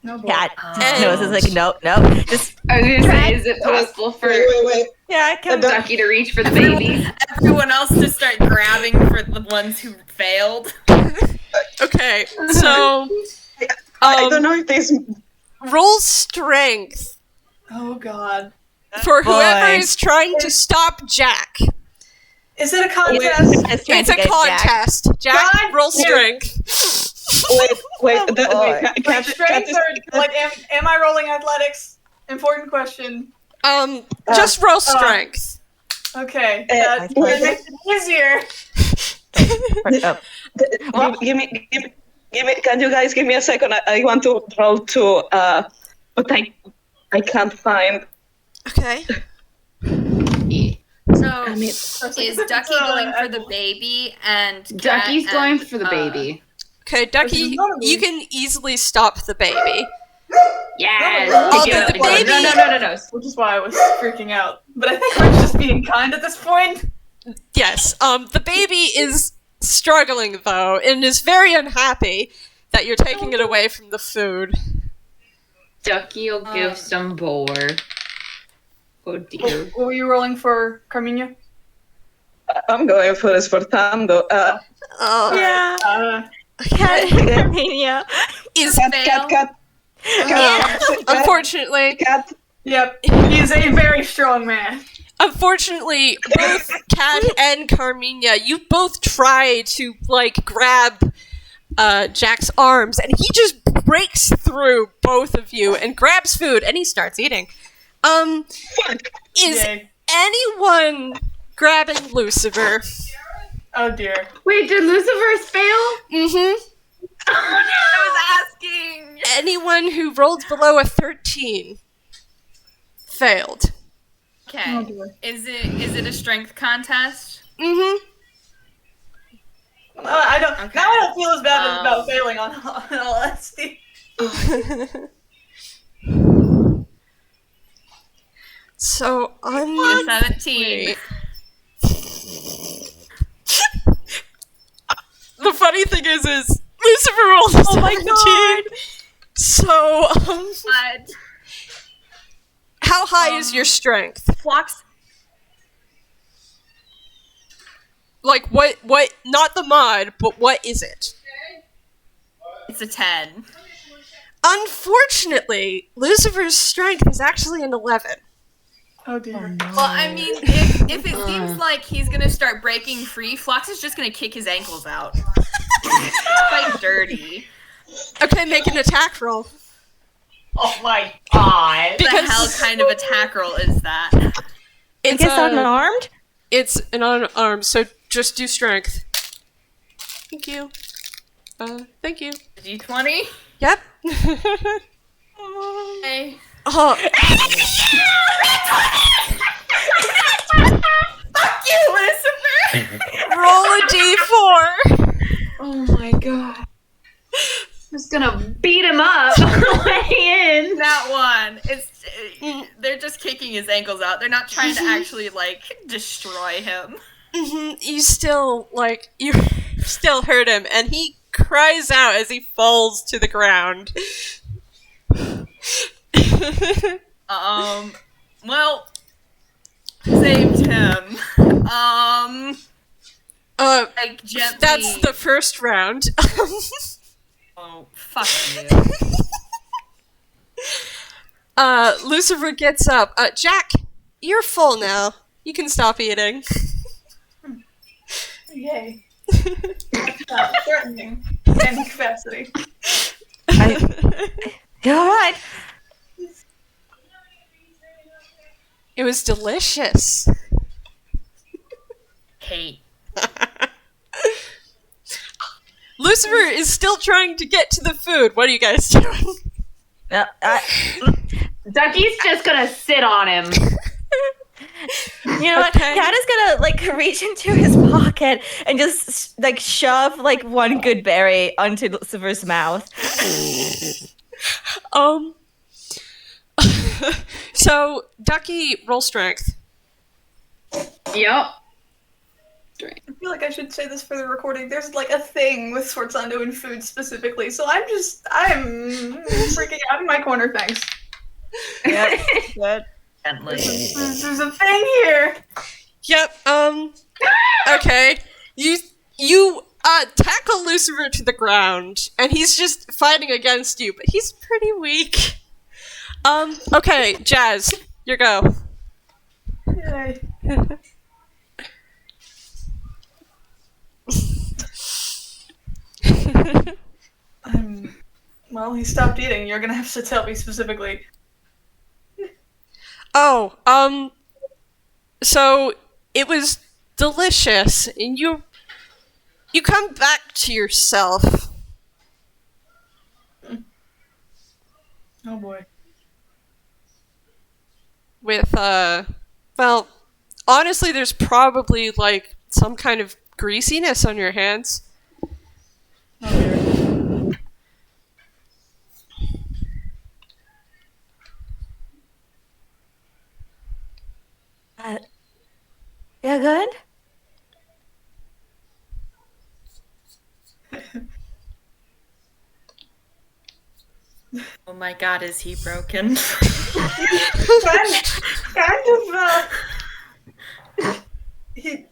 No boy. Cat nose is like, nope. Just I was gonna say, is it possible for Wait. Ducky to reach for the baby? Everyone else to start grabbing for the ones who failed. Okay, so I don't know if this. roll strength Oh god. for whoever Boy. is trying to stop Jack. Is it a contest? It's a contest. Jack, God roll damn. strength. Wait. Like strength or like am I rolling athletics? Important question. Just roll strength. Okay, Uh, that makes it easier. Give me. Can you guys give me a second? I want to roll to, but I can't find. Okay. So, I mean, is Ducky going for the baby and Cat Ducky's going and, for the baby. Okay, Ducky, you can easily stop the baby. Yes. Oh, Get the up, baby- No. Which is why I was freaking out. But I think we're just being kind at this point. Yes, the baby is struggling, though, and is very unhappy that you're taking it away from the food. Ducky will give some boar. Oh dear. What were you rolling for, Carmiña? I'm going for Sforzando. Oh. Yeah. Cat Carmiña. Is Cat. unfortunately, Cat. Yep, he is a very strong man. Unfortunately, both Kat and Carmiña, you both try to, like, grab Jack's arms, and he just breaks through both of you and grabs food, and he starts eating. Is Yay. anyone grabbing Lucifer? Oh dear. Wait, did Lucifer fail? Mm-hmm. I was asking. Anyone who rolled below a 13 failed. Okay. Oh dear. Is it a strength contest? Mm-hmm. I don't. Okay. Now I don't feel as bad about failing on all honesty. So, on 17. the funny thing is Lucifer rolled a 17. my God. So, But how high is your strength? Phlox. Like, what, not the mod, but what is it? It's a 10. Unfortunately, Lucifer's strength is actually an 11. Oh dear. Well, I mean, if it seems like he's gonna start breaking free, Phlox is just gonna kick his ankles out. Quite dirty. Okay, make an attack roll. Oh my god. What the hell kind of attack roll is that? It's Is unarmed? It's an unarmed, so just do strength. Thank you. Thank you. D20? Yep. Hey. Oh, Fuck you, Lucifer! roll a d4. Oh my god. I'm just gonna beat him up on the way in. That one. They're just kicking his ankles out. They're not trying to actually, like, destroy him. You still, like, you still hurt him, and he cries out as he falls to the ground. Well, saved him. Like, gently. That's the first round. Oh, fuck you. Lucifer gets up. Jack, you're full now. You can stop eating. Yay. Threatening. Any capacity. You alright? It was delicious. Hate. Lucifer is still trying to get to the food. What are you guys doing? Ducky's just gonna sit on him. You know what? Okay. Cat is gonna like reach into his pocket and just like shove like one good berry onto Lucifer's mouth. So, Ducky, roll strength. Yep. I feel like I should say this for the recording. There's like a thing with Sforzando and food specifically, so I'm freaking out in my corner, thanks. Yep. Good. There's a thing here! Yep, okay. You tackle Lucifer to the ground, and he's just fighting against you, but he's pretty weak. Okay, Jazz, your go. Yay. Well, he stopped eating. You're gonna have to tell me specifically. Oh, so it was delicious, and you come back to yourself. Oh boy. With, well, honestly, there's probably, like, some kind of greasiness on your hands. Oh dear. You good? Oh my god, is he broken? He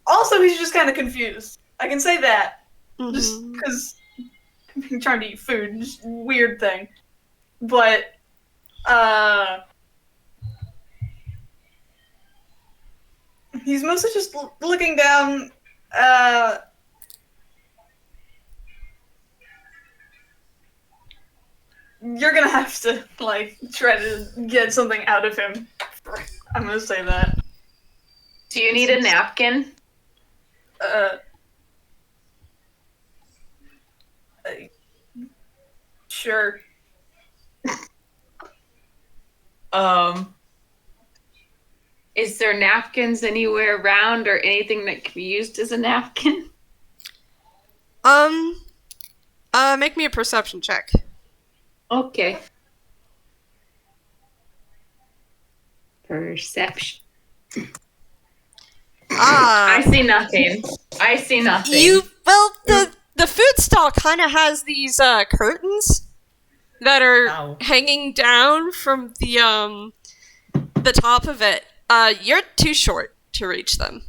also, he's just kind of confused. I can say that. Just Mhm. because I'm trying to eat food, just weird thing. But, he's mostly just looking down, you're gonna have to, like, try to get something out of him. I'm gonna say that. Do you need a napkin? Sure. Is there napkins anywhere around or anything that can be used as a napkin? Make me a perception check. Okay. Perception. I see nothing. I see nothing. The food stall kind of has these curtains that are Ow. hanging down from the top of it. You're too short to reach them.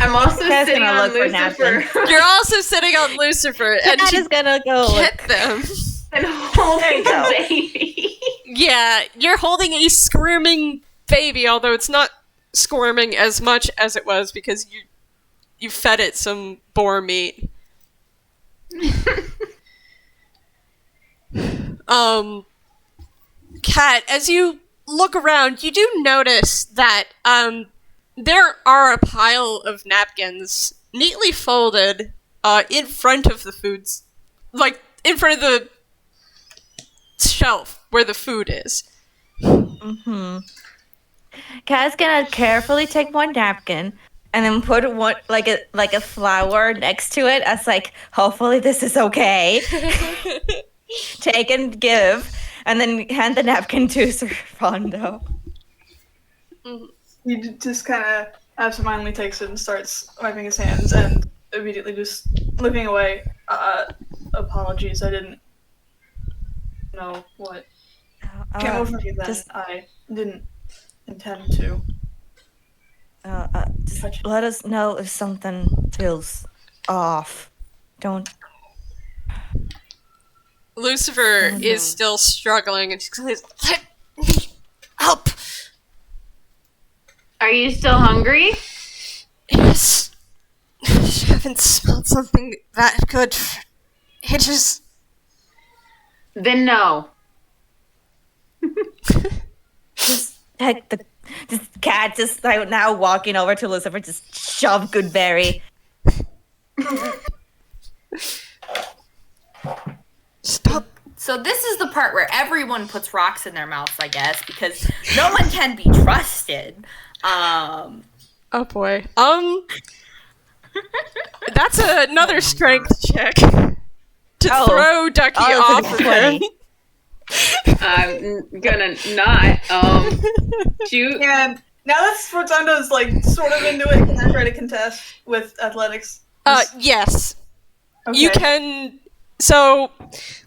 I'm also Kat's sitting gonna on look for Lucifer You're also sitting on Lucifer, and Cat to is gonna go get look. them. and holding There the you go. baby. Yeah, you're holding a squirming baby, although it's not squirming as much as it was because you fed it some boar meat. Cat, as you look around, you do notice that there are a pile of napkins neatly folded in front of the foods, like in front of the shelf where the food is. Mm-hmm. Kat's gonna carefully take one napkin and then put one like a flower next to it as like, hopefully this is okay. Take and give, and then hand the napkin to Sforzando. He just kind of absentmindedly takes it and starts wiping his hands and immediately just looking away. Apologies, I didn't know what came over me then. just- I didn't intend to. Just let us know if something feels off. Don't. Lucifer Oh, no. is still struggling, and she says, "Let me help." Are you still hungry? Yes, I haven't smelled something that good for ages. Then no. Just heck the. Just Cat just like now walking over to Lucifer, just shove Goodberry. Stop. So this is the part where everyone puts rocks in their mouths, I guess, because no one can be trusted. Oh boy. That's another strength check to throw Ducky Oh, off it's of a him. 20. I'm gonna not shoot. And now that Sforzando is like sort of into it, can I try to contest with athletics? Yes. Okay. You can. So,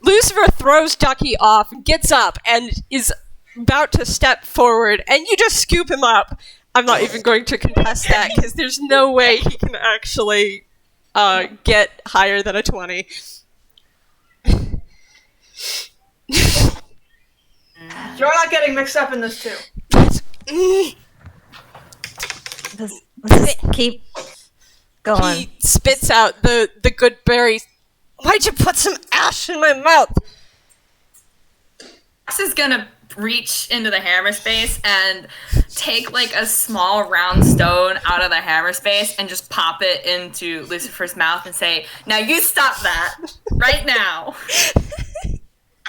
Lucifer throws Ducky off, gets up, and is about to step forward, and you just scoop him up. I'm not even going to contest that, because there's no way he can actually get higher than a 20. You're not getting mixed up in this too. Just keep going. He spits out the good berries. Why'd you put some ash in my mouth? Max is gonna reach into the hammer space and take like a small round stone out of the hammer space and just pop it into Lucifer's mouth and say, "Now you stop that right now."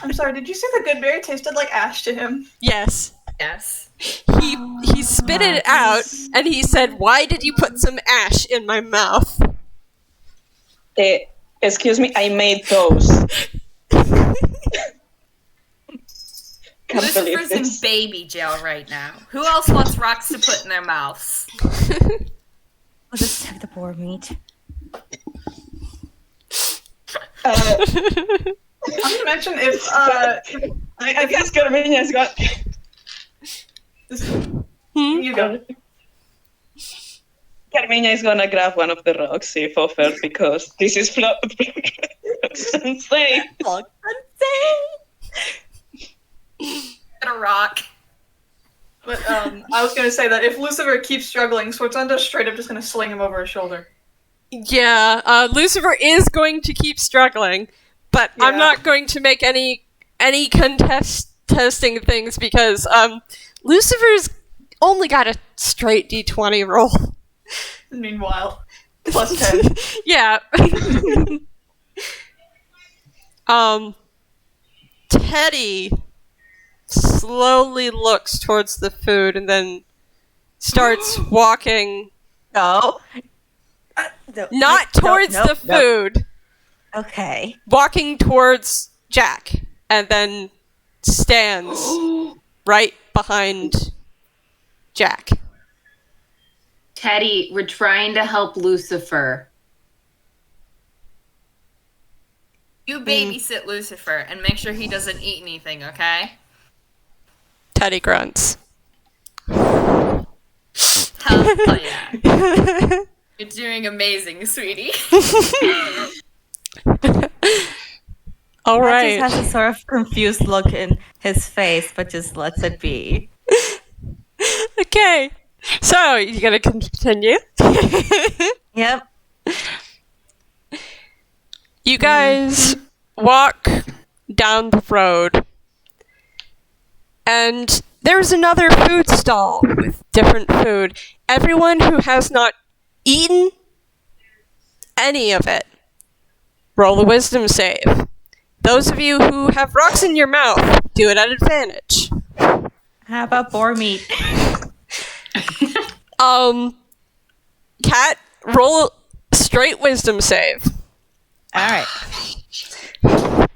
I'm sorry, did you say the good berry tasted like ash to him? Yes. Yes. He spit it out, and he said, "Why did you put some ash in my mouth?" Excuse me, I made those. Can't believe Lucifer's in this. baby jail right now. Who else wants rocks to put in their mouths? I'll just have the boar meat. I'm gonna mention if I guess Carmiña's got. you go. Carmiña is gonna grab one of the rocks if offered because this is insane. Get a rock. But I was gonna say that if Lucifer keeps struggling, Sforzando's straight up just gonna sling him over his shoulder. Yeah, Lucifer is going to keep struggling, but I'm Yeah. not going to make any testing things because Lucifer's only got a straight D20 roll. Meanwhile, plus 10. Yeah. Teddy slowly looks towards the food and then starts walking No. not towards the food, Okay. walking towards Jack, and then stands right behind Jack. Teddy, we're trying to help Lucifer. You babysit Lucifer and make sure he doesn't eat anything, okay? Teddy grunts. Hell yeah. You're doing amazing, sweetie. All He right. just has a sort of confused look in his face, but just lets it be. Okay. So, you gonna continue? Yep. You guys walk down the road, and there's another food stall with different food. Everyone who has not eaten any of it, roll a wisdom save. Those of you who have rocks in your mouth, do it at advantage. How about boar meat? Cat, roll a straight wisdom save. All right.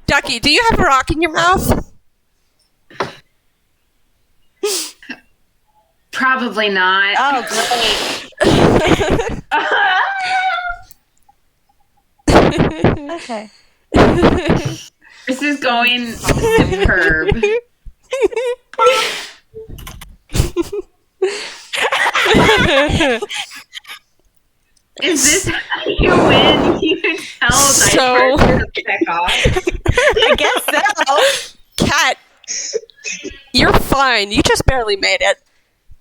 Ducky, do you have a rock in your mouth? Probably not. Oh, great. Okay. This is going superb. Is this how you win? You tell So- Diaper to pick off. I guess so. Cat, you're fine. You just barely made it.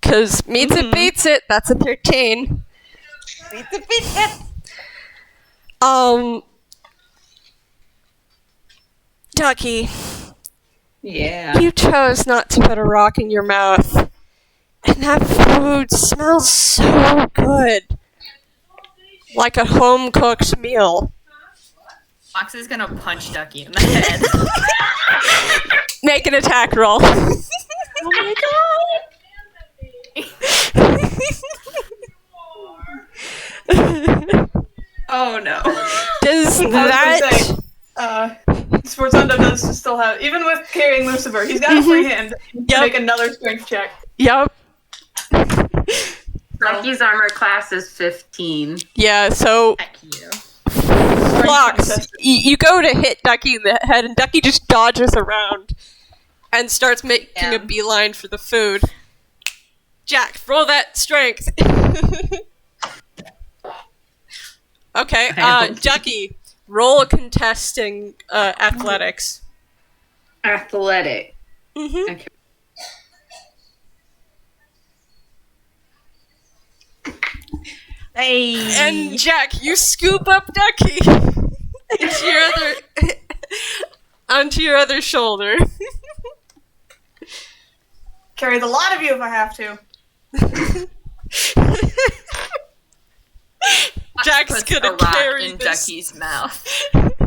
Because meets it beats it. That's a 13. Ducky, Yeah. you chose not to put a rock in your mouth. And that food smells so good. Like a home-cooked meal. Fox is gonna punch Ducky in the head. Make an attack roll. Oh my Oh no. Does I was that... gonna say, Sforzando does still have, even with carrying Lucifer, he's got a free hand to Yep. make another strength check. Yup. Ducky's armor class is 15. Yeah, so Heck you. Phlox, you go to hit Ducky in the head, and Ducky just dodges around and starts making a beeline for the food. Jack, roll that strength. Okay, Ducky, roll a contesting athletics. Athletic. Mm-hmm. Okay. Hey. And Jack, you scoop up Ducky onto your other shoulder. carry the lot of you if I have to. Jack's Puts gonna a rock carry in this. Ducky's mouth.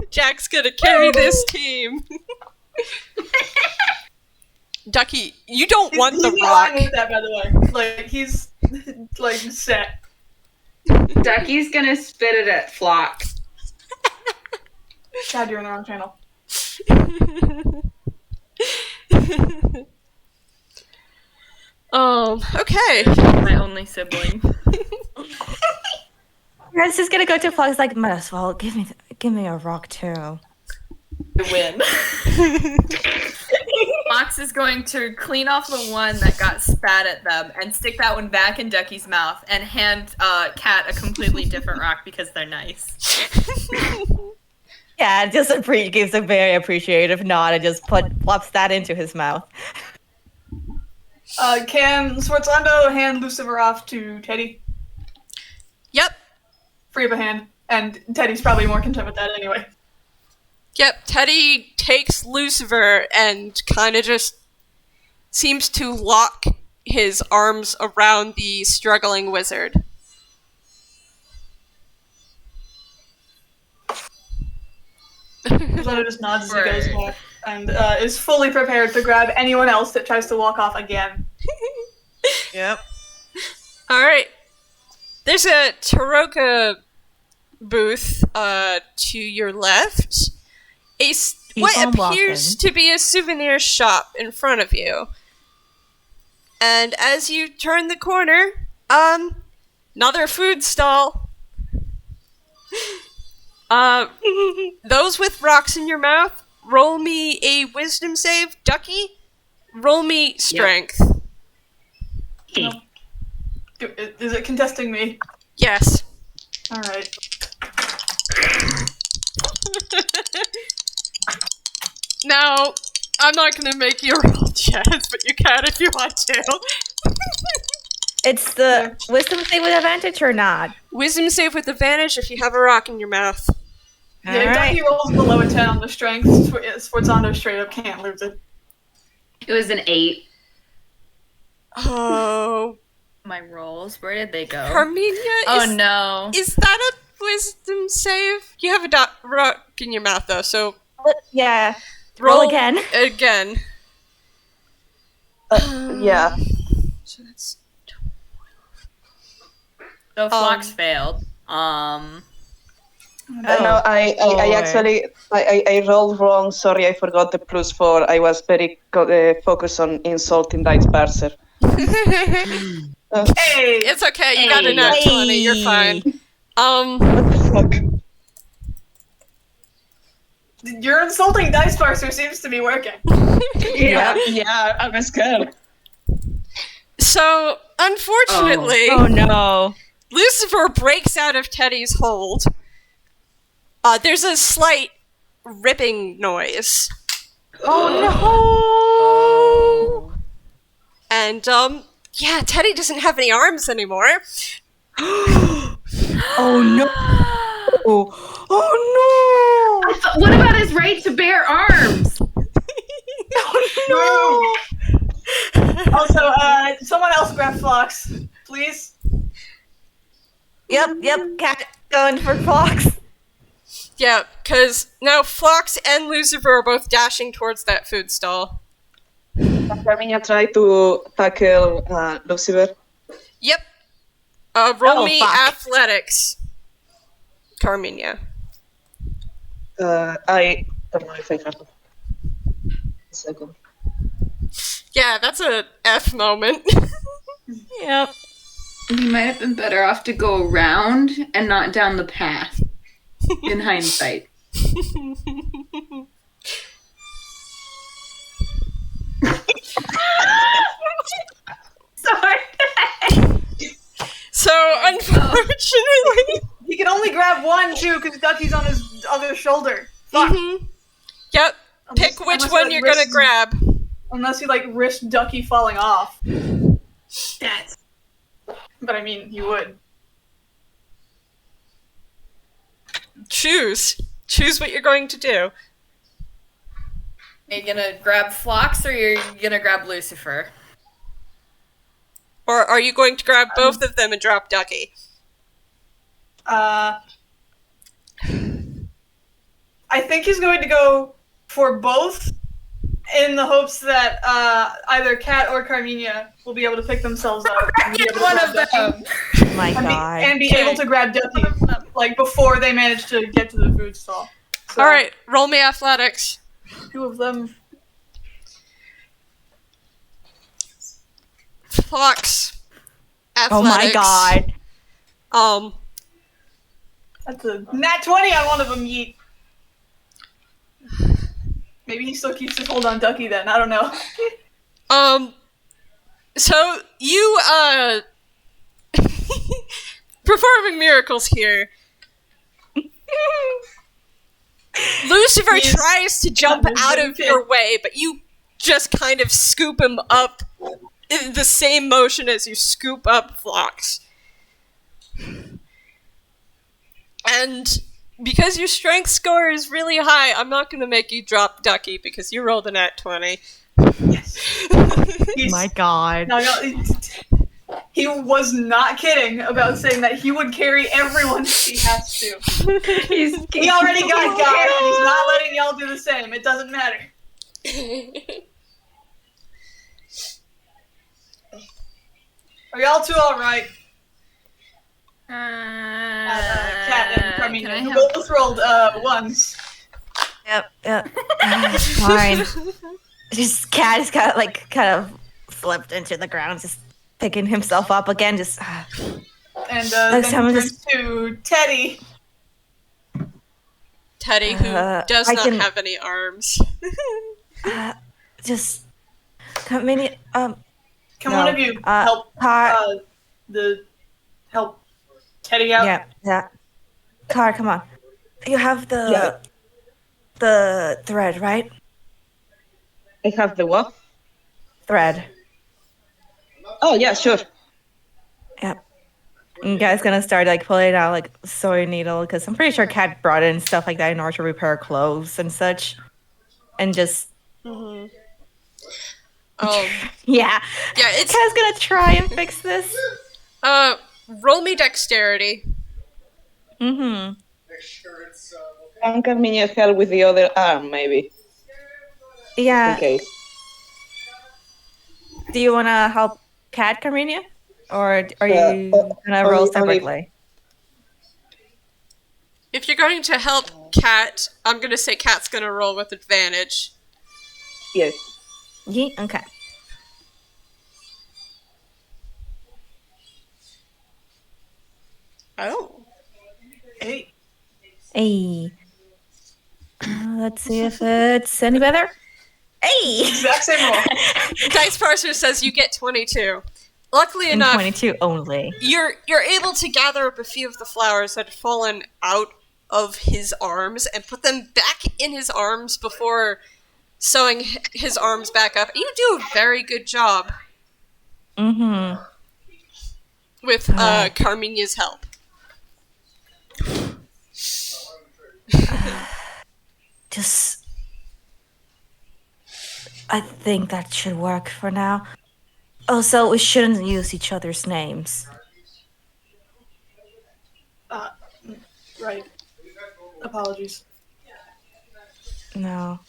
Jack's gonna carry this team. Ducky, you don't want the He's rock. fine with that, by the way. Like, he's, like, set. Ducky's gonna spit it at Phlox. God, you're in the wrong channel. Okay. My only sibling. Mirahj is gonna go to Phlox like, might as well give me a rock too. To win. Fox is going to clean off the one that got spat at them and stick that one back in Ducky's mouth and hand Cat a completely different rock because they're nice. Yeah, just gives a very appreciative nod and just plops that into his mouth. Can Sforzando hand Luciver off to Teddy? Yep. Free of a hand. And Teddy's probably more content with that anyway. Yep, Teddy takes Lucifer and kind of just seems to lock his arms around the struggling wizard. Sforzando just nods as he goes back and is fully prepared to grab anyone else that tries to walk off again. Yep. Alright. There's a Taroka booth to your left. What appears to be a souvenir shop in front of you. And as you turn the corner, another food stall. Those with rocks in your mouth, roll me a wisdom save. Ducky, roll me strength. Is it contesting me? Yes. Alright. Now, I'm not gonna make you roll chess, but you can if you want to. It's the wisdom save with advantage or not? Wisdom save with advantage if you have a rock in your mouth. Yeah, if Ducky rolls below a 10 on the strength, Sforzando straight up can't lose it. It was an 8. Oh. My rolls, where did they go? Carmiña, Oh no. Is that a wisdom save? You have a rock in your mouth, though, so... Yeah. Roll again. Again. Yeah. So that's... So Phlox failed. No, I actually rolled wrong. Sorry, I forgot the +4. I was very focused on insulting dice parser. Hey! It's okay, you got a nat 20, you're fine. What the fuck? Your insulting dice parser seems to be working. Yeah, I'm scared. So, unfortunately... Oh no. Lucifer breaks out of Teddy's hold. There's a slight ripping noise. Oh no! And, yeah, Teddy doesn't have any arms anymore. Oh no! Oh no! What about his right to bear arms? No! Also, someone else grab Phlox, please. Yep, Cat going for Phlox. Yeah, because now Phlox and Lucifer are both dashing towards that food stall. Carmiña tried to tackle Lucifer. Yep. Roll me fuck. athletics. Carmiña. I don't know if I have a second. Yeah, that's a F moment. Yep. He might have been better off to go around and not down the path. In hindsight. Sorry. So, unfortunately... He can only grab one, too, because Ducky's on his other shoulder. Fuck. Yep. Pick which one you're gonna grab. Unless you, risk Ducky falling off. But, I mean, you would. Choose. Choose what you're going to do. Are you gonna grab Phlox or you're gonna grab Lucifer? Or are you going to grab both of them and drop Ducky? I think he's going to go for both in the hopes that either Cat or Carmiña will be able to pick themselves up. And be able to One grab of Ducky. them. Oh my god. And be able to grab Ducky, like, before they manage to get to the food stall. So, Alright, roll me athletics. 2 of them. Phlox. Athletics. Oh my god. That's a nat 20 on one of them, yeet. Maybe he still keeps his hold on Ducky then, I don't know. So you, performing miracles here. Lucifer He's tries to jump not out moving of your way, but you just kind of scoop him up in the same motion as you scoop up Phlox. And because your strength score is really high, I'm not going to make you drop Ducky because you rolled a nat 20. He's, My god. no, he was not kidding about saying that he would carry everyone if he has to. He already got guys, and he's not letting y'all do the same. It doesn't matter. Are y'all two alright? Cat and Carmiña, who both rolled ones. Yep. Fine. Just Cat is kind of flipped into the ground, just picking himself up again. Just And then someone turns to Teddy. Teddy, who does I not can- have any arms. just Carmiña. Can No, one of you help help Teddy out? Yeah. Car, come on. You have the thread, right? I have the what? Thread. Oh, yeah, sure. Yep. And you guys gonna start pulling out sewing needle because I'm pretty sure Cat brought in stuff like that in order to repair clothes and such, and just Yeah, yeah, it's Cat's gonna try and fix this. roll me dexterity. Mm-hmm. Can Carmiña help with the other arm, maybe? In Yeah. case. Do you wanna help Cat, Carmiña, or are you gonna roll only- separately? If you're going to help Cat, I'm going to say Cat's going to roll with advantage. Yes. Yeah. Okay. Oh. Hey. Hey. Let's see if it's any better. Hey. Exact same roll. Dice Parser says you get 22. Luckily And enough, 22 only. you're able to gather up a few of the flowers that had fallen out of his arms and put them back in his arms before sewing his arms back up. You do a very good job Mm-hmm. with Carmiña's help. Just, I think that should work for now. Also, we shouldn't use each other's names. Right. Apologies. No.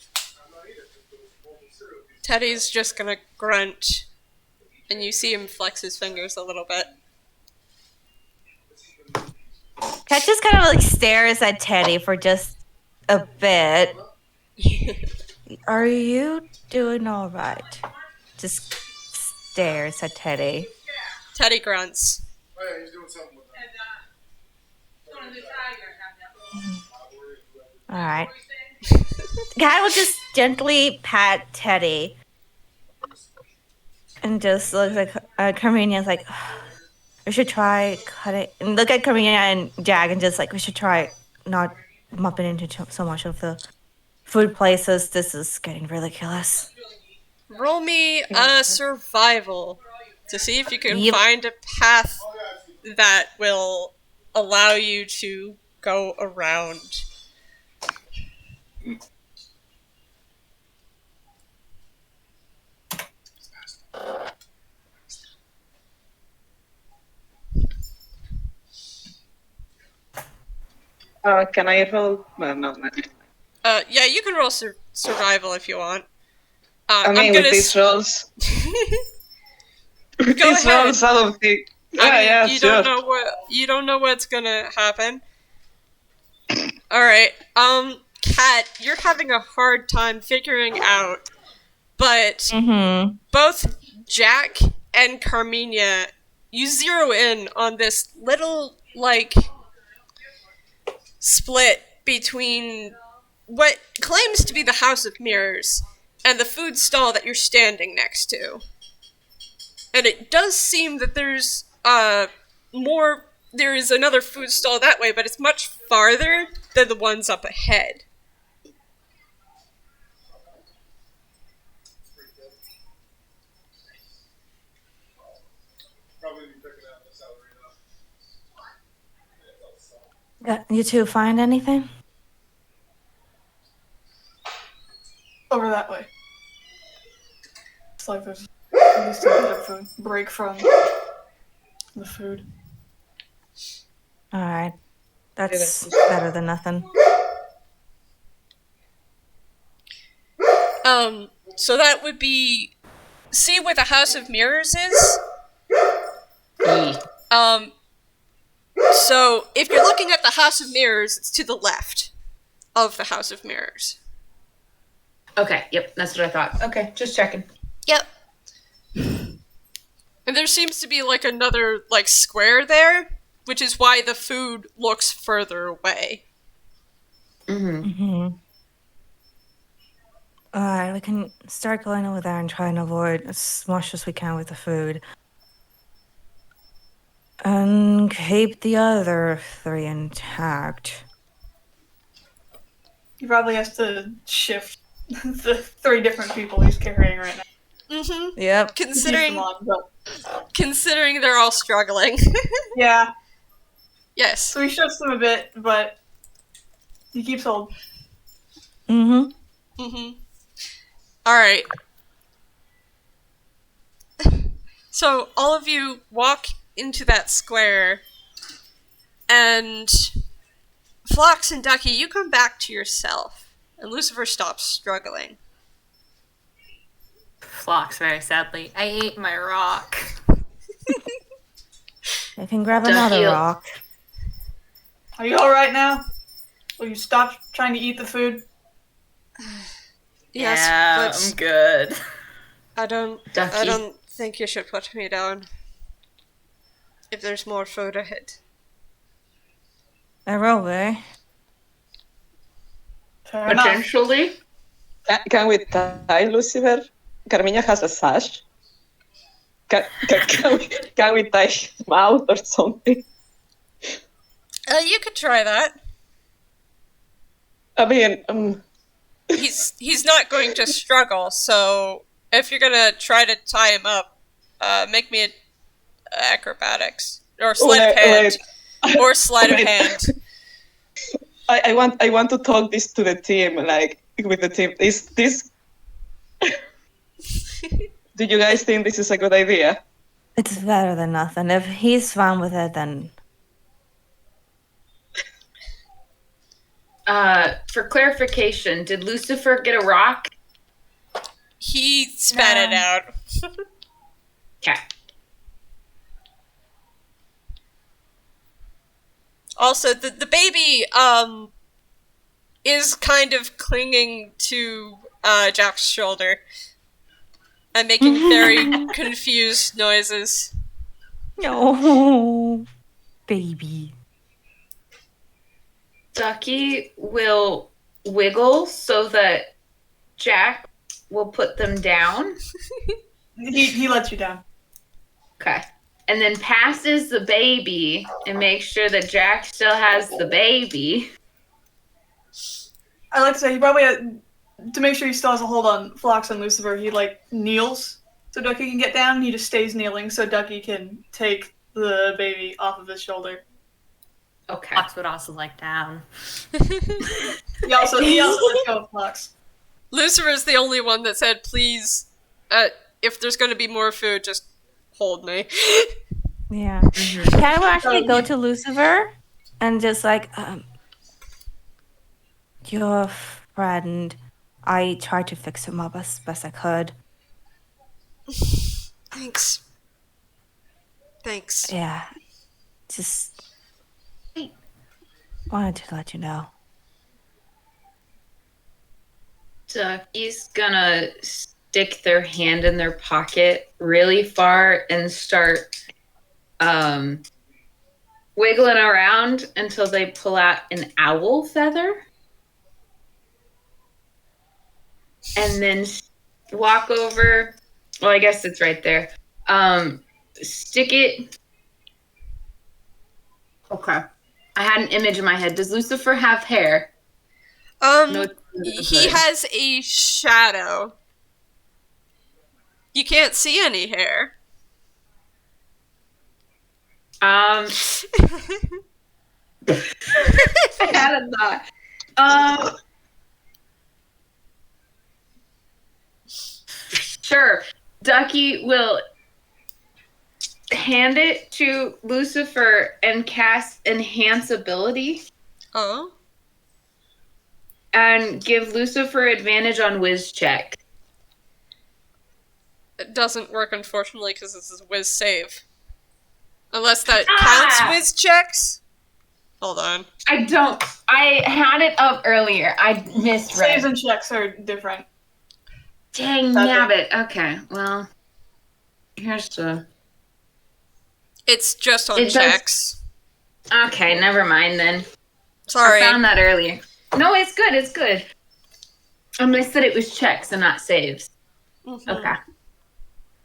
Teddy's just gonna grunt, and you see him flex his fingers a little bit. Cat just kind of stares at Teddy for just a bit. Are you doing all right? Just stares at Teddy. Teddy grunts. All right. Cat will just gently pat Teddy and just looks like Carmiña's like, we should try cutting. And look at Carmiña and Jack and just we should try not mopping into so much of the food places. This is getting ridiculous. Roll me a survival to see if you can Yep. find a path that will allow you to go around. Can I roll? Well, no. Yeah, you can roll survival if you want. I mean, with these rolls. Go These ahead. rolls, I don't think. You sure. don't know what's gonna happen. All right, Kat, you're having a hard time figuring out, but both Jack and Carmiña, you zero in on this little like split between what claims to be the House of Mirrors and the food stall that you're standing next to. And it does seem that there's there is another food stall that way, but it's much farther than the ones up ahead. You two find anything? Over that way. It's like there's at least a bit of a break from the food. Alright. That's better than nothing. So that would be... See where the House of Mirrors is? So if you're looking at the House of Mirrors, it's to the left of the House of Mirrors. Okay, yep, that's what I thought. Okay, just checking. Yep. And there seems to be like another like square there, which is why the food looks further away. Alright, we can start going over there and try and avoid as much as we can with the food. And keep the other three intact. He probably has to shift the 3 different people he's carrying right now. Yep. Considering they're all struggling. Yeah. Yes. So he shifts them a bit, but he keeps hold. Alright. So all of you walk into that square, and Phlox and Ducky, you come back to yourself, and Lucifer stops struggling. Phlox very sadly. I ate my rock. I can grab another rock. Are you alright now? Will you stop trying to eat the food? Yes, yeah, but I'm good. I don't think you should put me down. If there's more food ahead. There will be. Fair enough. Potentially. Can we tie Lucifer? Carmiña has a sash. Can we tie his mouth or something? You could try that. I mean, He's not going to struggle, so if you're gonna try to tie him up, make me acrobatics or sleight of hand, or sleight of hand. I want to talk this to the team, like with the team. Is this? Do you guys think this is a good idea? It's better than nothing. If he's fine with it, then... For clarification, did Lucifer get a rock? He spat it out. Okay. Also, the baby is kind of clinging to Jack's shoulder and making very confused noises. No, baby. Ducky will wiggle so that Jack will put them down. He lets you down. Okay. And then passes the baby and makes sure that Jack still has the baby. I like to say he probably to make sure he still has a hold on Phlox and Lucifer, he like kneels so Ducky can get down. He just stays kneeling so Ducky can take the baby off of his shoulder. Okay. Phlox would also like down. He also lets go of Phlox. Lucifer's the only one that said, please, if there's going to be more food, just hold me. Yeah. Can I actually go to Lucifer and just like, Your friend. I tried to fix him up as best I could. Thanks. Yeah. Just wanted to let you know. Ducky's gonna stick their hand in their pocket really far and start wiggling around until they pull out an owl feather. And then walk over. Well, I guess it's right there. Stick it. Okay. I had an image in my head. Does Lucifer have hair? No, He has a shadow. You can't see any hair. I had a thought. Sure. Ducky will hand it to Lucifer and cast Enhance Ability Oh. and give Lucifer advantage on Whiz check. It doesn't work, unfortunately, because this is a whiz save. Unless that counts whiz checks? Hold on. I had it up earlier. I misread. Saves and checks are different. Dang nabbit. Okay, well, here's the... It's just on It does- checks. Okay, never mind then. Sorry. I found that earlier. No, it's good, it's good. I said it was checks and not saves. Mhm. Okay.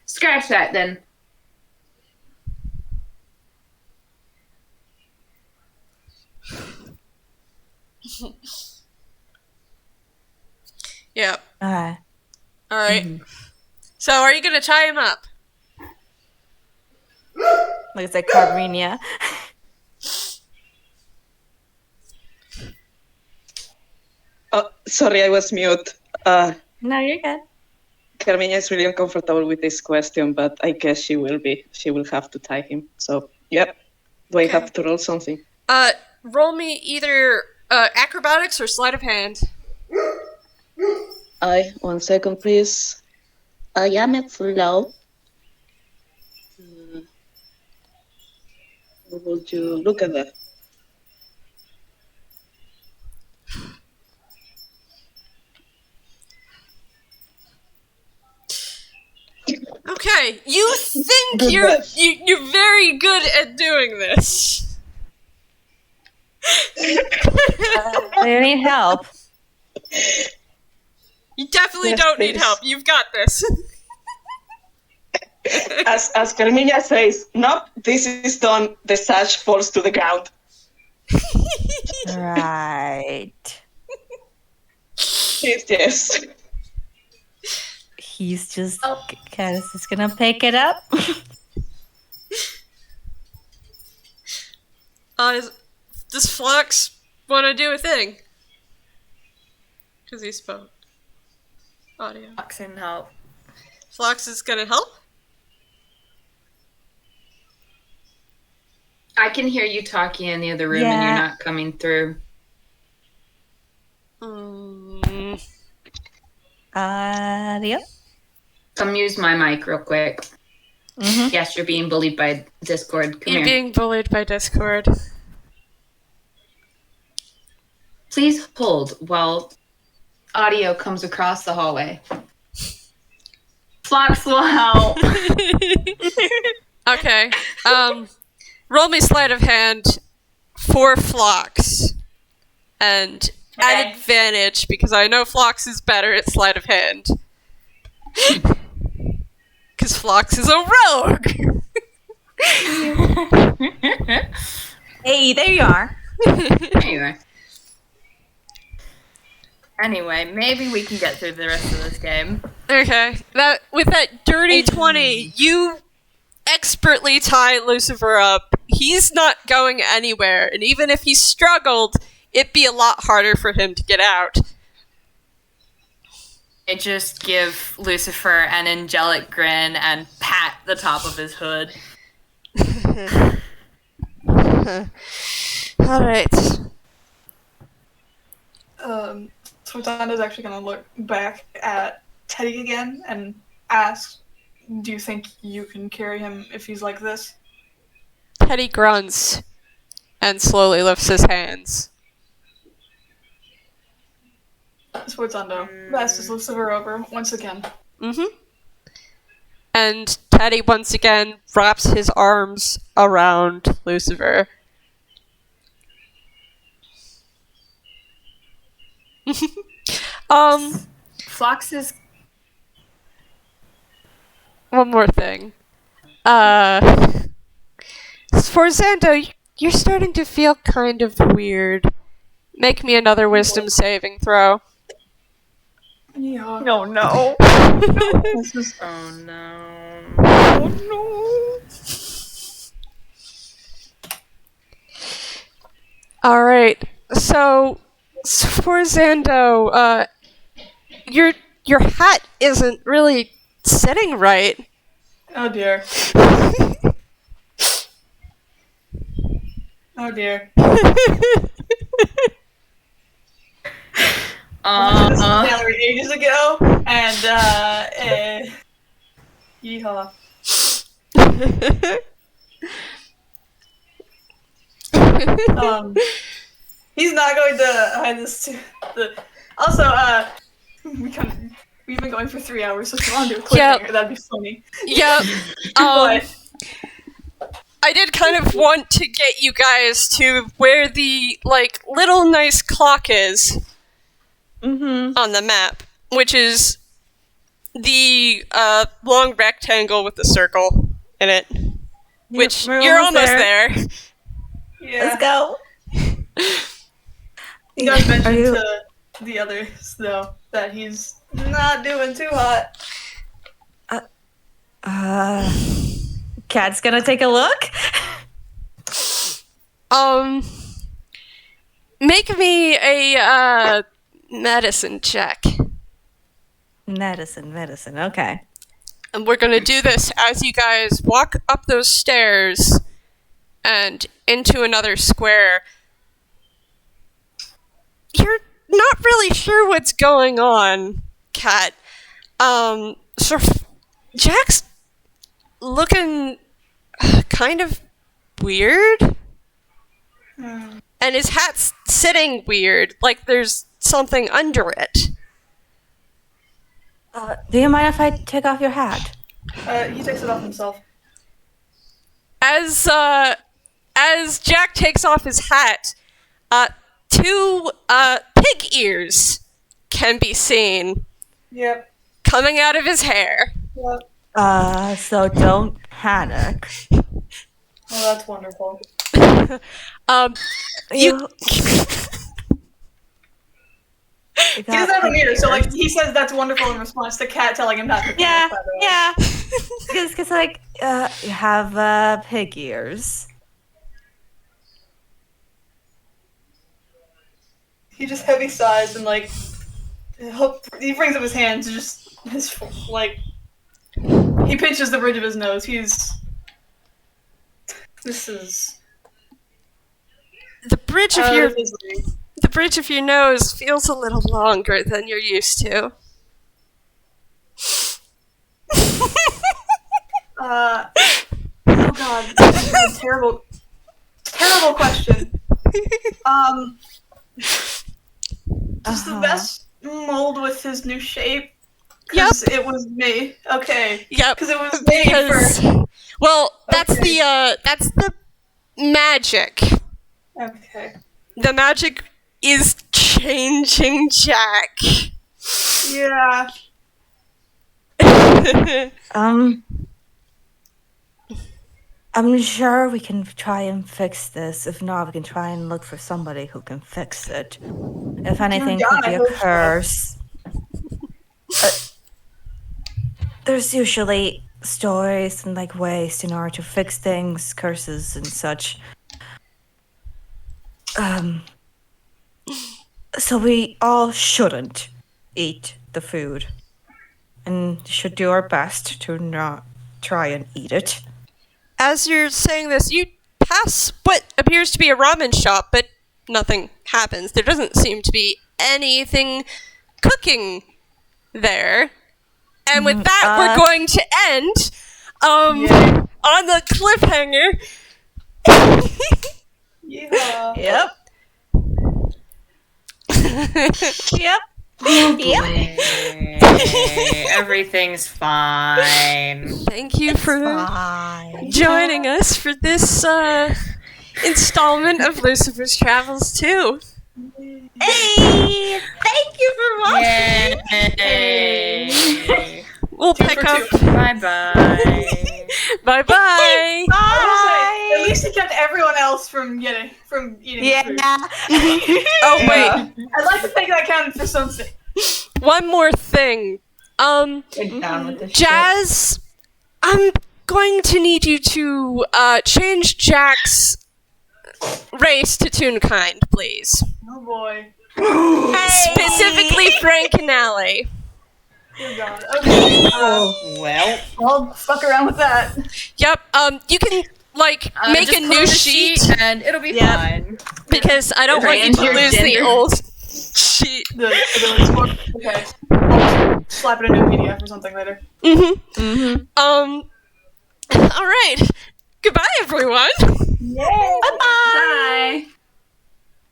Scratch that then. Yep. Uh, Alright. So, are you gonna tie him up? looks like Carmiña. Oh, sorry, I was mute. No, you're good. Carmiña is really uncomfortable with this question, but I guess she will be. She will have to tie him. So, yep. Do I have to roll something? Roll me either acrobatics or sleight of hand. One second, please. I am at flow. Would you look at that? Okay, you think you're very good at doing this. I need help. You definitely Yes, don't need please. help. You've got this. As Carmiña says, nope, this is done. The sash falls to the ground. Right. Yes. He's just Caddis is gonna pick it up. Does Phlox want to do a thing? Because he spoke. Audio. Phlox can help. Phlox is gonna help? I can hear you talking in the other room and Yeah. you're not coming through. Yep. Come use my mic real quick. Mm-hmm. Yes, you're being bullied by Discord. Come You're here. being bullied by Discord. Please hold while audio comes across the hallway. Phlox will help. Okay. Roll me sleight of hand for Phlox. And at Okay. advantage, because I know Phlox is better at sleight of hand. Because Phlox is a rogue! Hey, there you are. There you are. Anyway, maybe we can get through the rest of this game. Okay. With that dirty 20, you expertly tie Lucifer up. He's not going anywhere, and even if he struggled, it'd be a lot harder for him to get out. I just give Lucifer an angelic grin and pat the top of his hood. Alright. Sforzando's actually gonna look back at Teddy again and ask, "Do you think you can carry him if he's like this?" Teddy grunts and slowly lifts his hands. Sforzando passes Luciver over once again. Mm-hmm. And Teddy once again wraps his arms around Luciver. Phlox is. One more thing. Sforzando, you're starting to feel kind of weird. Make me another wisdom saving throw. Yeah. No, no. This is Oh no. Oh, no. Alright, so Sforzando, your hat isn't really sitting right. oh dear. Oh dear. This was gallery ages ago, and yeehaw. He's not going to hide this to the. Also, we've been going for 3 hours, so if you want to do a cliffhanger, Yep. that'd be funny. Yep. But I did kind of want to get you guys to where the, like, little nice clock is on the map, which is the long rectangle with the circle in it. Which, we're you're almost almost there. yeah, Let's go. you guys mentioned you- to the others though that he's not doing too hot. Cat's gonna take a look. Make me a, medicine check. Medicine. Okay. And we're gonna do this as you guys walk up those stairs and into another square. You're not really sure what's going on, Kat. So Jack's looking kind of weird. And his hat's sitting weird, like there's something under it. Do you mind if I take off your hat? He takes it off himself. As Jack takes off his hat, two pig ears can be seen Yep. coming out of his hair. Yep. So don't panic. Oh, that's wonderful. You He doesn't have an ear, so like he says that's wonderful in response to Cat telling him not to. Yeah, by the way. yeah. Because like, you have pig ears. He just heavy sighs and like he brings up his hands, just his like he pinches the bridge of his nose. This is The bridge of out your of his league. the bridge of your nose feels a little longer than you're used to. Oh god, this is a terrible question. Does the vest mold with his new shape? Because it was made. Okay. Yep. Because it was made for. Well, that's Okay. that's the magic. Okay. The magic is changing Jack. Yeah. I'm sure we can try and fix this. If not, we can try and look for somebody who can fix it. If anything, God, could be I a hope so. curse. There's usually stories and like ways in order to fix things, curses and such. So we all shouldn't eat the food, and should do our best to not try and eat it. As you're saying this, you pass what appears to be a ramen shop, but nothing happens. There doesn't seem to be anything cooking there. And with that, we're going to end on the cliffhanger. Yeah. Yep. Yep. Yep. Everything's fine. Thank you for Fine. joining us for this installment of Lucifer's Travels 2. Hey, thank you for watching. Yay. We'll Two pick for up. two. Bye-bye. Bye-bye. I will say, at least it kept everyone else from eating food. Oh, wait. I'd like to think that counted for something. One more thing. Get down with this Jazz, I'm going to need you to change Jack's race to Toonkind, please. Oh boy. Specifically Frank and Allie. Dear God. Okay. Well, I'll fuck around with that. Yep, you can, make just a new close the sheet, and it'll be Yep. fine. because I don't want you to Transgender. lose the old sheet. Okay. I'll slap it into a PDF or something later. Alright. Goodbye, everyone. Yay! Bye-bye. Bye.